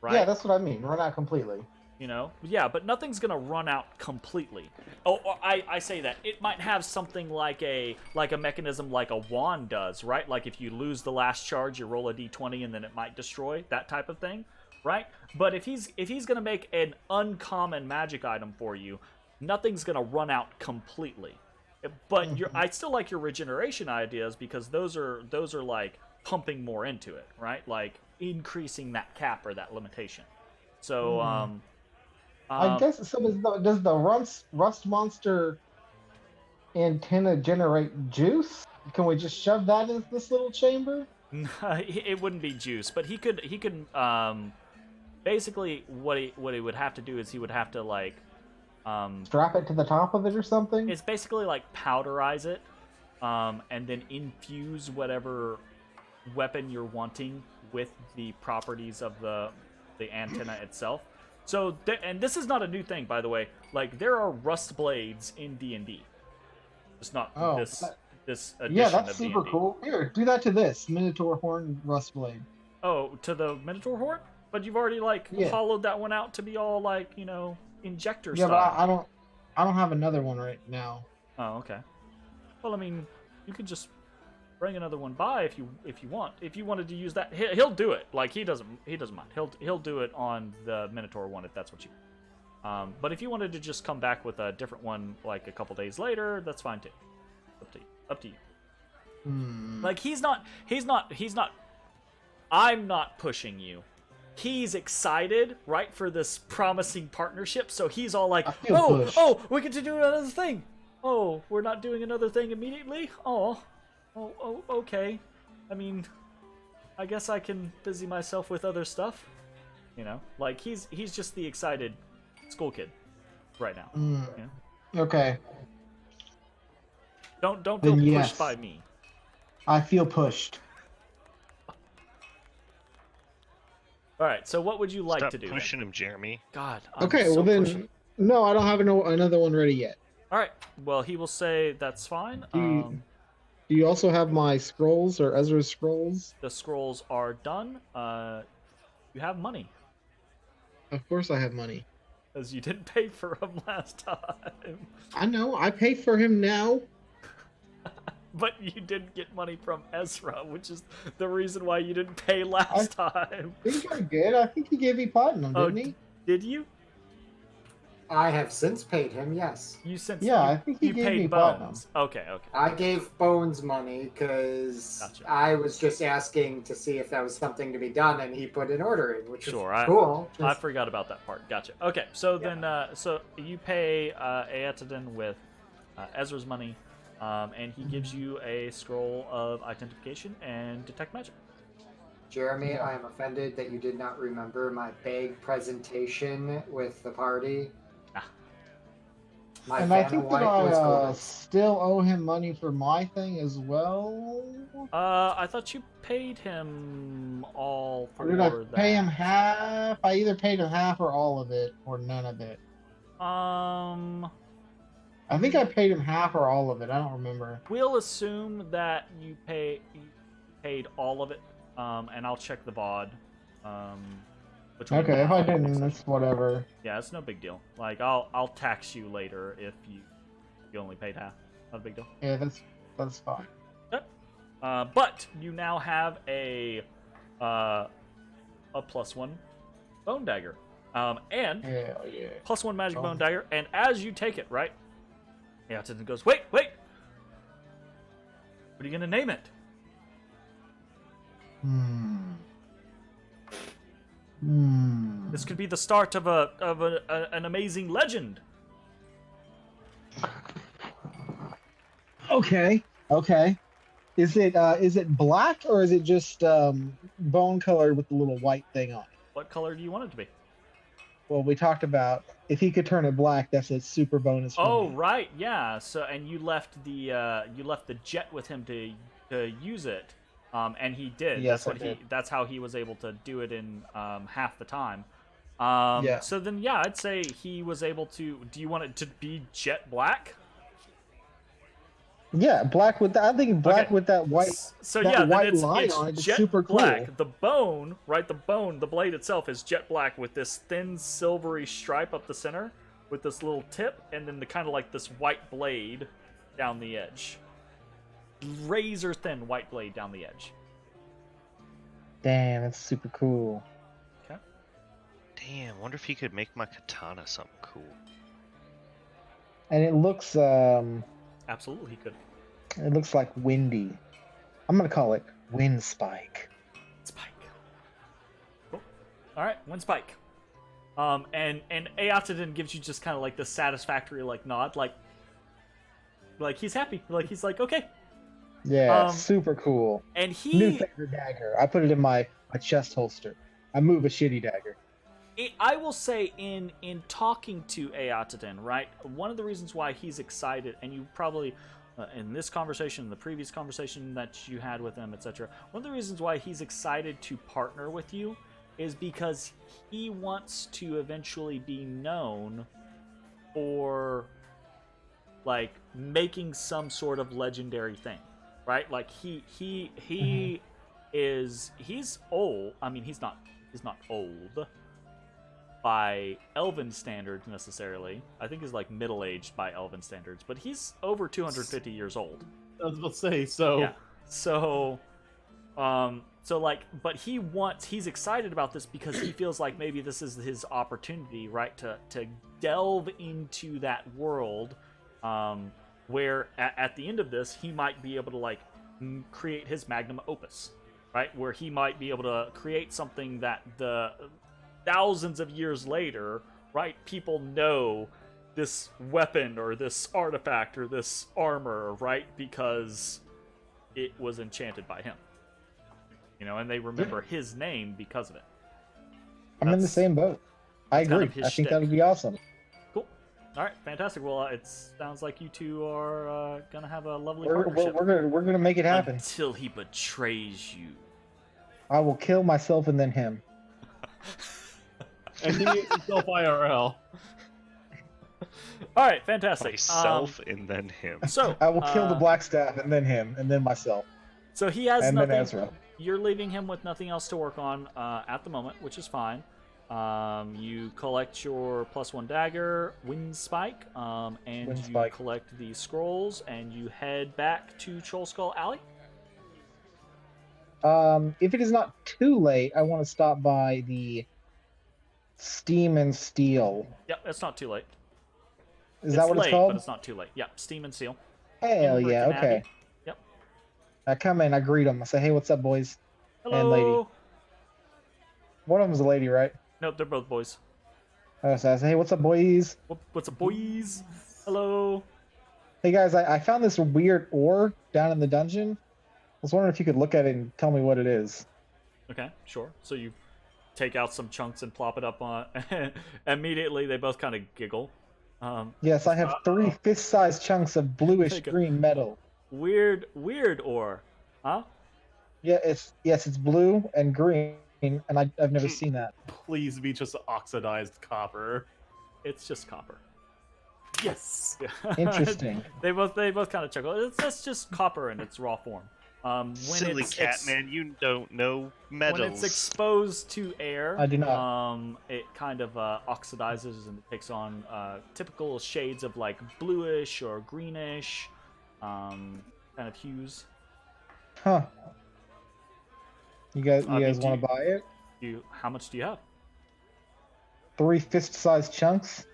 right? Yeah, that's what I mean. Run out completely. You know? Yeah, but nothing's gonna run out completely. Oh, I say that. It might have something like a mechanism like a wand does, right? Like if you lose the last charge, you roll a d20 and then it might destroy, that type of thing, right? But if he's gonna make an uncommon magic item for you, nothing's gonna run out completely. But I still like your regeneration ideas because those are like pumping more into it, right? Like increasing that cap or that limitation. So I guess so. Does the rust monster antenna generate juice? Can we just shove that in this little chamber? It wouldn't be juice, but he could basically what he would have to do is he would have to like strap it to the top of it or something? It's basically like powderize it, and then infuse whatever weapon you're wanting with the properties of the antenna itself. So, and this is not a new thing, by the way. Like there are rust blades in D&D. It's not this edition. Yeah, that's of super D&D. cool. Here, do that to this Minotaur horn rust blade. Oh, to the Minotaur horn? But you've already hollowed that one out to be all injector Yeah, style. but I don't have another one right now. Oh, okay. Well, I mean, you could just bring another one by if you want. If you wanted to use that, he'll do it. Like he doesn't mind. He'll do it on the Minotaur one if that's what you. But if you wanted to just come back with a different one like a couple days later, that's fine too. Up to you. Like he's not. I'm not pushing you. He's excited, right, for this promising partnership. So he's all like, "Oh, we get to do another thing. Oh, we're not doing another thing immediately. Oh, okay. I mean, I guess I can busy myself with other stuff. You know, like he's just the excited school kid right now. You know? Okay. Don't feel pushed yes. by me. I feel pushed. All right. So what would you like Stop to do? pushing then? him, Jeremy. God. Okay. So Well then, pushy. no, I don't have another one ready yet. All right. Well, he will say that's fine. Do you also have my scrolls or Ezra's scrolls? The scrolls are done. You have money, Of course I have money. as you didn't pay for them last time. I know. I pay for him now. But you didn't get money from Ezrah, which is the reason why you didn't pay last time. I think I did. I think he gave me platinum, didn't he? Did you? I have since paid him, yes. I think he you gave paid me Bones. Okay. I gave Bones money because Gotcha. I was just asking to see if that was something to be done, and he put an order in, which Sure, is cool. I forgot about that part. Gotcha. Okay, so then, so you pay Eotaden with Ezra's money, and he gives you a scroll of identification and detect magic. Jeremy, I am offended that you did not remember my big presentation with the party. My And I Vanna think that White was I golden. still owe him money for my thing as well. I thought you paid him all for Or did I that. pay him half? I either paid him half or all of it, or none of it. I I think I paid him half or all of it. I don't remember. We'll assume that you paid all of it, and I'll check the VOD. Between Okay, if now I and the didn't, session. it's whatever. Yeah, it's no big deal. Like I'll tax you later if you only paid half. Not a big deal. Yeah, that's fine. But you now have a +1 bone dagger, and Hell yeah. +1 magic Oh. bone dagger. And as you take it, right? Yeah, it goes. Wait. What are you gonna name it? This could be the start of an amazing legend. Okay. Is it black or is it just bone colored with the little white thing on it? What color do you want it to be? Well, we talked about if he could turn it black, that's a super bonus. For Oh, me. right, yeah. So, and you left the jet with him to use it, and he did. Yes, that's I did. That's how he was able to do it in half the time. Yeah. So then, yeah, I'd say he was able to. Do you want it to be jet black? Yeah, black with that. I think black Okay. with that white. So that yeah, then white it's line on it is jet super cool. black. The bone, right? The blade itself is jet black with this thin silvery stripe up the center, with this little tip, and then the kind of like this white blade down the edge. Razor thin white blade down the edge. Damn, that's super cool. Okay. Damn, wonder if he could make my katana something cool. And it looks Absolutely, he could. it looks like windy. I'm gonna call it Wind Spike. Spike. Cool. All right, one spike. And Eotaden gives you just kind of like the satisfactory like nod, like he's happy, like he's like okay. Yeah, Um, super cool. And New he, favorite dagger. I put it in my chest holster. I move a shitty dagger. I will say in talking to Eotaden, right? One of the reasons why he's excited, and you probably in this conversation, the previous conversation that you had with him, etc. One of the reasons why he's excited to partner with you is because he wants to eventually be known for like making some sort of legendary thing, right? Like he's old. I mean, he's not old by elven standards necessarily. I think he's like middle-aged by elven standards, but he's over 250 years old. I was about to say, so Yeah. So like, but he's excited about this because he feels like maybe this is his opportunity, right, to delve into that world, where at the end of this he might be able to like create his magnum opus, right, where he might be able to create something that the thousands of years later, right, people know this weapon or this artifact or this armor, right, because it was enchanted by him. You know, and they remember his name because of it. I'm in the That's- same boat. I that's kind agree. of his I think shtick. that would be awesome. Cool. All right, fantastic. Well, it sounds like you two are gonna have a lovely We're partnership we're gonna make it happen. until he betrays you. I will kill myself and then him. and he is himself IRL. All right, fantastic. Myself and then him. So I will kill the black staff and then him and then myself So he has and nothing. then Ezra. You're leaving him with nothing else to work on at the moment, which is fine. You collect your +1 dagger, Wind Spike, and Wind you Spike. collect the scrolls, and you head back to Troll Skull Alley. If it is not too late, I want to stop by the Steam and Steel. Yep, it's not too late. Is that what late, it's called? But it's not too late. Yep, Steam and Seal. Hell in yeah, Brick and okay. Abbey. Yep. I come in, I greet them. I say, hey, what's up, boys? Hello. lady. One of them's a lady, right? Nope, they're both boys. So I say, hey, what's up, boys? What's up, boys? Hello. Hey, guys, I found this weird ore down in the dungeon. I was wondering if you could look at it and tell me what it is. Okay, sure. So you take out some chunks and plop it up on. Immediately, they both kind of giggle. Yes, I have 3 fist-sized chunks of bluish Take a- green metal. Weird ore, huh? Yeah, it's blue and green, and I've never seen that. Please be just oxidized copper. It's just copper. Yes. Interesting. they both kind of chuckle. That's just copper in its raw form. When Silly it's cat man, you don't know metals. When it's exposed to air, I do not. It kind of oxidizes and it takes on typical shades of like bluish or greenish kind of hues. Huh. You guys I mean, want to buy it? How much do you have? 3 fist-sized chunks.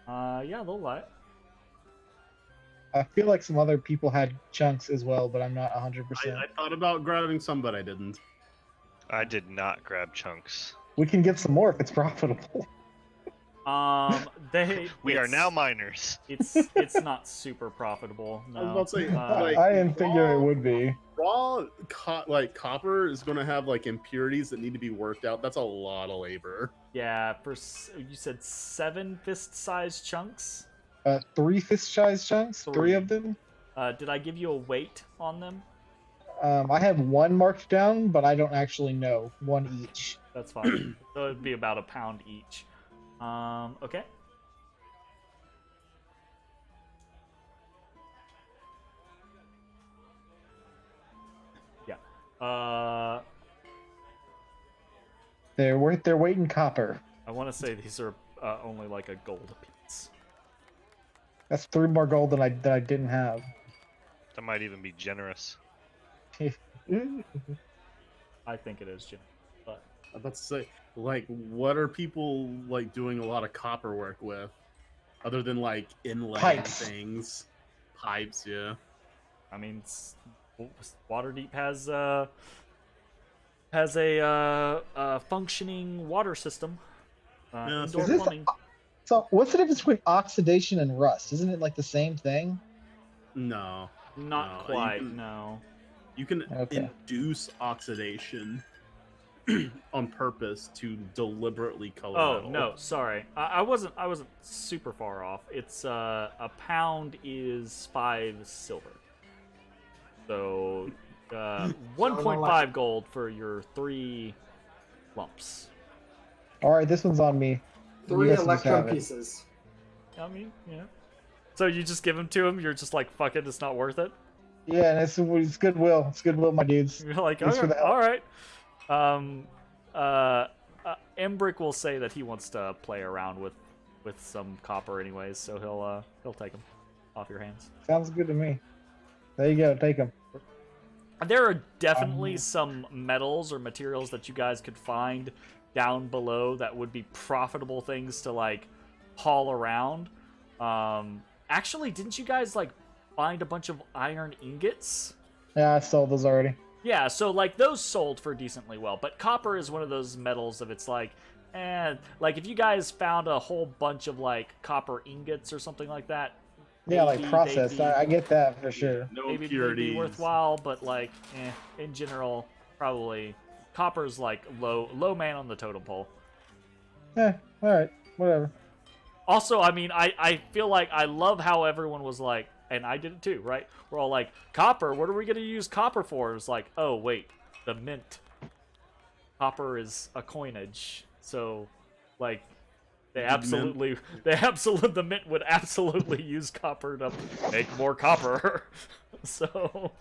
Yeah, they'll buy it. I feel like some other people had chunks as well, but I'm not 100%. I thought about grabbing some, but I didn't. I did not grab chunks. We can get some more if it's profitable. We are now miners. It's not super profitable. No. I was about to say, I didn't figure it would be. Raw, copper is going to have like impurities that need to be worked out. That's a lot of labor. Yeah, you said 7 fist-sized chunks. 3 fist-sized chunks. 3 of them. Did I give you a weight on them? I have 1 marked down, but I don't actually know. 1 each. That's fine. So it'd be about a pound each. Okay. Yeah. They're worth their weight in copper. I want to say these are only like a gold apiece. That's 3 more gold than I didn't have. That might even be generous. I think it is, Jim. But I was about to say, like, what are people like doing a lot of copper work with, other than like inlaying Pipes. things? Pipes, yeah. I mean, Waterdeep has a functioning water system. Yeah, Indoor Is this- plumbing. So, what's the difference between oxidation and rust? Isn't it like the same thing? No, Not no, quite. No. you can Okay. induce oxidation on purpose to deliberately color. Oh metal. no, sorry. I wasn't super far off. It's a pound is 5 silver. So 1.5 gold for your 3 lumps. All right, this one's on me. 3 You guys just electrum have it. pieces. I mean, yeah. So you just give them to him. You're just like, fuck it, it's not worth it. Yeah, and it's goodwill. It's goodwill, my dudes. You're like, Thanks for okay, the help. all right. Embrick will say that he wants to play around with some copper anyways, so he'll take them off your hands. Sounds good to me. There you go. Take them. There are definitely some metals or materials that you guys could find down below that would be profitable things to like haul around. Actually, didn't you guys like find a bunch of iron ingots? Yeah, I sold those already. Yeah, so like those sold for decently well, but copper is one of those metals of it's like, like if you guys found a whole bunch of like copper ingots or something like that, Yeah, like maybe processed. they'd be- I get that for sure. No maybe they'd impurities. be worthwhile, but like, in general, probably copper's like low man on the totem pole. Yeah, all right, whatever. Also, I mean, I feel like I love how everyone was like, and I did it too, right? We're all like, copper, what are we going to use copper for? It's like, oh, wait, the mint. Copper is a coinage. So, like, the mint would absolutely use copper to make more copper. So,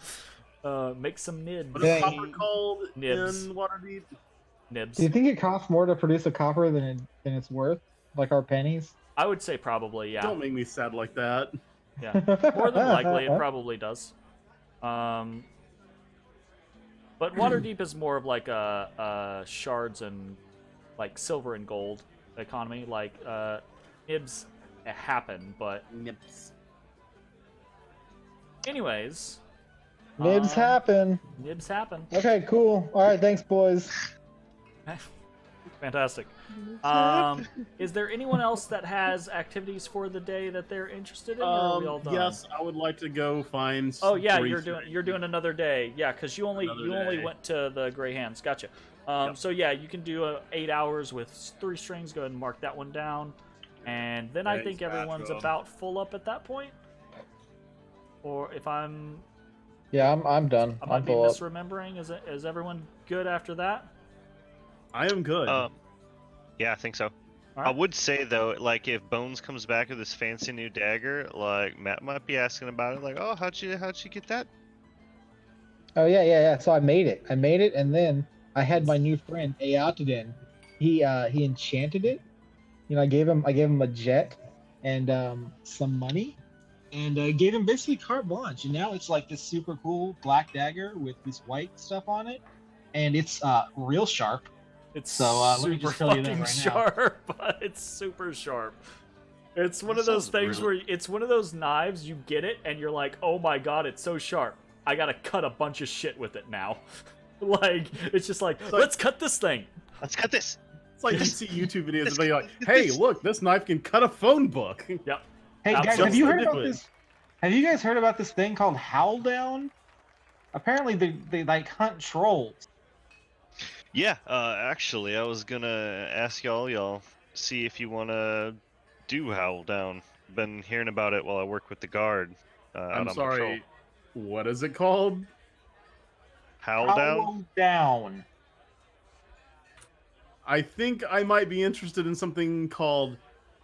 make some nibs. What is Dang. copper called Nibs. in Waterdeep? Nibs. Do you think it costs more to produce a copper than it's worth? Like our pennies? I would say probably, yeah. Don't make me sad like that. Yeah. More than likely, it probably does. But Waterdeep is more of like a shards and like silver and gold economy. Like nibs happen, but Nips. anyways, Nibs happen. nibs happen. Okay, cool. All right, thanks, boys. Fantastic. Is there anyone else that has activities for the day that they're interested in? Or are we all done? Yes, I would like to go find. Oh yeah, 3 you're strings. doing another day. Yeah, because you only Another day. went to the Gray Hands. Gotcha. Yep. So yeah, you can do 8 hours with 3 strings. Go ahead and mark that one down. And then I Thanks, think everyone's Patrick. about full up at that point. Or if I'm Yeah, I'm done. I might I'm be full up. misremembering. Is everyone good after that? I am good. Yeah, I think so. All I right. would say though, like if Bones comes back with this fancy new dagger, like Matt might be asking about it. Like, oh, how'd you get that? Oh yeah. So I made it. And then I had my new friend Ayatodin. He enchanted it. You know, I gave him a jet and some money, and gave him basically carte blanche. And now it's like this super cool black dagger with this white stuff on it, and it's real sharp. It's So let me super just tell you that fucking right now. sharp. It's super sharp. It's one That of those sounds things really- where it's one of those knives, you get it and you're like, oh my god, it's so sharp. I gotta cut a bunch of shit with it now. Like, it's just like, let's cut this thing. Let's cut this. It's like you see YouTube videos This- and they're like, "Hey, look, this knife can cut a phone book." Yep. Hey guys, Absolutely. have you heard Do about it. this? Have you guys heard about this thing called Howl Down? Apparently they like hunt trolls. Yeah, actually, I was gonna ask y'all see if you wanna do Howl Down. Been hearing about it while I work with the guard. Out I'm on sorry. patrol. What is it called? Howl Down. Howl Down. I think I might be interested in something called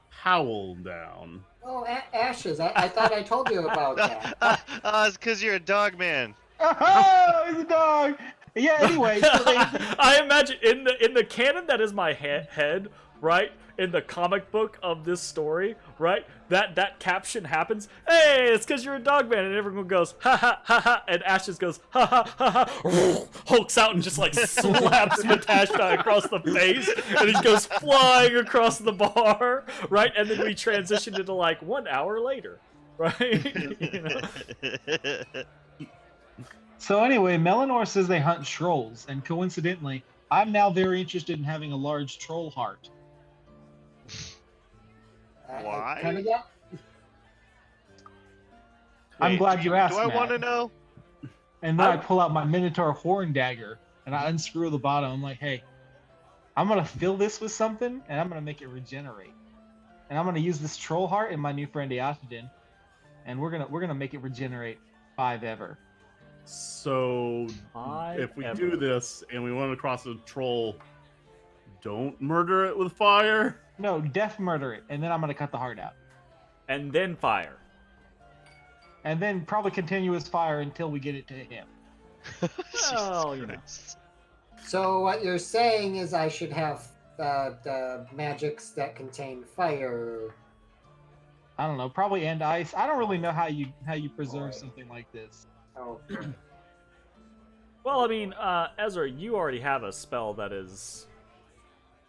Howl Down. Oh, Ashes. I thought I told you about that. It's because you're a dog man. Oh, it's a dog. Yeah. Anyway, so they, I imagine in the canon that is my head, right? In the comic book of this story, right? That caption happens. Hey, it's because you're a dog man, and everyone goes ha ha ha ha, and Ashes goes ha ha ha ha, hulks out and just like slaps Matashtai across the face, and he goes flying across the bar, right? And then we transition into like 1 hour later, right? You know? so anyway, Melanor says they hunt trolls, and coincidentally, I'm now very interested in having a large troll heart. Why? Kind of yeah. I'm Wait, glad you asked. Do I Matt. want to know? And then I pull out my Minotaur horn dagger and I unscrew the bottom. I'm like, hey, I'm gonna fill this with something and I'm gonna make it regenerate. And I'm gonna use this troll heart and my new friend Eatodin, and we're gonna make it regenerate 5 ever. So if we do this and we want to cross a troll, don't murder it with fire. No, death murder it, and then I'm gonna cut the heart out. And then fire. And then probably continuous fire until we get it to him. Well, you know. Christ. So what you're saying is I should have the magics that contain fire. I don't know, probably end ice. I don't really know how you preserve Boy. something like this. Oh, Well, I mean, Ezra, you already have a spell that is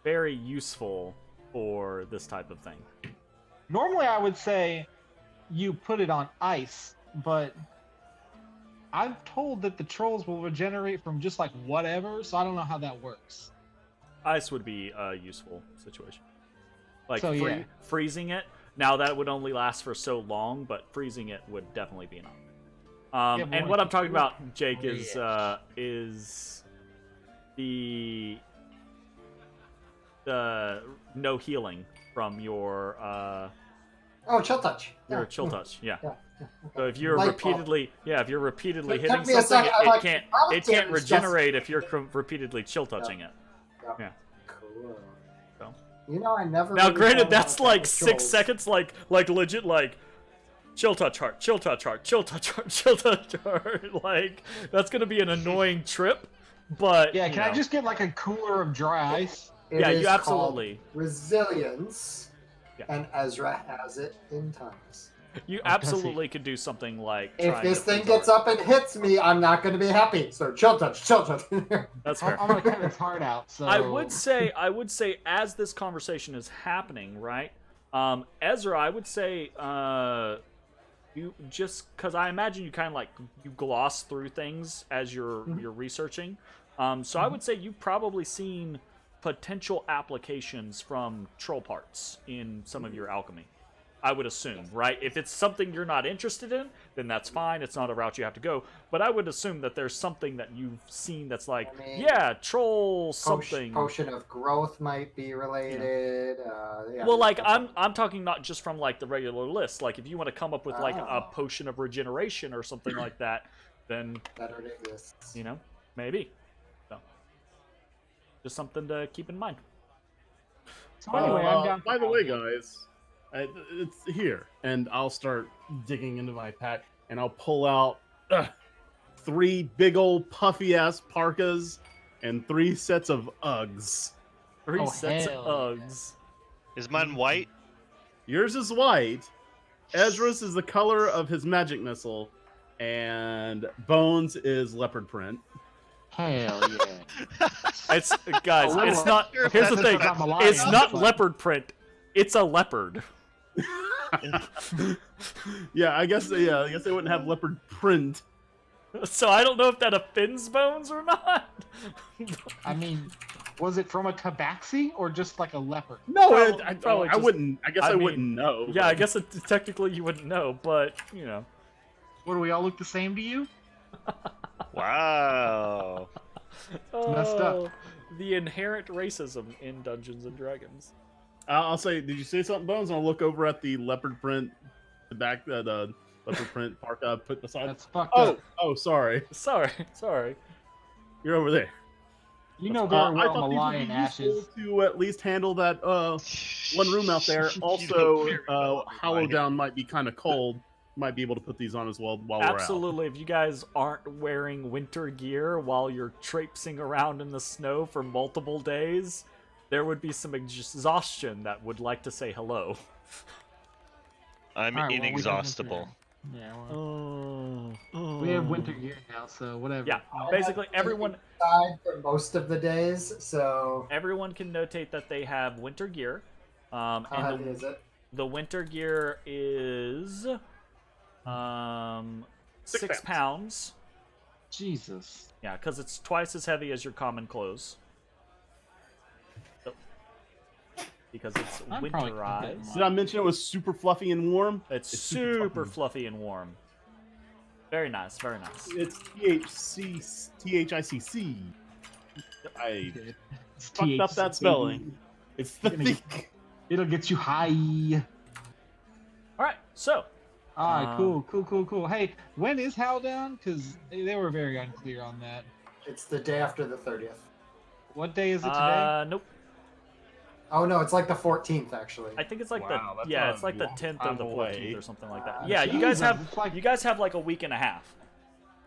very useful for this type of thing. Normally I would say you put it on ice, but I'm told that the trolls will regenerate from just like whatever, so I don't know how that works. Ice would be a useful situation. Like So, yeah. freezing it. Now that would only last for so long, but freezing it would definitely be an option. Yeah, And more what like I'm talking a- about, Jake, is the no healing from your chill touch. your Yeah. chill touch. Yeah. Yeah. So if you're Light bulb. repeatedly It hitting took me a something, second, I'm like, it how can't dare it's just- regenerate if you're repeatedly chill touching it. Cool. So. You know, I never. Now, really granted, thought that's about like with 6 trolls. seconds, like legit, like chill touch heart, chill touch heart, chill touch heart, chill touch heart. Like that's gonna be an annoying trip, but Yeah, you can I know. just get like a cooler of dry ice? It Yeah, is you absolutely. called resilience, Yeah. and Ezra has it in tons. You Oh, does he? absolutely could do something like. If trying this to thing freeze gets heart. up and hits me, I'm not going to be happy. So chill touch, chill touch. That's I'm fair. gonna cut his heart out. So I would say, as this conversation is happening, right, Ezra, I would say, you just because I imagine you kind of like you gloss through things as you're researching. So I would say you've probably seen potential applications from troll parts in some of your alchemy. I would assume, right? If it's something you're not interested in, then that's fine. It's not a route you have to go. But I would assume that there's something that you've seen that's like, I mean, yeah, troll something. Potion of growth might be related. Yeah, Well, like I'm talking not just from like the regular list. Like if you want to come up with like a Oh. potion of regeneration or something like that, then that already exists. you know maybe. So just something to keep in mind. So anyway, I'm down. By the way, guys, it's here, and I'll start digging into my pack, and I'll pull out 3 big old puffy ass parkas and 3 sets of Uggs. 3 Oh, sets of hell yeah. Uggs. Is mine white? Yours is white. Ezra's is the color of his magic missile, and Bones is leopard print. Hell yeah. It's guys. Oh, It's well, not. sure if Here's the that's thing. not Malaya, It's not but- leopard print. It's a leopard. Yeah, I guess they wouldn't have leopard print. So I don't know if that offends Bones or not. I mean, was it from a tabaxi or just like a leopard? No, Probably I just- wouldn't. I guess I mean, wouldn't know. Yeah, I but- guess technically you wouldn't know, but you know. What, do we all look the same to you? Wow. messed up. Oh, the inherent racism in Dungeons and Dragons. I'll say, did you say something, Bones? I'll look over at the leopard print, the leopard print parka put beside. That's fucked up. Oh, sorry. Sorry. You're over there. You know very I well thought these Malaya would be and useful Ashes. to at least handle that one room out there. You Also, don't very well, Hollow everybody. Down might be kind of cold. Might be able to put these on as well while we're out. Absolutely. If you guys aren't wearing winter gear while you're traipsing around in the snow for multiple days, there would be some exhaustion that would like to say hello. I'm All right, well, we have inexhaustible. winter. Yeah, well, we have winter gear now, so whatever. Yeah, basically everyone Inside for most of the days, so everyone can notate that they have winter gear. how And heavy is it? the winter gear is 6 pounds. pounds. Jesus. Yeah, because it's twice as heavy as your common clothes. So- because it's I'm probably gonna get winterized. Did I mention it was super fluffy and warm? It's It's super super fluffy and warm. Very nice, very nice. It's THICC. I It's fucked up that THC. spelling. It's the Gonna get- thick. It'll get you high. All right, so All right, Um, cool. Hey, when is Hal down? Because they were very unclear on that. It's the day after the 30th. What day is it today? nope. Oh no, it's like the 14th actually. I think it's like Wow, that's yeah, a it's like the long 10th or time the 14th away. or something like that. Yeah, you guys Jesus, have it's like you guys have like a week and a half.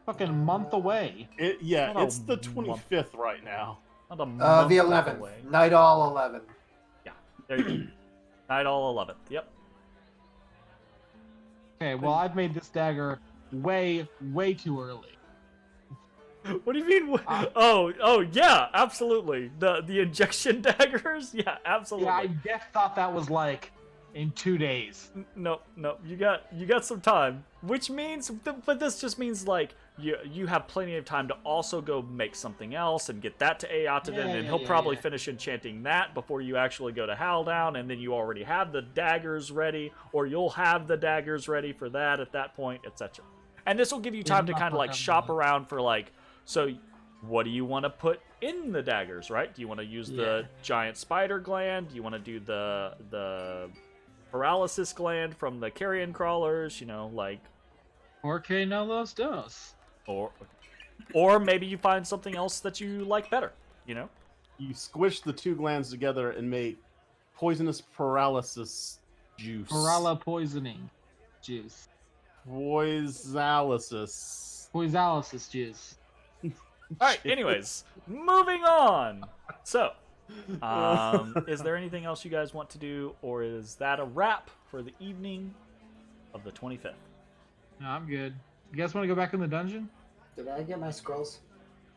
fucking a month away. Yeah, Not a it's the month. 25th right now. Not a The month 11th. away. Night all 11. There you go. Night all 11th. Yep. Okay, well I've made this dagger way too early. What do you mean? Oh, yeah, absolutely. The injection daggers? Yeah, absolutely. Yeah, I just thought that was like in 2 days. No, you got some time, which means, but this just means like you have plenty of time to also go make something else and get that to Aotaden, and he'll probably finish enchanting that before you actually go to Haldown, and then you already have the daggers ready, or you'll have the daggers ready for that at that point, etc. And this will give you time to kind of like shop around for like, so what do you want to put in the daggers, right? Do you want to use the giant spider gland? Do you want to do the paralysis gland from the carrion crawlers, you know, like, Porque no los dos. or maybe you find something else that you like better, you know? You squish the 2 glands together and make poisonous paralysis juice. Parala poisoning juice. Poisalysis. Poisalysis juice. All right, anyways, moving on. So, is there anything else you guys want to do, or is that a wrap for the evening of the 25th? No, I'm good. You guys want to go back in the dungeon? Did I get my scrolls?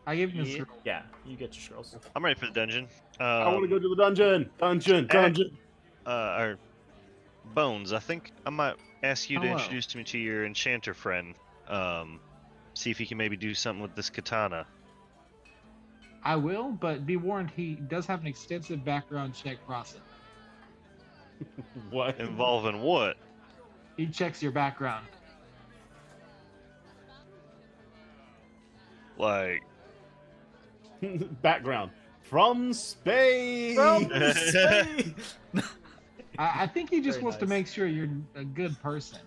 I gave him a scroll. Yeah, you get your scrolls. I'm ready for the dungeon. I want to go to the dungeon. Dungeon. Or Bones, I think I might ask you to Hello. introduce me to your enchanter friend. See if he can maybe do something with this katana. I will, but be warned, he does have an extensive background check process. What? Involving what? He checks your background. Like, Background. From space. I think he just Very wants to nice. make sure you're a good person.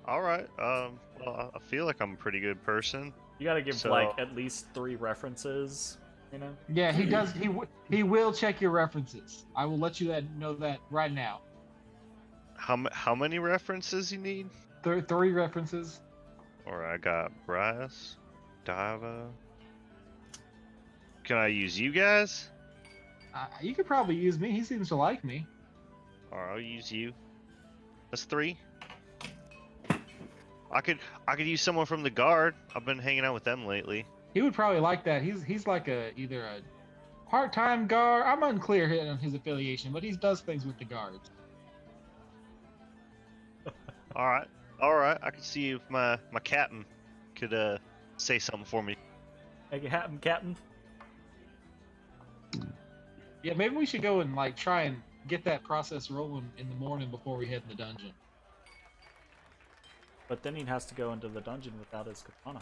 all right. Well, I feel like I'm a pretty good person. You gotta give So- like at least 3 references You know. Yeah, he does. He will check your references. I will let you know that right now. How many references you need? Three references. Or I got Brass, Dava. Can I use you guys? You could probably use me. He seems to like me. Or I'll use you. That's 3. I could use someone from the guard. I've been hanging out with them lately. He would probably like that. He's like either a part-time guard. I'm unclear on his affiliation, but he does things with the guards. All right. I could see if my captain could say something for me. Make it happen, Captain. Yeah, maybe we should go and like try and get that process rolling in the morning before we head in the dungeon. But then he has to go into the dungeon without his katana.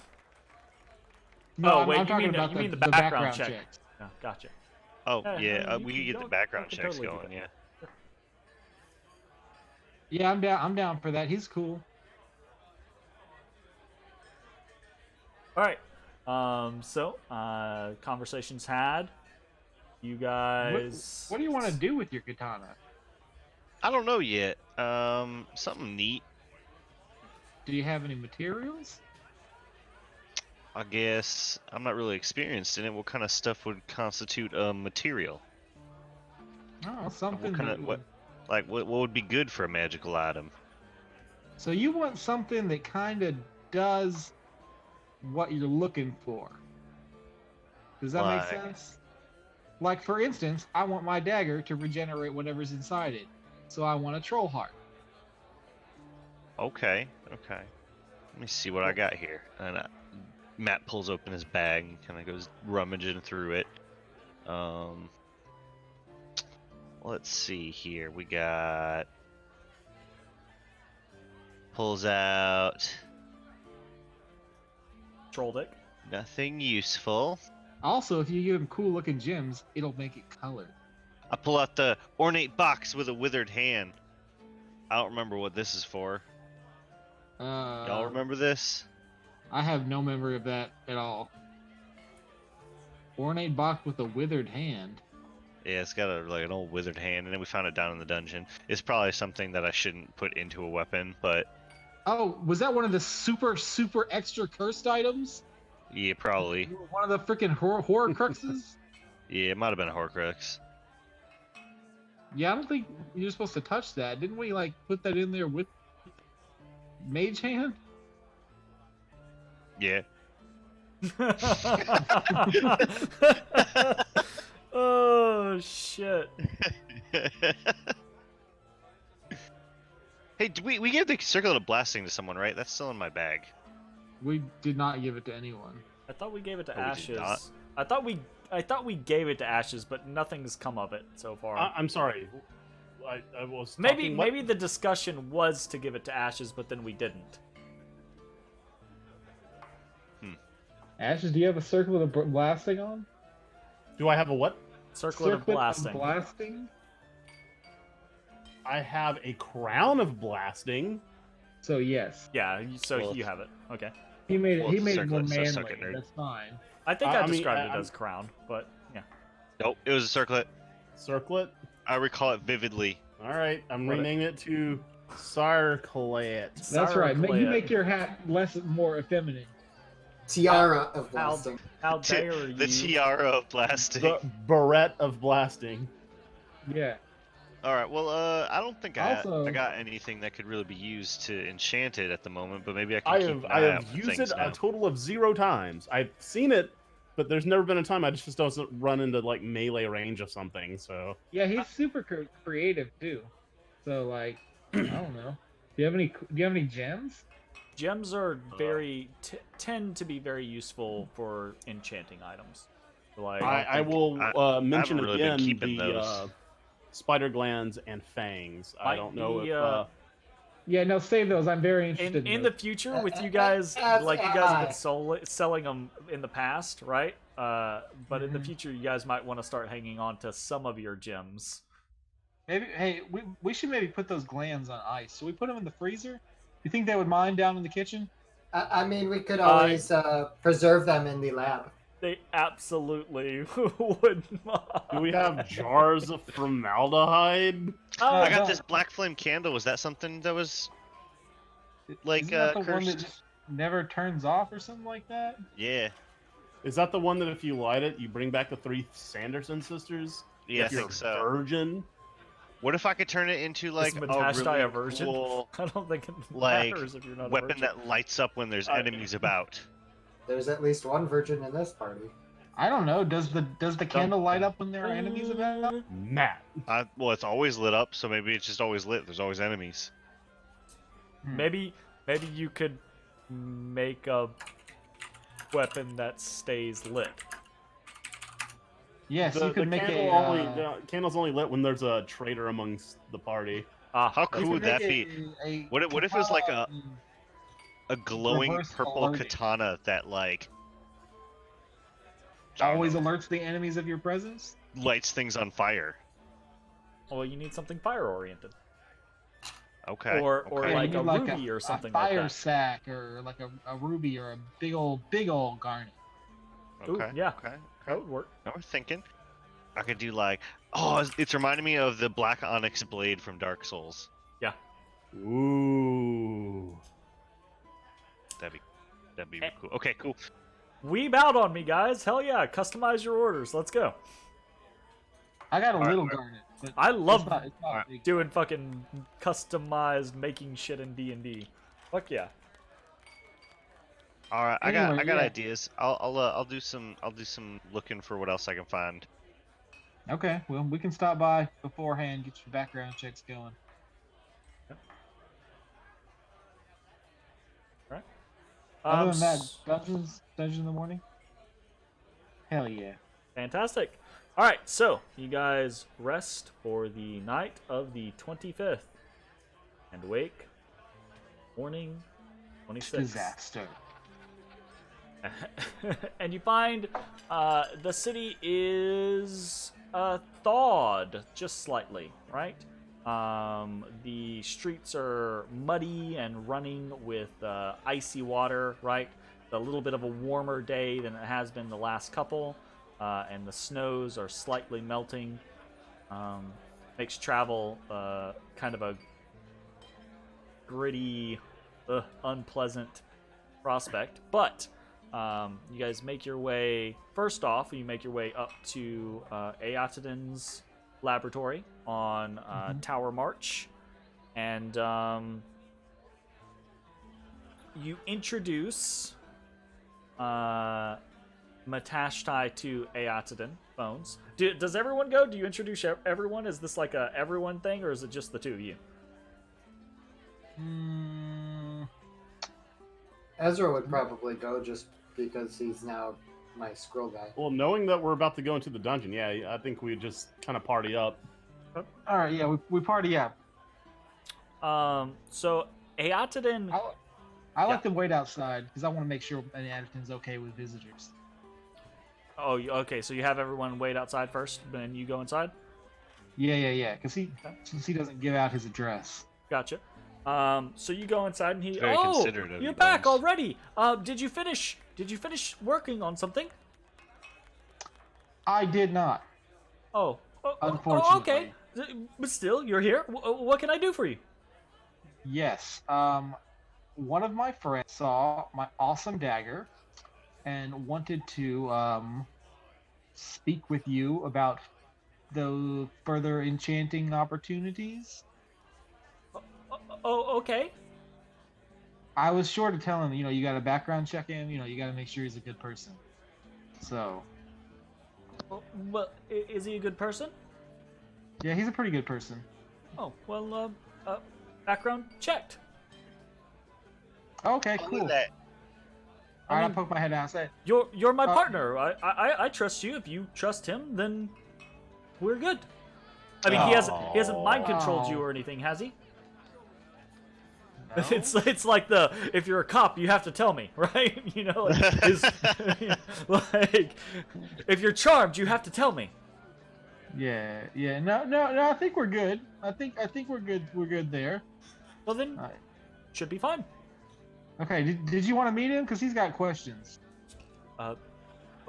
No, Oh, wait, I'm talking about you mean the the background check. checks. Yeah, gotcha. Oh Yeah, we could get the y'all background can checks totally do going. that. Yeah. Yeah, I'm down. I'm down for that. He's cool. All right. So, conversations had. You guys. What do you want to do with your katana? I don't know yet. Something neat. Do you have any materials? I guess I'm not really experienced in it. What kind of stuff would constitute a material? Oh, something. What would be good for a magical item? So you want something that kind of does what you're looking for. Does that make sense? Like, for instance, I want my dagger to regenerate whatever's inside it. So I want a troll heart. Okay. Let me see what I got here. And Matt pulls open his bag and kind of goes rummaging through it. Let's see here. We got... Pulls out... Troll dick. Nothing useful. Also, if you give him cool looking gems, it'll make it colored. I pull out the ornate box with a withered hand. I don't remember what this is for. Y'all remember this? I have no memory of that at all. Ornate box with a withered hand. Yeah, it's got an old withered hand, and then we found it down in the dungeon. It's probably something that I shouldn't put into a weapon, but... Oh, was that one of the super extra cursed items? Yeah, probably. One of the freaking horror cruxes? Yeah, it might have been a Horcrux. Yeah, I don't think you're supposed to touch that. Didn't we, like, put that in there with Mage Hand? Yeah. Oh, shit. Hey, we gave the circlet of blasting to someone, right? That's still in my bag. We did not give it to anyone. I thought we gave it to Oh, we did Ashes. not? I thought we gave it to Ashes, but nothing's come of it so far. I'm sorry. I was maybe talking maybe the discussion was to give it to Ashes, but then we didn't. Ashes, do you have a circlet of blasting on? Do I have a what? Circlet of blasting. Blasting? I have a crown of blasting. So yes. Yeah, so Well, you have it. Okay. He made it. Well, He made it more circlet, so manly. suck it, nerd. That's fine. I think I I mean, described it I'm- as crown, but yeah. Nope, it was a circlet. Circlet. I recall it vividly. All right, I'm What? renaming it to Sarclet. That's right. You Sarclea. make your hat more effeminate. Tiara of How, blasting. how dare you? The tiara of blasting. The barrette of blasting. Yeah. All right. Well, I don't think Also- I got anything that could really be used to enchant it at the moment, but maybe I can I keep have an I eye out have for used things it now. a total of 0 times. I've seen it, but there's never been a time I just doesn't run into like melee range of something. So Yeah, he's super creative too. So like, I don't know. Do you have any gems? Gems are very tend to be very useful for enchanting items. Like I will mention really been again keeping the those. spider glands and fangs. I Might don't know be, if Yeah, no, save those. I'm very interested in the those. future with you guys, like you guys have been selling them in the past, right? But in the future, you guys might want to start hanging on to some of your gems. Maybe. Hey, we should maybe put those glands on ice. Should we put them in the freezer? You think they would mind down in the kitchen? I mean, we could always preserve them in the lab. They absolutely would not. Do we have jars of formaldehyde? I got don't. this black flame candle. Was that something that was like Isn't that the one that cursed? just never turns off or something like that? Yeah. Is that the one that if you light it, you bring back the 3 Sanderson sisters? Yeah, I If you're think a so. Virgin? What if I could turn it into like Is a Matashtai really a virgin? cool I don't think it like, matters if you're not a weapon virgin. that lights up when there's enemies about? There's at least one virgin in this party. I don't know. Does the candle light up when there are enemies about? Matt. Well, it's always lit up, so maybe it's just always lit. There's always enemies. Maybe you could make a weapon that stays lit. Yes, you could make candle a. candle's only lit when there's a traitor amongst the party. How That's cool you would could that make be? What if it was like a glowing reverse purple alerting. katana that like always alerts the enemies of your presence? lights things on fire? Well, you need something fire oriented, Okay. or okay. Yeah, like you a need ruby or something a fire like that. sack or like a ruby or a big old garnet. Ooh, Okay. yeah. Okay. That would work. Now we're thinking. I could do like, it's reminding me of the black onyx blade from Dark Souls. Ooh. That'd be cool. Okay, cool. Weeb out on me, guys. Hell yeah. Customize your orders. Let's go. I got a Alright, little alright. garnet. But I love it's not Alright. big. doing fucking customized making shit in D&D. Fuck yeah. All right, I Anyway, got yeah. ideas. I'll do some looking for what else I can find. Okay, well, we can stop by beforehand, get your background checks going. Other than that, dungeons in the morning? Hell yeah. Fantastic. All right, so you guys rest for the night of the 25th and wake morning 26th. Disaster. And you find the city is thawed just slightly, right? The streets are muddy and running with icy water, right? A little bit of a warmer day than it has been the last couple, and the snows are slightly melting. Makes travel kind of a gritty, unpleasant prospect, but you guys make your way. First off, you make your way up to Eotiden's laboratory on Tower March, and you introduce Matashtai to Eotiden. Bones. Does everyone go? Do you introduce everyone? Is this like a everyone thing, or is it just the two of you? Ezra would probably go just because he's now my scroll guy. Well, knowing that we're about to go into the dungeon, yeah, I think we just kind of party up. All right, yeah, we party up. So Eotiden. I like to wait outside because I want to make sure Eotiden's okay with visitors. Oh, okay. So you have everyone wait outside first, then you go inside. Yeah. Because since he doesn't give out his address. Gotcha. So you go inside, and he. Very Oh, considerate of you're you, back Bones. already. Did you finish working on something? I did not. Oh, Unfortunately. okay. But still, you're here. What can I do for you? Yes. One of my friends saw my awesome dagger and wanted to speak with you about the further enchanting opportunities. Oh, okay. I was sure to tell him, you got to background check him. You got to make sure he's a good person. So, Well, is he a good person? yeah, he's a pretty good person. Oh, well, background checked. Okay, Look cool. at that. All right, I I mean- poke my head out. I say, You're my partner. I trust you. If you trust him, then we're good. I mean, he hasn't mind controlled you or anything, has he? no? It's like if you're a cop, you have to tell me, right? Like if you're charmed, you have to tell me. Yeah. No. I think we're good. I think we're good. We're good there. Well then, All right. should be fine. Okay. Did you want to meet him? Because he's got questions.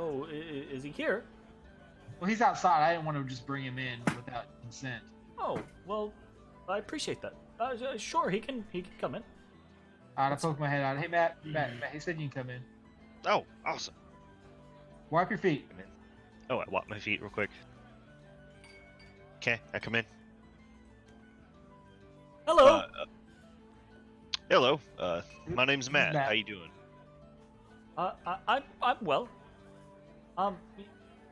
Oh, is he here? Well, he's outside. I didn't want to just bring him in without consent. Oh, well, I appreciate that. Sure, he can come in. All right, I poke my head out. Hey, Matt, he said you can come in. Oh, awesome. Wipe your feet. Come in. Oh, I wipe my feet real quick. Okay, I come in. Hello. Hello. My name's Matt. Matt. How you doing? I'm well.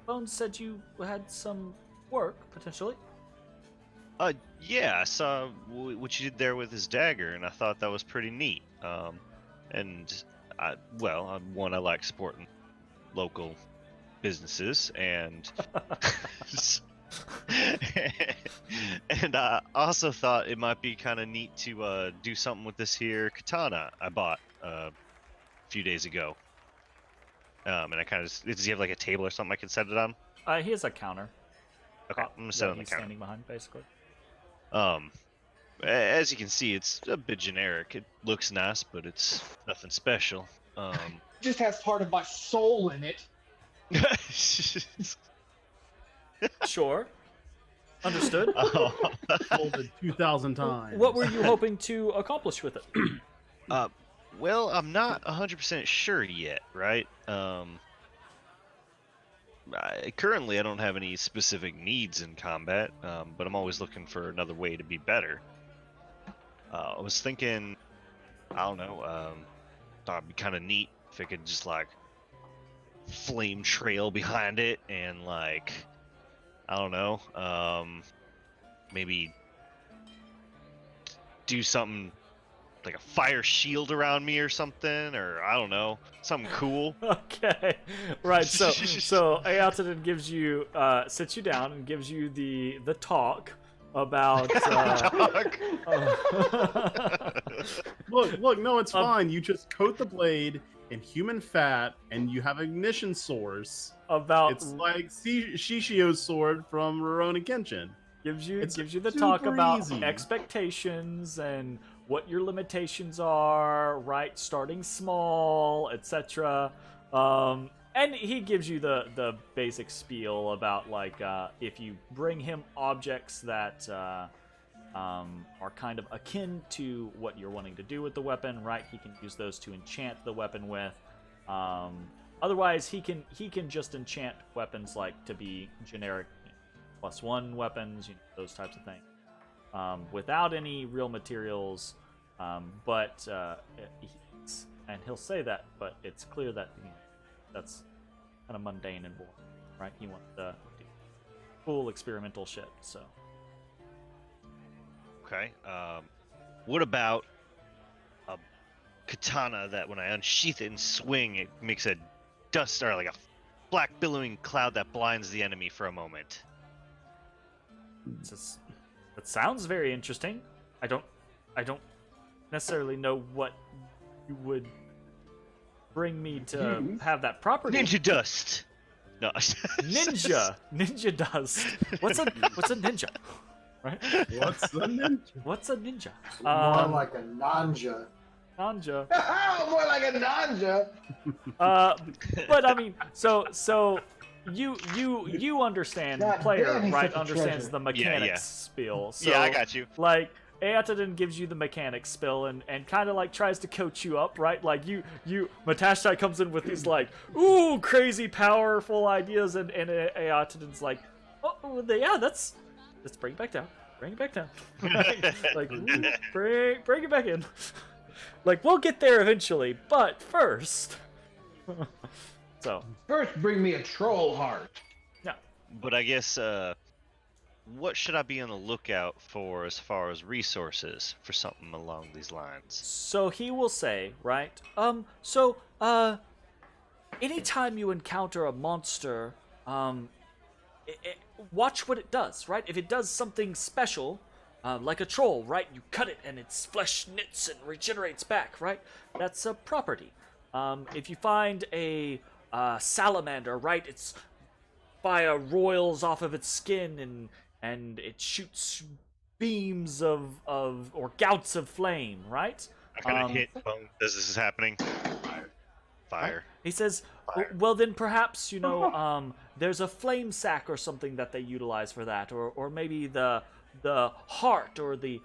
Bones said you had some work potentially. Yeah, I saw what you did there with his dagger, and I thought that was pretty neat. And I like supporting local businesses, and and I also thought it might be kind of neat to do something with this here katana I bought a few days ago. And I kind of does he have like a table or something I can set it on? He has a counter. Okay, I'm gonna set it on the he's counter. standing behind, basically. As you can see, it's a bit generic. It looks nice, but it's nothing special. It just has part of my soul in it. Sure. Understood. Told it 2,000 times. What were you hoping to accomplish with it? Well, I'm not 100% sure yet, right? Currently, I don't have any specific needs in combat, but I'm always looking for another way to be better. I was thinking, I don't know, thought it'd be kind of neat if I could just like flame trail behind it and like, I don't know, maybe do something like a fire shield around me or something, or I don't know, something cool. Okay, right. So Eotaden gives you sits you down and gives you the talk about. Look, no, it's fine. You just coat the blade in human fat, and you have ignition source. About It's like Shishio's sword from Rurouni Kenshin. gives you It's the talk super about easy. expectations and what your limitations are, right? Starting small, etc. And he gives you the basic spiel about like if you bring him objects that are kind of akin to what you're wanting to do with the weapon, right? He can use those to enchant the weapon with. Otherwise, he can just enchant weapons like to be generic +1 weapons, those types of things, without any real materials. But and he'll say that, but it's clear that that's kind of mundane and boring, right? He wants to do cool experimental shit. So Okay. What about a katana that when I unsheath it and swing, it makes a dust or like a black billowing cloud that blinds the enemy for a moment? that sounds very interesting. I don't necessarily know what you would bring me to have that property. Ninja dust. No. Ninja dust. What's a ninja? Right? What's the ninja? What's a ninja? More like a nanja. Nanja. More like a nanja. But I mean, so you understand, God player, damn, he's right? such a Understands treasure. the mechanics Yeah. spiel. So, Yeah, I got you. Like, Eotaden gives you the mechanics spill and kind of like tries to coach you up, right? Like you Matashtai comes in with these like, ooh, crazy powerful ideas, and Eotaden's like, oh yeah, let's bring it back down. Bring it back down. Like, ooh, bring it back in. Like, we'll get there eventually, but first. So. First, bring me a troll heart. Yeah. But I guess, what should I be on the lookout for as far as resources for something along these lines? So he will say, right? Anytime you encounter a monster, watch what it does, right? If it does something special, like a troll, right? You cut it and its flesh knits and regenerates back, right? That's a property. If you find a salamander, right? Its fire roils off of its skin and it shoots beams of or gouts of flame, right? I kind of hit bone as this is happening. Fire. He says, Fire. well, then perhaps, there's a flame sack or something that they utilize for that, or maybe the heart, or the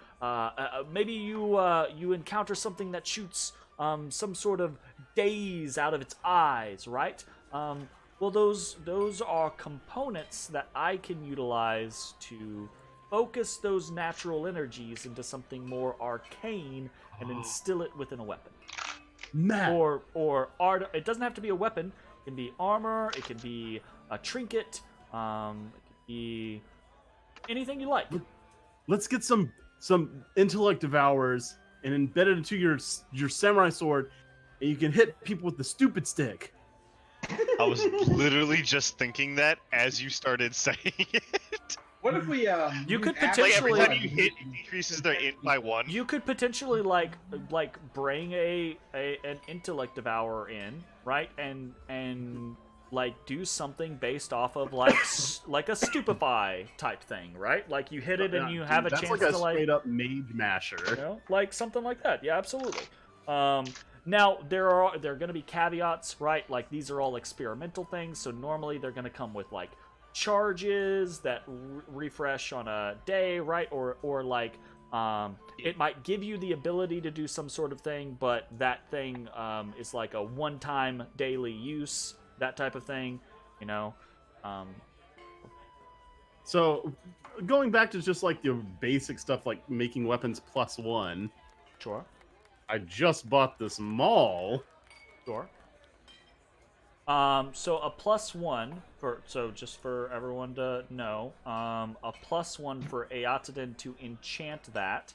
maybe you encounter something that shoots some sort of daze out of its eyes, right? Well, those are components that I can utilize to focus those natural energies into something more arcane and instill it within a weapon. Matt. Or art. It doesn't have to be a weapon. It can be armor. It can be a trinket. It can be anything you like. Let's get some intellect devours and embed it into your samurai sword, and you can hit people with the stupid stick. I was literally just thinking that as you started saying it. What if we You could use Like every potentially- time you hit, it decreases their int by 1. You could potentially like bring an intellect devourer in, right? And like do something based off of like like a stupefy type thing, right? Like you hit it and you have a That's chance like a to like straight up mage masher. like something like that. Yeah, absolutely. Now there are going to be caveats, right? Like these are all experimental things, so normally they're going to come with like charges that refresh on a day, right? Or like it might give you the ability to do some sort of thing, but that thing is like a one-time daily use, that type of thing, So, going back to just like the basic stuff like making weapons +1, Sure. I just bought this maul. Sure. So a +1 just for everyone to know, a +1 for Eotidan to enchant that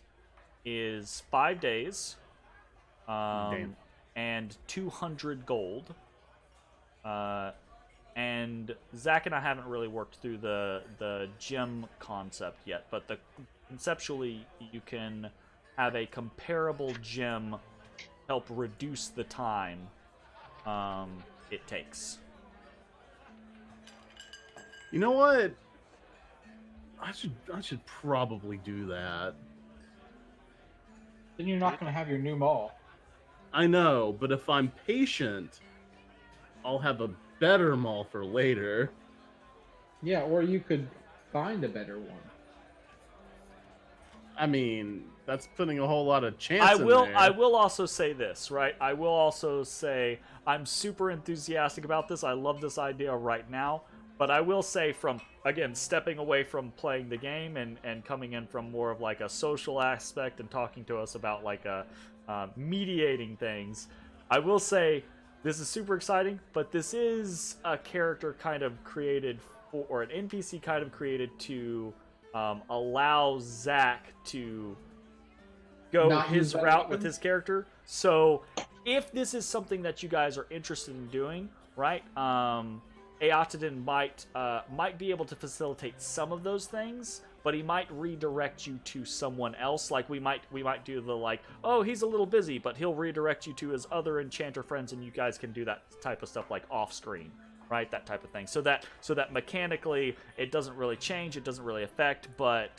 is 5 days, Damn. and 200 gold. And Zach and I haven't really worked through the gem concept yet, but conceptually you can have a comparable gem help reduce the time it takes. You know what? I should probably do that. Then you're not going to have your new maul. I know, but if I'm patient, I'll have a better maul for later. Yeah, or you could find a better one. I mean, that's putting a whole lot of chance I in will there. I will also say this, right? I will also say I'm super enthusiastic about this. I love this idea right now. But I will say, from, again, stepping away from playing the game and coming in from more of like a social aspect and talking to us about like mediating things, I will say this is super exciting, but this is a character kind of created for, or an NPC kind of created to allow Zach to go Not his use that route with weapon? his character. So if this is something that you guys are interested in doing, right? Eotidan might be able to facilitate some of those things, but he might redirect you to someone else. Like we might do the like, oh, he's a little busy, but he'll redirect you to his other enchanter friends, and you guys can do that type of stuff like off screen, right? That type of thing. So that mechanically it doesn't really change, it doesn't really affect, but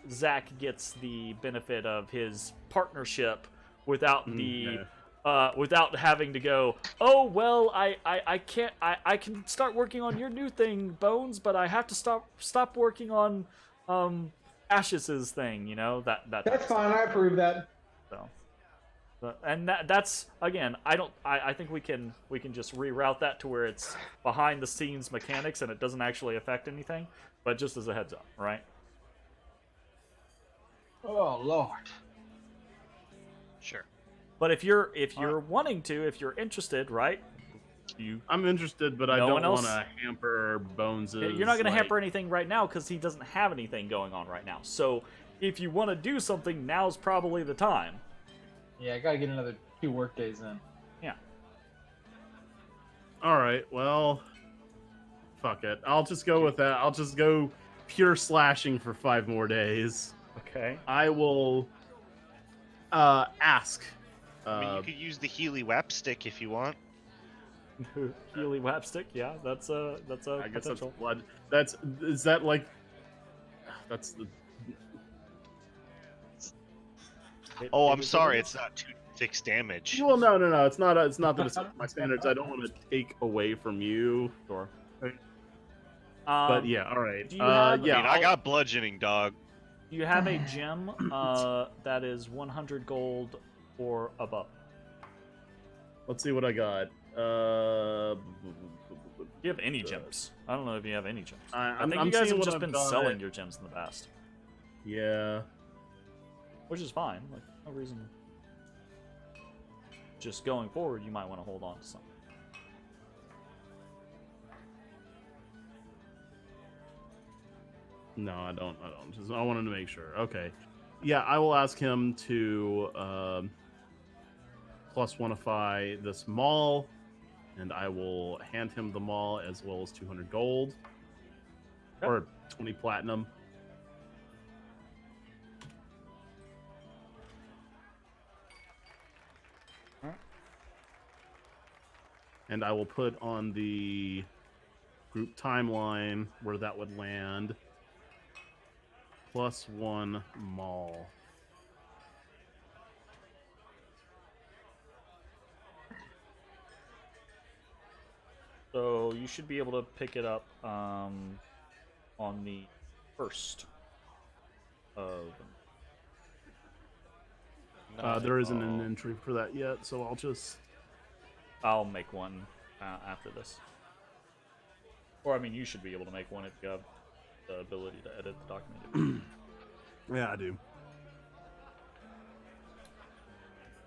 Zach gets the benefit of his partnership without without having to go, oh well, I can't, I can start working on your new thing, Bones, but I have to stop working on Ashes' thing, That's fine. I approve that. So, and that's again, I think we can just reroute that to where it's behind the scenes mechanics and it doesn't actually affect anything, but just as a heads up, right? Oh Lord. Sure. But if you're wanting to, if you're interested, right? I'm interested, but I No don't one else? want to hamper Bones's. You're not going to hamper anything right now because he doesn't have anything going on right now. So if you want to do something, now's probably the time. Yeah, I gotta get another 2 work days in. Yeah. All right, well, fuck it. I'll just go with that. I'll just go pure slashing for 5 more days. Okay. I will ask. I mean, you could use the Healy Wap Stick if you want. Healy Wapstick, yeah, that's a I guess that's potential. blood. Oh, I'm sorry, it's not 2 6 damage. Well, no. It's not that it's up to my standards. I don't want to take away from you. Sure. But yeah, all right. do you have- yeah, I mean, I got bludgeoning, dog. You have a gem that is 100 gold or above. Let's see what I got. You have any gems? I don't know if you have any gems. I I'm think you guys seeing have what just I've been got. selling your gems in the past, Yeah. which is fine. Like, no reason. Just going forward, you might want to hold on to some. No, I don't. Just, I wanted to make sure. Okay. Yeah, I will ask him to +1ify this maul, and I will hand him the maul as well as 200 gold. Okay. Or 20 platinum. Alright. And I will put on the group timeline where that would land. +1 maul. So you should be able to pick it up on the 1st of. There isn't an entry for that yet, so I'll make one after this. Or I mean, you should be able to make one if you have the ability to edit the document. Yeah, I do.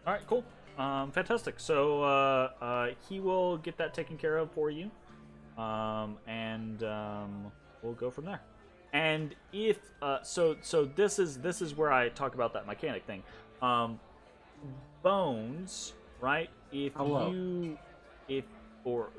All right, cool. Fantastic. So he will get that taken care of for you, and we'll go from there. And if so this is where I talk about that mechanic thing. Bones, right? If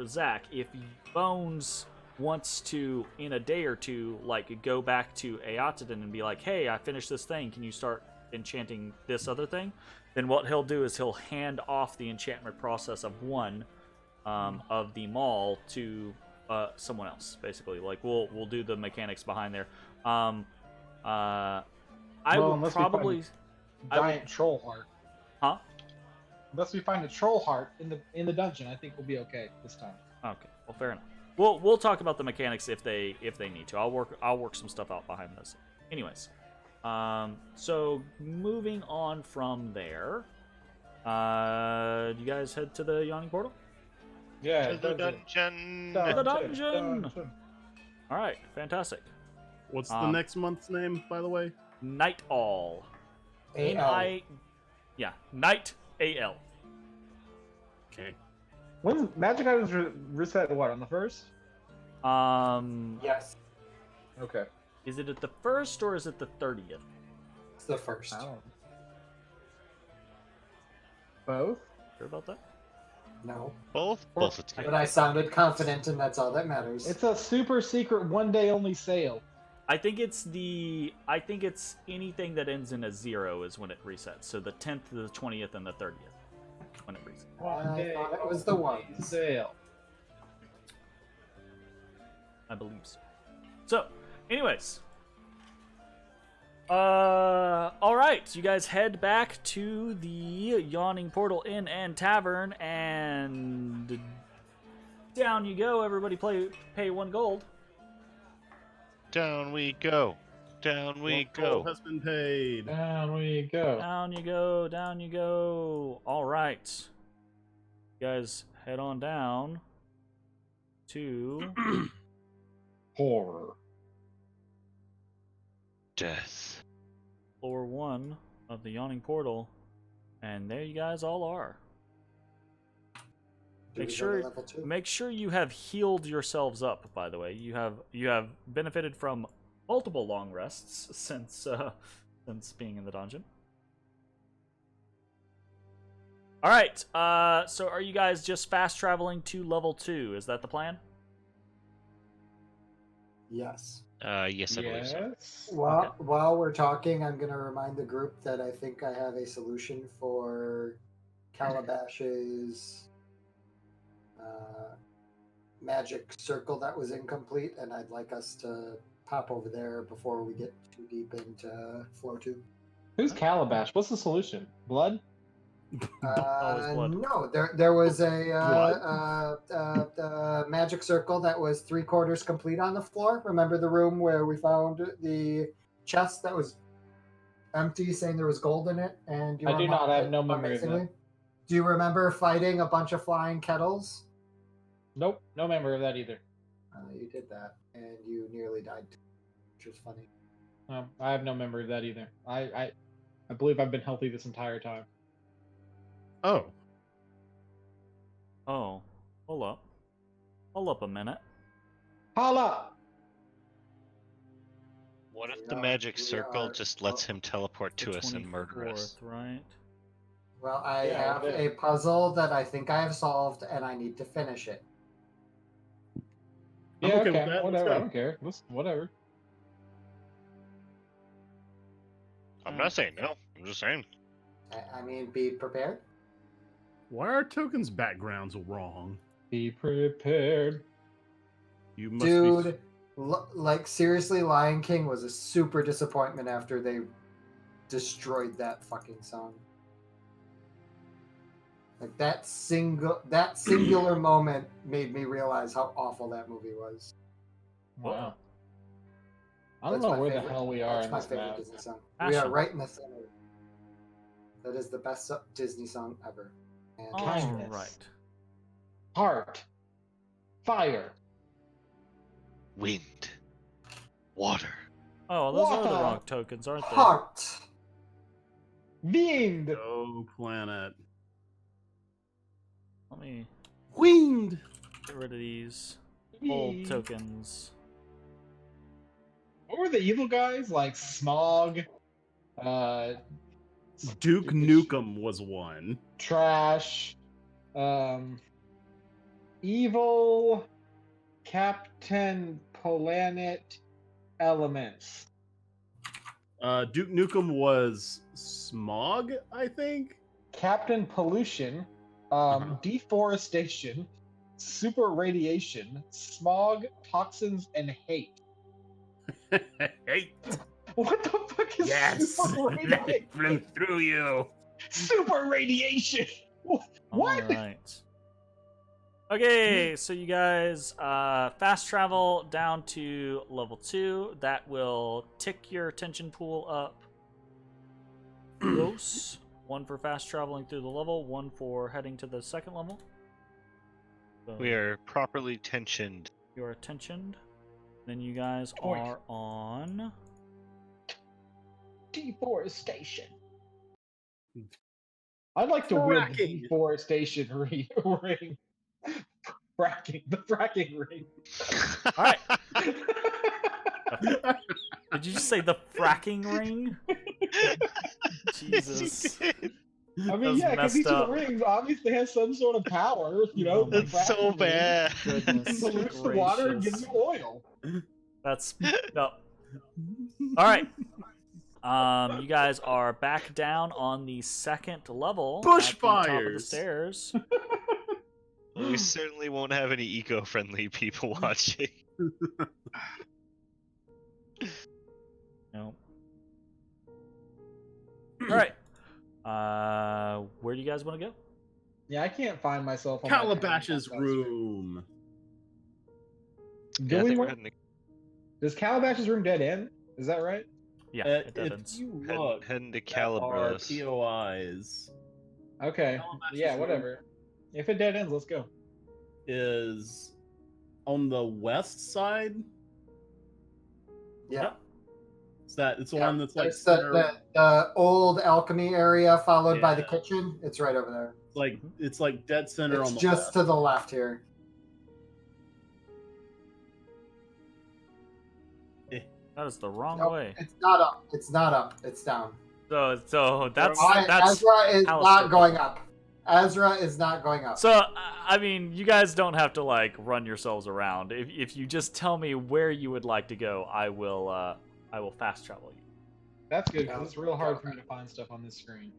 Zach, if Bones wants to in a day or two, like go back to Eotidan and be like, hey, I finished this thing. Can you start enchanting this other thing? Then what he'll do is he'll hand off the enchantment process of one of the maul to someone else. Basically, like we'll do the mechanics behind there. I would probably giant troll heart. Huh? Unless we find a troll heart in the dungeon, I think we'll be okay this time. Okay, well, fair enough. We'll talk about the mechanics if they need to. I'll work some stuff out behind this. Anyways, so moving on from there, you guys head to the Yawning Portal. Yeah, To the dungeon. To the dungeon. All right, fantastic. What's the next month's name, by the way? Night All. AL. Night AL. Okay. When's magic items reset? What, on the 1st? Yes, Okay. Is it at the 1st or is it the 30th? it's the first. Both? Sure about that? No, Both are but I sounded confident, and that's all that matters. It's a super secret one day only sale. I think it's anything that ends in a 0 is when it resets. So the 10th, the 20th, and the 30th when it resets. I thought it was the ones. Sale. I believe so. So, anyways. Alright, you guys head back to the Yawning Portal Inn and Tavern, and down you go. Everybody pay 1 gold. Down we go. Down we What gold go. has been paid. Down we go. Down you go, down you go. Alright. You guys head on down to Horror. Death. floor 1 of the Yawning Portal, and there you guys all are. Do we Make go to sure level 2? Make sure you have healed yourselves up, by the way. You have benefited from multiple long rests since being in the dungeon. All right. So are you guys just fast traveling to level 2? Is that the plan? Yes. Yes, I believe so. While we're talking, I'm going to remind the group that I think I have a solution for Calabash's magic circle that was incomplete, and I'd like us to pop over there before we get too deep into floor 2. Who's Calabash? What's the solution? Blood? Always blood. No, there was a magic circle that was 3/4 complete on the floor. Remember the room where we found the chest that was empty, saying there was gold in it? And you I do not have no memory of that. amazingly? Do you remember fighting a bunch of flying kettles? Nope, no memory of that either. You did that, and you nearly died, which was funny. I have no memory of that either. I believe I've been healthy this entire time. Oh, Oh, hold up. Hold up a minute. Holla! What if We the are- magic we circle are- just lets him teleport The to us and murder us? 24th, right? Well, I Yeah, have it a puzzle that I think I have solved, and I need to finish it. I'm Yeah, okay with okay, that. Let's whatever. go. I don't care. Whatever. I'm not saying no. I'm just saying. I mean, be prepared. Why are tokens' backgrounds wrong? Be prepared. You must Dude, like seriously, Lion King was a super disappointment after they destroyed that fucking song. Like that singular moment made me realize how awful that movie was. Wow. I don't That's know my where favorite- the hell we are That's in my this favorite map. Disney song. We Passion. are right in the center. That is the best Disney song ever. And All Kindness. right. Heart. Fire. Wind. Water. Oh, those are the Water. wrong tokens, aren't they? heart. Wind. go planet. Let me Wind. get rid of these old Wind. tokens. What were the evil guys? Like Smog, Duke Nukem was one. Trash, Evil, Captain Planet, Elements. Duke Nukem was Smog, I think. Captain Pollution, Deforestation, Super Radiation, Smog, Toxins, and Hate. Hey, What the fuck is Super Radiation? flew through you. Super Radiation! What? All right. Okay, so you guys fast travel down to level 2. That will tick your attention pool up. Gross. 1 for fast traveling through the level, 1 for heading to the second level. So We are properly tensioned. You're attentioned. Then you guys Oink. are on. Deforestation. I'd like to win the Fracking. deforestation ring. Fracking. The fracking ring. All right. Did you just say the fracking ring? Jesus. Yes, he did. I mean, That's yeah, because messed each up. of the rings obviously has some sort of power, you know. Oh my the That's so fracking ring bad. Goodness pollutes the water and gracious. gives you oil. That's no. All right. You guys are back down on the second level. at the top of the Bushfires. stairs. We certainly won't have any eco-friendly people watching. No. All right. Where do you guys want to go? Yeah, I can't find myself on my Calabash's parents' room. Do Yeah, I we think we're want- heading Does Calabash's room dead end? Is that right? Yeah, it If deadens. you to, look, heading to at our Calabras. POIs Okay. Calabash's Yeah, room. whatever. If it dead ends, let's go. is on the west side. Yeah. It's the Yeah, one that's like there's center, the old alchemy area followed by the Yeah. kitchen. It's right over there. it's like dead center It's on the just left. to the left here. That is the wrong Nope, way. It's not up. It's not up. It's down. So that's Ezra is Halaster. not going up. Ezra is not going up. So I mean, you guys don't have to like run yourselves around. If you just tell me where you would like to go, I will fast travel you. That's good, because it's real hard for me to find stuff on this screen.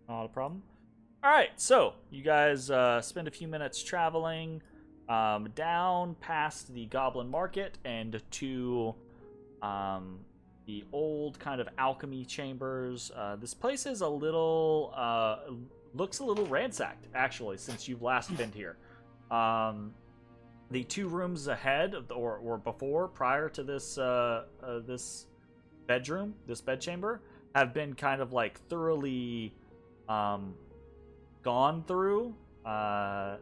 Not a problem. All right, so you guys spend a few minutes traveling down past the Goblin Market and to old kind of alchemy chambers. This place is a little looks a little ransacked actually since you've last been here. The 2 rooms ahead or before, prior to this this bedroom, this bedchamber, have been kind of like thoroughly gone through. I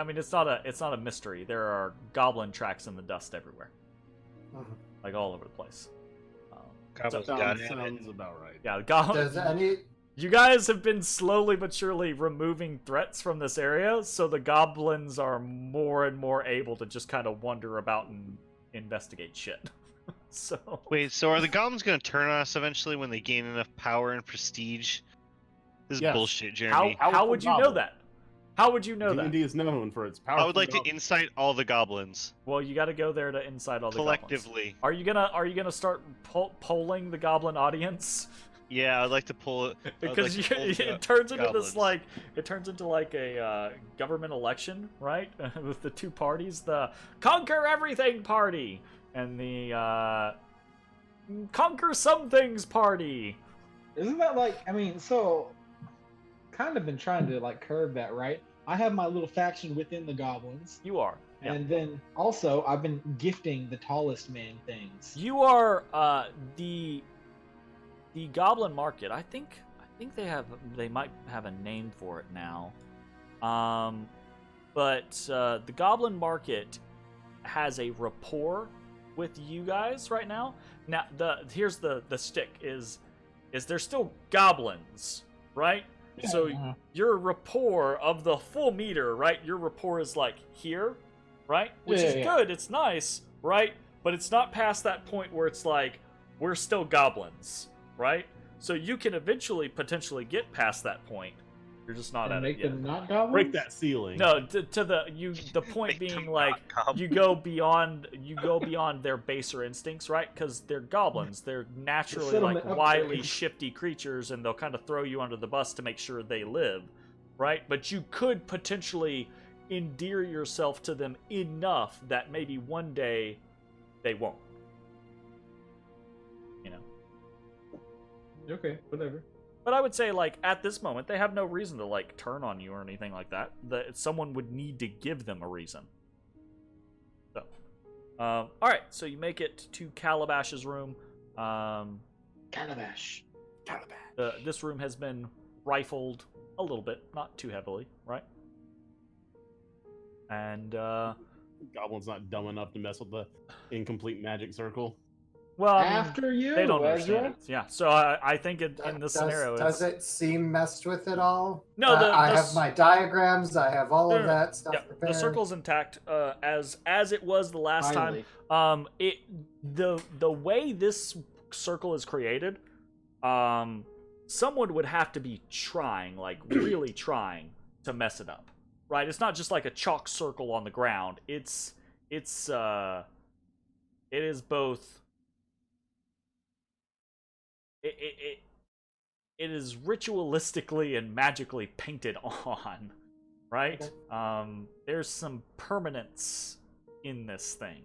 mean, it's not a mystery. There are goblin tracks in the dust everywhere, like all over the place. Goblins got it. Sounds about right. Yeah, goblins. Does any You guys have been slowly but surely removing threats from this area, so the goblins are more and more able to just kind of wander about and investigate shit. So Wait, so are the goblins going to turn on us eventually when they gain enough power and prestige? This is Yes. bullshit, Jeremy. how would you know that? How would you know that? D&D is known for its power. I would like to incite all the goblins Well, you got to go there to incite all the goblins. collectively. Are you gonna start polling the goblin audience? Yeah, I'd like to pull it Because it turns into this like a government election, right? With the 2 parties, the conquer everything party and the conquer some things party. Isn't that like, I mean, so kind of been trying to like curb that, right? I have my little faction within the goblins. You are. Yeah. And then also I've been gifting the tallest man things. You are the goblin market. I think they might have a name for it now. But the goblin market has a rapport with you guys right now. Now here's the stick is they're still goblins, right? Yeah. So your rapport of the full meter, right? Your rapport is like here, right? Which is good. It's nice, right? But it's not past that point where it's like we're still goblins, right? So you can eventually potentially get past that point. You're just not at Make it yet. them not goblins? break that ceiling. No, to the point Make being them like not goblins. you go beyond their baser instincts, right? Because they're goblins. They're naturally Sit on like the wily, upgrade. shifty creatures, and they'll kind of throw you under the bus to make sure they live, right? But you could potentially endear yourself to them enough that maybe one day they won't. You know. Okay, whatever. But I would say, like, at this moment, they have no reason to, like, turn on you or anything like that. Someone would need to give them a reason. So, alright, so you make it to Calabash's room. Calabash. This room has been rifled a little bit, not too heavily, right? And, Goblin's not dumb enough to mess with the incomplete magic circle. well, I mean, After you, they don't understand Ezra. it. Yeah, so I think in this scenario, does it seem messed with at all? No, I have my diagrams. I have all of No, that stuff yeah, prepared. the circle's intact, as it was the last Finally. time. The way this circle is created, someone would have to be trying, like really trying to mess it up, right? It's not just like a chalk circle on the ground. It is both. It is ritualistically and magically painted on, right? Okay. There's some permanence in this thing.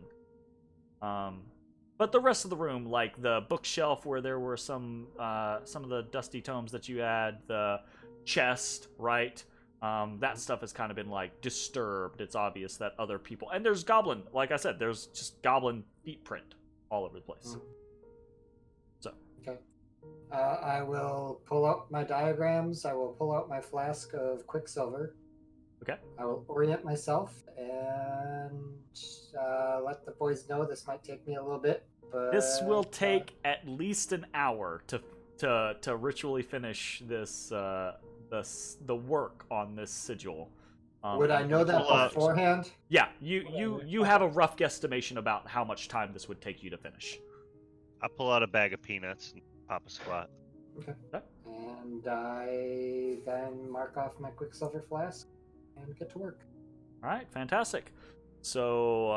But the rest of the room, like the bookshelf where there were some of the dusty tomes that you had, the chest, right? That stuff has kind of been like disturbed. It's obvious that other people, and there's goblin, like I said, there's just goblin feet print all over the place. Okay. I will pull out my diagrams. I will pull out my flask of quicksilver. Okay. I will orient myself and let the boys know this might take me a little bit. But This will take at least an hour to ritually finish this the work on this sigil. would I know that pull out- beforehand? Yeah, you have a rough guesstimation about how much time this would take you to finish. I pull out a bag of peanuts and pop a squat. And I then mark off my quicksilver flask and get to work. All right, fantastic. So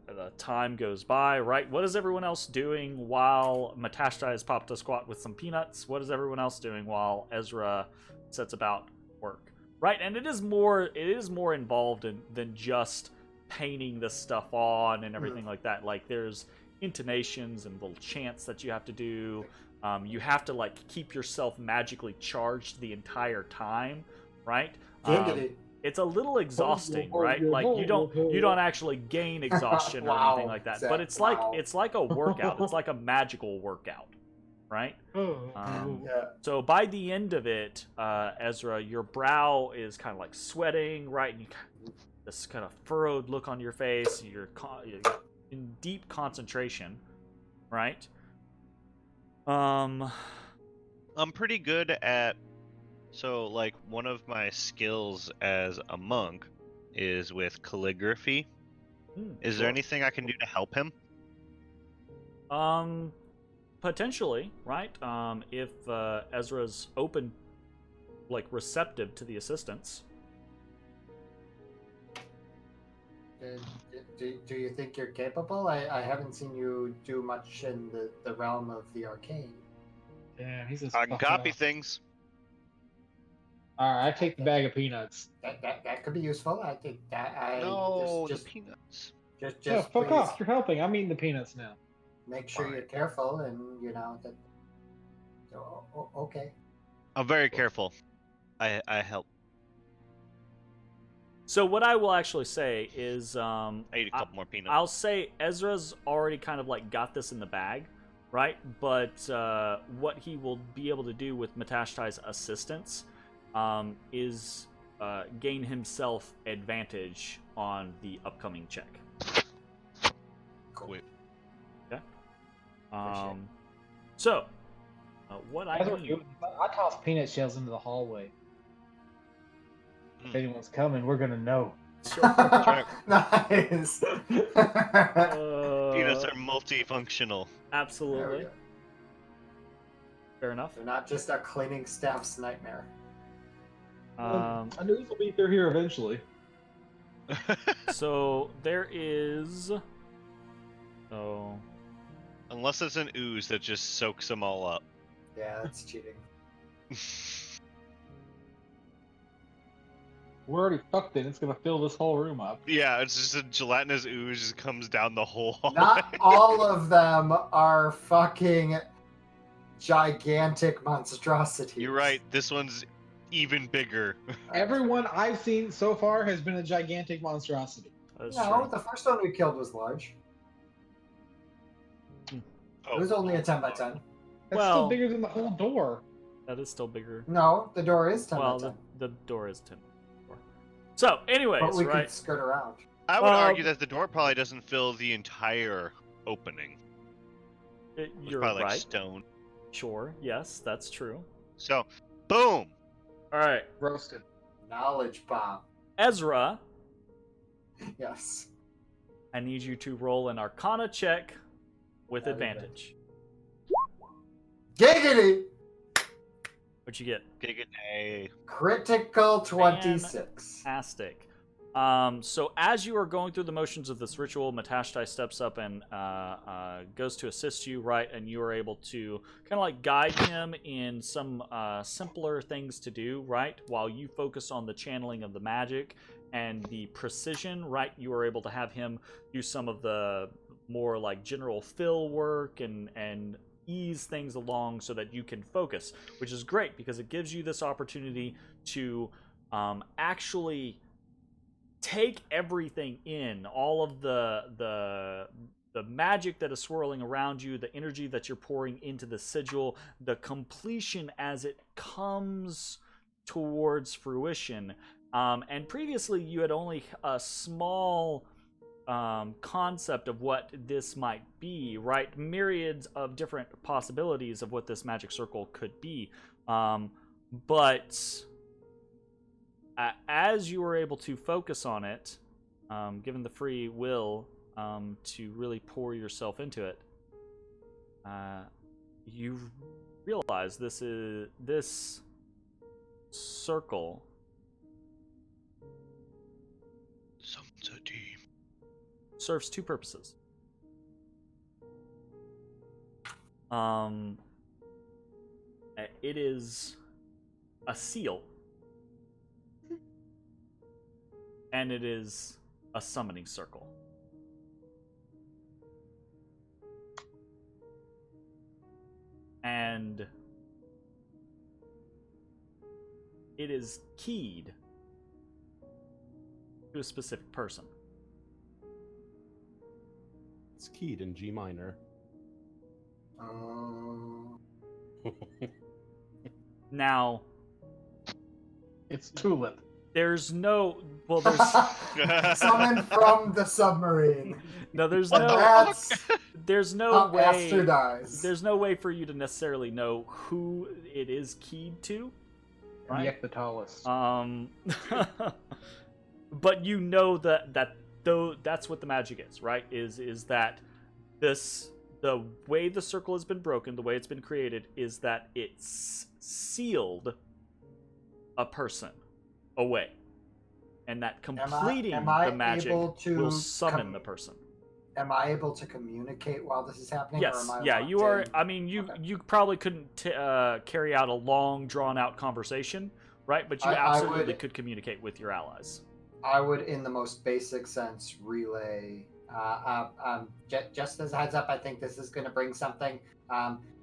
the time goes by, right? What is everyone else doing while Matashtai has popped a squat with some peanuts? What is everyone else doing while Ezra sets about work? Right, and it is more involved than just painting this stuff on and everything like that. Like there's intonations and little chants that you have to do. You have to like keep yourself magically charged the entire time, right? It's a little exhausting, right? Like you don't actually gain exhaustion or anything like that. But it's like a workout. It's like a magical workout, right? So by the end of it, Ezra, your brow is kind of like sweating, right? And you this kind of furrowed look on your face. You're in deep concentration, right? I'm pretty good at. So, like, one of my skills as a monk is with calligraphy. Is there anything I can do to help him? Potentially, right? If Ezra's open, like, receptive to the assistance. Do you think you're capable? I haven't seen you do much in the realm of the arcane. Yeah, he's I can copy things. All right, I take the bag of peanuts. That could be useful. I think that No, just the peanuts. Just fuck please off! You're helping. I'm eating the peanuts now. make sure you're careful, and you know that. Okay. I'm very careful. I help. So what I will actually say is, I ate a couple more peanuts. I'll say Ezra's already kind of like got this in the bag, right? But what he will be able to do with Matashtai's assistance is gain himself advantage on the upcoming check. Cool. Okay. So, what I need... I toss peanut shells into the hallway. If anyone's coming, we're gonna know. Nice. Peanuts are multifunctional. Absolutely. Fair enough. They're not just a cleaning staff's nightmare. I knew this will be through here eventually. So there is. Oh. Unless it's an ooze that just soaks them all up. Yeah, that's cheating. We're already fucked in. It's gonna fill this whole room up. Yeah, it's just a gelatinous ooze just comes down the whole hallway. Not all of them are fucking gigantic monstrosities. You're right. This one's even bigger. Everyone I've seen so far has been a gigantic monstrosity. That's No, true. the first one we killed was large. Oh. It was only a 10 by 10. That's Well- still bigger than the whole door. That is still bigger. No, the door is 10 Well, by 10. the door is 10. So, anyways, But we right? could skirt around. I would argue that the door probably doesn't fill the entire opening. It's You're probably right. like stone. Sure. Yes, that's true. So, boom. All right, Roasted. Knowledge bomb. Ezra, Yes. I need you to roll an Arcana check with At advantage. Giggity! What you get? Giggity. Critical 26. Fantastic. So as you are going through the motions of this ritual, Matashtai steps up and goes to assist you, right? And you are able to kind of like guide him in some simpler things to do, right? While you focus on the channeling of the magic and the precision, right? You are able to have him do some of the more like general fill work and ease things along so that you can focus, which is great because it gives you this opportunity to actually take everything in, all of the magic that is swirling around you, the energy that you're pouring into the sigil, the completion as it comes towards fruition. And previously you had only a small concept of what this might be, right? Myriads of different possibilities of what this magic circle could be. But as you were able to focus on it, given the free will to really pour yourself into it, you realize this circle serves two purposes. It is a seal, and it is a summoning circle. And it is keyed to a specific person. It's keyed in G minor. Now, It's Tulip. there's no... Well, there's... Summon from the submarine. No, there's And no... that's There's no how way... Aster dies. There's no way for you to necessarily know who it is keyed to. Right? The tallest. But you know that though that's what the magic is, right? Is that the way the circle has been broken, the way it's been created, is that it's sealed a person away, and that completing am I the magic able to will summon the person. Am I able to communicate while this is happening? Yes, or am I yeah, locked you are. in? I mean, you Okay. you probably couldn't carry out a long, drawn-out conversation, right? But you I absolutely would- could communicate with your allies. I would, in the most basic sense, relay. Just as a heads up, I think this is going to bring something.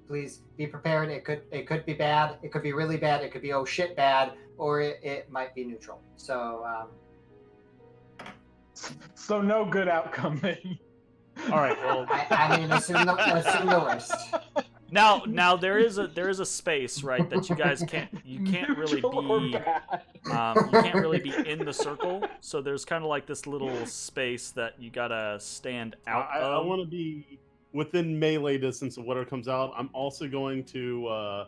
Please be prepared. It could be bad. It could be really bad. It could be oh shit bad, or it might be neutral. So So no good outcome then. All right. Well, I mean, assume the worst. now there is a space, right, that you guys can't really Neutral or be bad. you can't really be in the circle. So there's kind of like this little space that you gotta stand out I of. want to be within melee distance of whatever comes out. I'm also going to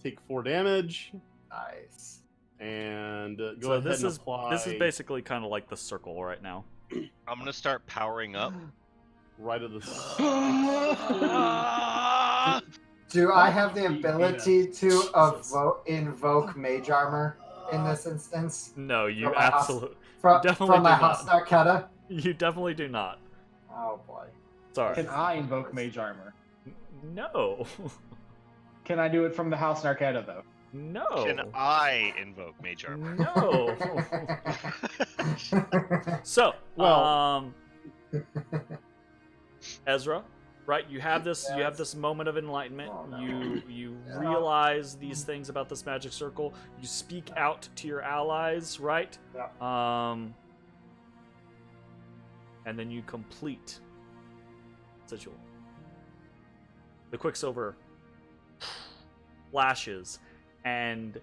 take 4 damage Nice. and go So ahead this and is apply. this is basically kind of like the circle right now. I'm gonna start powering up. right of the. Do I have the ability to Jesus. invoke mage armor in this instance? No, you From my house- absolutely From my do not. Halaster Keta? You definitely do not. Oh boy. Sorry. Can I invoke mage armor? No. Can I do it from the House Narcetta though? No. Can I invoke Mage Armor? No. So, Well- Ezra, right? You have this moment of enlightenment. Oh, no. You Yeah. realize these things about this magic circle. You speak out to your allies, right? And then you complete Sigil. The Quicksilver flashes, and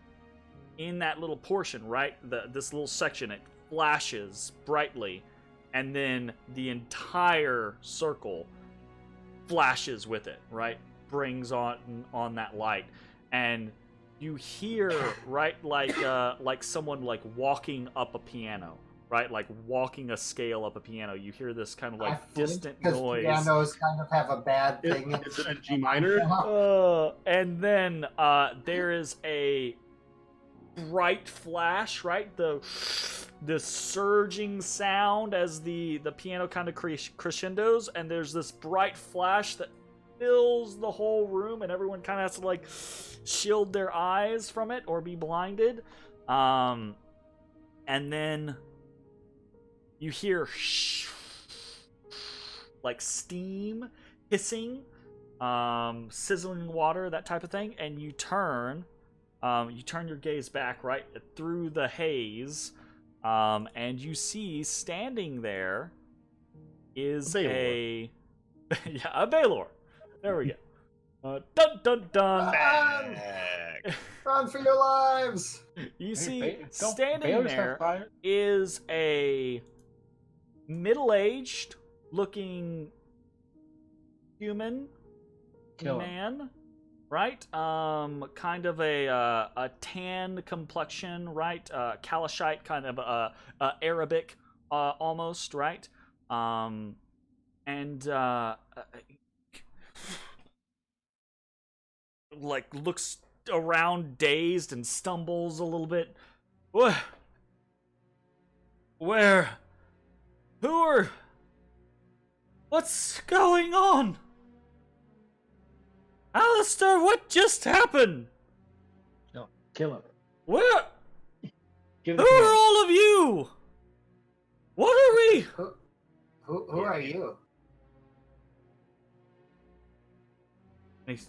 in that little portion, right, this little section, it flashes brightly, and then the entire circle flashes with it, right? Brings on that light, and you hear, right, like someone like walking up a piano, right, like walking a scale up a piano. You hear this kind of I like think distant 'cause noise. Pianos kind of have a bad thing. Is it a G minor? And then there is a bright flash, right? The surging sound as the piano kind of crescendos, and there's this bright flash that fills the whole room, and everyone kind of has to like shield their eyes from it or be blinded. And then you hear like steam hissing, sizzling water, that type of thing, and you turn your gaze back right through the haze, and you see standing there is a Baylor. There we go. Dun dun dun. Run for your lives! You see Don't- standing Baylor's not there fire. is a middle-aged looking human Kill him. man, right? Kind of a tan complexion, right? Kalashite, kind of Arabic, almost, right? And like looks around dazed and stumbles a little bit. Where? Who are? What's going on? Halaster, what just happened? No, kill him. Where? Give Who it to are him. all of you? What are we me! Who are you? And he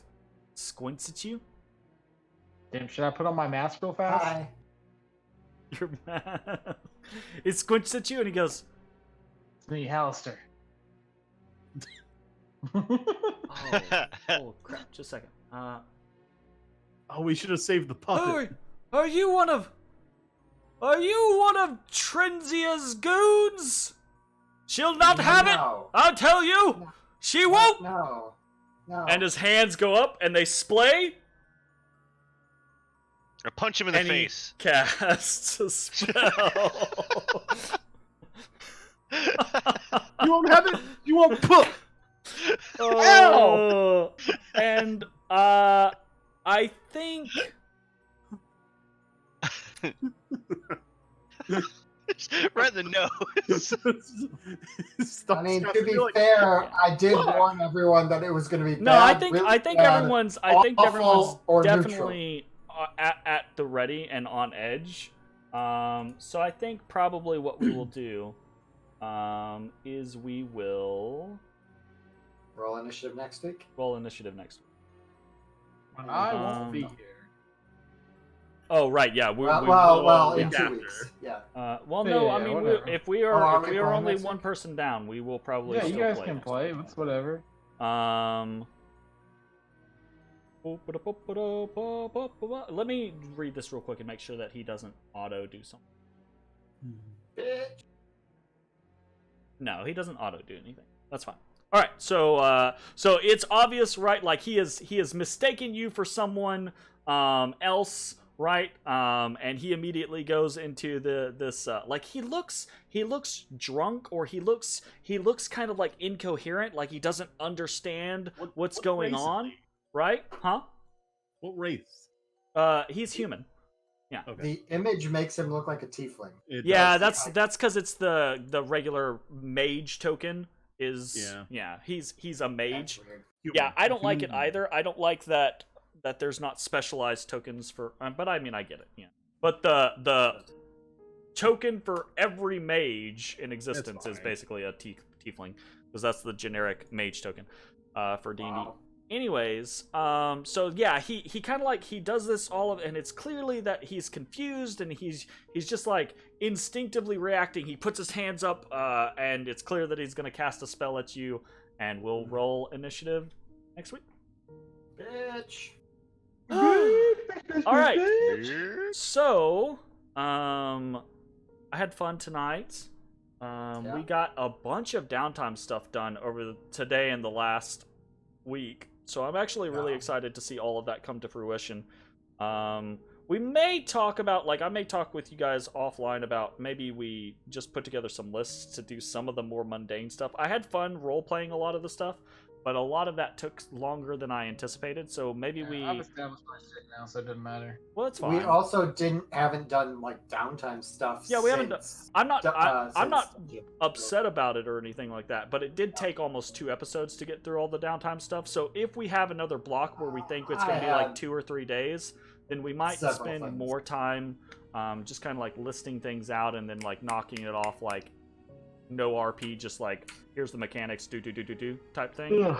squints at you. Damn, should I put on my mask real fast? Hi. Your man. He squints at you and he goes, It's me, Halaster. oh crap, just a second. Oh, we should have saved the puppet. Are you one of Trenzia's goons? She'll not have it! No. I'll tell you! She won't! No. And his hands go up and they splay, Or punch him in the and face. he casts a spell. You won't have it. You won't put. Oh, and I think Right in the nose. I mean, to be fair, I did warn everyone that it was going to be bad. no. I think bad, everyone's awful, or definitely at the ready and on edge. So I think probably what we will do is we will roll initiative next week. roll initiative next week. When I won't be here. Oh right, yeah. Well, in week 2 after. weeks. Yeah. Well, no. Yeah, I mean, whatever. if we are are we only playing next one week? person down, we will probably Yeah, still you guys play can next play. week. It's whatever. Let me read this real quick and make sure that he doesn't auto do something. Bitch. No, he doesn't auto do anything. That's fine. All right, so it's obvious, right? Like he is mistaken you for someone else, right? And he immediately goes into this like he looks drunk, or he looks kind of like incoherent, like he doesn't understand what's what going race is on, he? right? Huh? What race? He's human. Okay. The image makes him look like a tiefling. It Yeah, does. that's because it's the regular mage token is Yeah. he's a mage. That's weird. Yeah, I don't like it Human. either. I don't like that there's not specialized tokens for, but I mean I get it. Yeah, but the token for every mage in existence is fine. basically a tiefling, because that's the generic mage token for D&D. Wow. Anyways, so yeah, he kind of like he does this all of, and it's clearly that he's confused and he's just like instinctively reacting. He puts his hands up, and it's clear that he's gonna cast a spell at you, and we'll roll initiative next week. Bitch. All right. So, I had fun tonight. Yeah. We got a bunch of downtime stuff done over today and the last week. So I'm actually really excited to see all of that come to fruition. We may talk about, like, I may talk with you guys offline about maybe we just put together some lists to do some of the more mundane stuff. I had fun role-playing a lot of the stuff, but a lot of that took longer than I anticipated, so maybe I've established my shit now, so it doesn't matter. Well, it's fine. We also haven't done like downtime stuff. Yeah, we haven't done. I'm not since- upset about it or anything like that, but it did take almost 2 episodes to get through all the downtime stuff. So if we have another block where we think it's going to be like 2 or 3 days, then we might several spend things. more time just kind of like listing things out and then like knocking it off, like no RP, just like here's the mechanics, do type thing.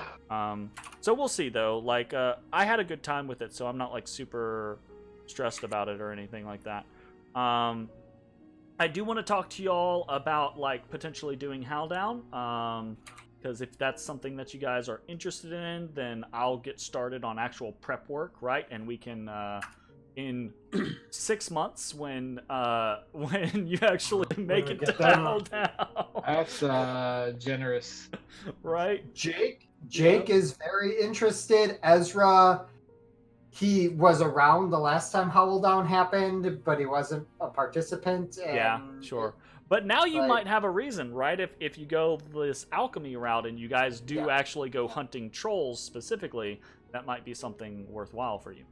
So we'll see though. Like I had a good time with it, so I'm not like super stressed about it or anything like that. I do want to talk to y'all about like potentially doing Howldown, because if that's something that you guys are interested in, then I'll get started on actual prep work, right? And we can in 6 months when you actually make it to Howldown. That's generous. Right? Jake is very interested. Ezra, he was around the last time Howldown happened, but he wasn't a participant. And Yeah, sure. But now you like- might have a reason, right? If you go this alchemy route and you guys do actually go hunting trolls specifically, that might be something worthwhile for you.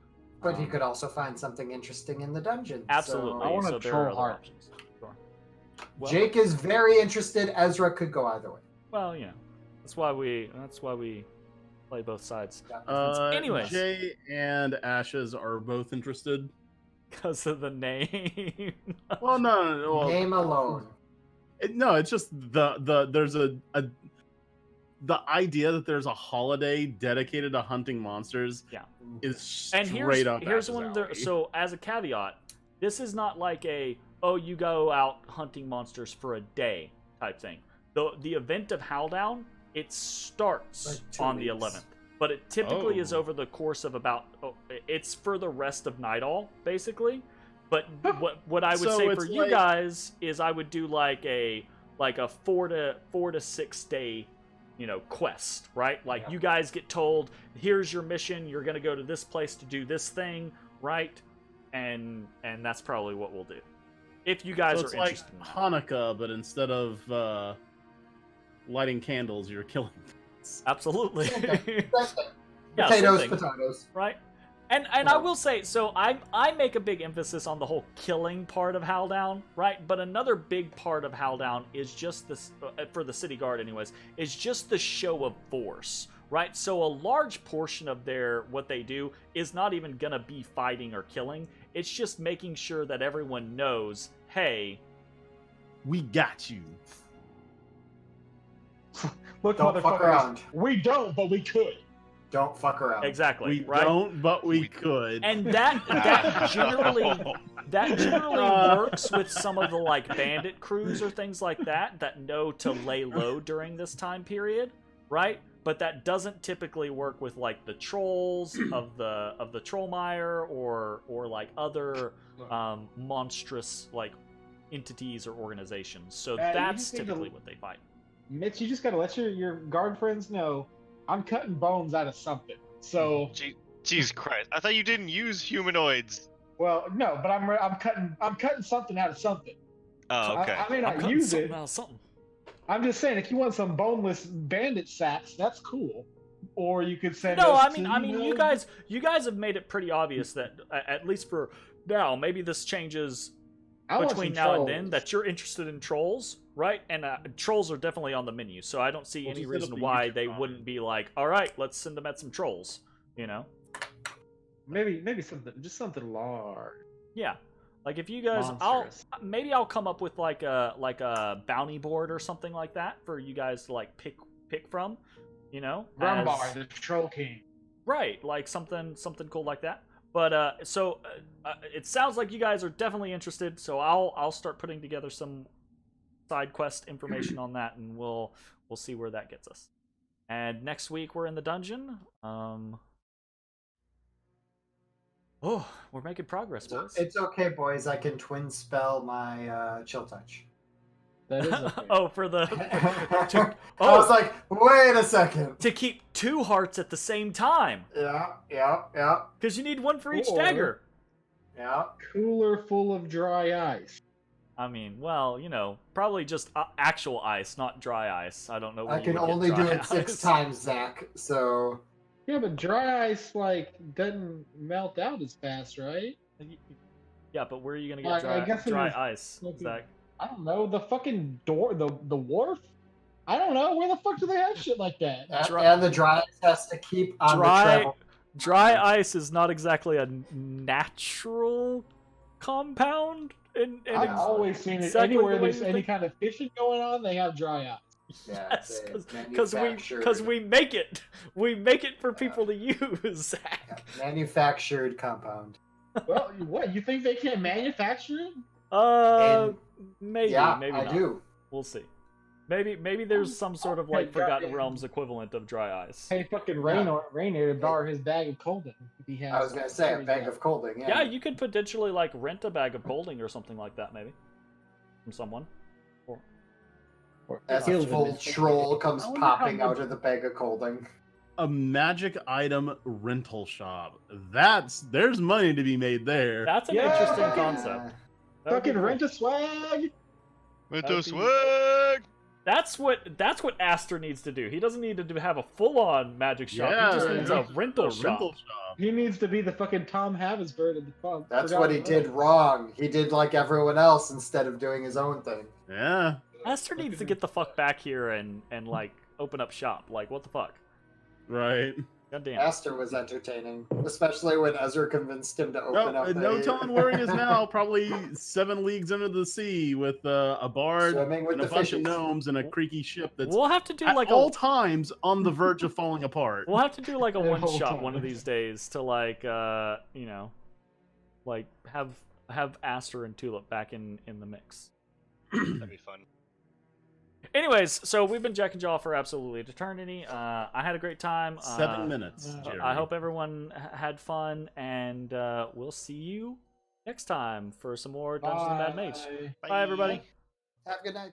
But he could also find something interesting in the dungeon. Absolutely. I want a so there troll are other heart. options. Sure. Well, Jake is very interested. Ezra could go either way. well, yeah. That's why we play both sides. Anyways. Jay and Ashes are both interested. Because of the name. Well, no. Well, Name alone. No, it's just there's the idea that there's a holiday dedicated to hunting monsters. Yeah. Is And straight up. here's Ash's one. alley. So as a caveat, this is not like you go out hunting monsters for a day type thing. The event of Howldown, it starts Like 2 on the weeks. 11th, but it typically is Oh. over the course of about. It's for the rest of Night All, basically. But what I would So say it's for you like- guys is I would do like a 4 to 6 day, quest, right? Like Yeah. you guys get told, here's your mission, you're gonna go to this place to do this thing, right? And that's probably what we'll do. If you guys So are it's like interested in that. Hanukkah, but instead of lighting candles, you're killing. Absolutely. Okay. Yeah, Potatoes, something. potatoes. Right? And I will say, so I make a big emphasis on the whole killing part of Howldown, right? But another big part of Howldown is just this, for the city guard anyways, is just the show of force, right? So a large portion of what they do is not even gonna be fighting or killing. It's just making sure that everyone knows, hey, We got you. Look, Don't fuck motherfuckers, around. we don't, but we could. Don't fuck around. exactly, We right? don't, but we could. And that generally works with some of the like bandit crews or things like that know to lay low during this time period, right? But that doesn't typically work with like the trolls of the Trollmire or like other monstrous like entities or organizations. So You that's just need to- typically what they fight. Mitch, you just gotta let your guard friends know I'm cutting bones out of something. So, Jesus Christ! I thought you didn't use humanoids. well, no, but I'm cutting something out of something. Oh, okay. I may I'm not cutting use something it. out of something. I'm just saying, if you want some boneless bandit sacks, that's cool. Or you could send No, us I mean, to, you guys have made it pretty obvious that at least for now, maybe this changes I want between some now and trolls. then, that you're interested in trolls, right? And trolls are definitely on the menu, so I don't see We'll any just hit up reason the why YouTube they comment. wouldn't be like, all right, let's send them at some trolls, maybe something large. Yeah, like if you guys, Monstrous. I'll come up with like a bounty board or something like that for you guys to like pick from, Rumbar, as- the troll king. right, like something cool like that. But it sounds like you guys are definitely interested, so I'll start putting together some side quest information on that, and we'll see where that gets us. And next week we're in the dungeon. Oh, we're making progress, boys. It's okay, boys. I can twin spell my chill touch. That is okay. Oh, for the I oh. was like, wait a second. to keep 2 hearts at the same time, Yeah. because you need 1 for each Or- dagger. Yeah. Cooler full of dry ice. I mean, well, probably just actual ice, not dry ice. I don't know. Where I you can would get only do dry it 6 ice. times, Zach. So Yeah, but dry ice doesn't melt out as fast, right? Yeah, but where are you gonna get Like, I dry, guess it dry was ice, looking- Zach? I don't know. The fucking door, the wharf. I don't know. Where the fuck do they have shit like that? and the dry ice has to keep on the Dry, travel. dry ice is not exactly a natural compound. I've always seen it exactly anywhere the way there's you any think. kind of fishing going on. They have dry ice. Yeah, Yes, it's because manufactured. we make it. We make it for people to use, Zach. Manufactured compound. Well, what you think they can't manufacture it? And- Maybe, yeah, maybe I not. do. We'll see. Maybe there's some sort of like Okay, Forgotten goddamn. Realms equivalent of dry ice. Hey, fucking Yeah. Rainier to borrow his bag of Colden if he has. I was gonna say a bag of colding. Yeah, you could potentially like rent a bag of colding or something like that, maybe from someone. As a full troll comes I wonder popping how out of the bag of colding. A magic item rental shop. There's money to be made there. That's an Yeah. interesting concept. That would be Fucking cool. rent a swag. With That'd the be- swag. That's what Aster needs to do. He doesn't need to have a full-on magic shop. Yeah, he just needs a that's rental a shop. rental shop. He needs to be the fucking Tom Haversburg of the pub. That's what he did wrong. He did like everyone else instead of doing his own thing. Yeah. Aster needs to get the fuck back here and like open up shop. Like what the fuck? Right. God damn. Aster was entertaining, especially when Ezra convinced him to open up. No telling where he is now. Probably 7 leagues under the sea with a bard Swimming with and a the bunch of fishes. gnomes and a creaky ship that's We'll have to do at like all times on the verge of falling apart. We'll have to do like a The one whole shot one of time. these days to like you know, like have Aster and Tulip back in the mix. That'd be fun. Anyways, so we've been Jack and Jaw for absolutely eternity. I had a great time. 7 minutes, Jeremy. I hope everyone had fun, and we'll see you next time for some more Dungeons and Mad Mage. Bye, everybody. Have a good night.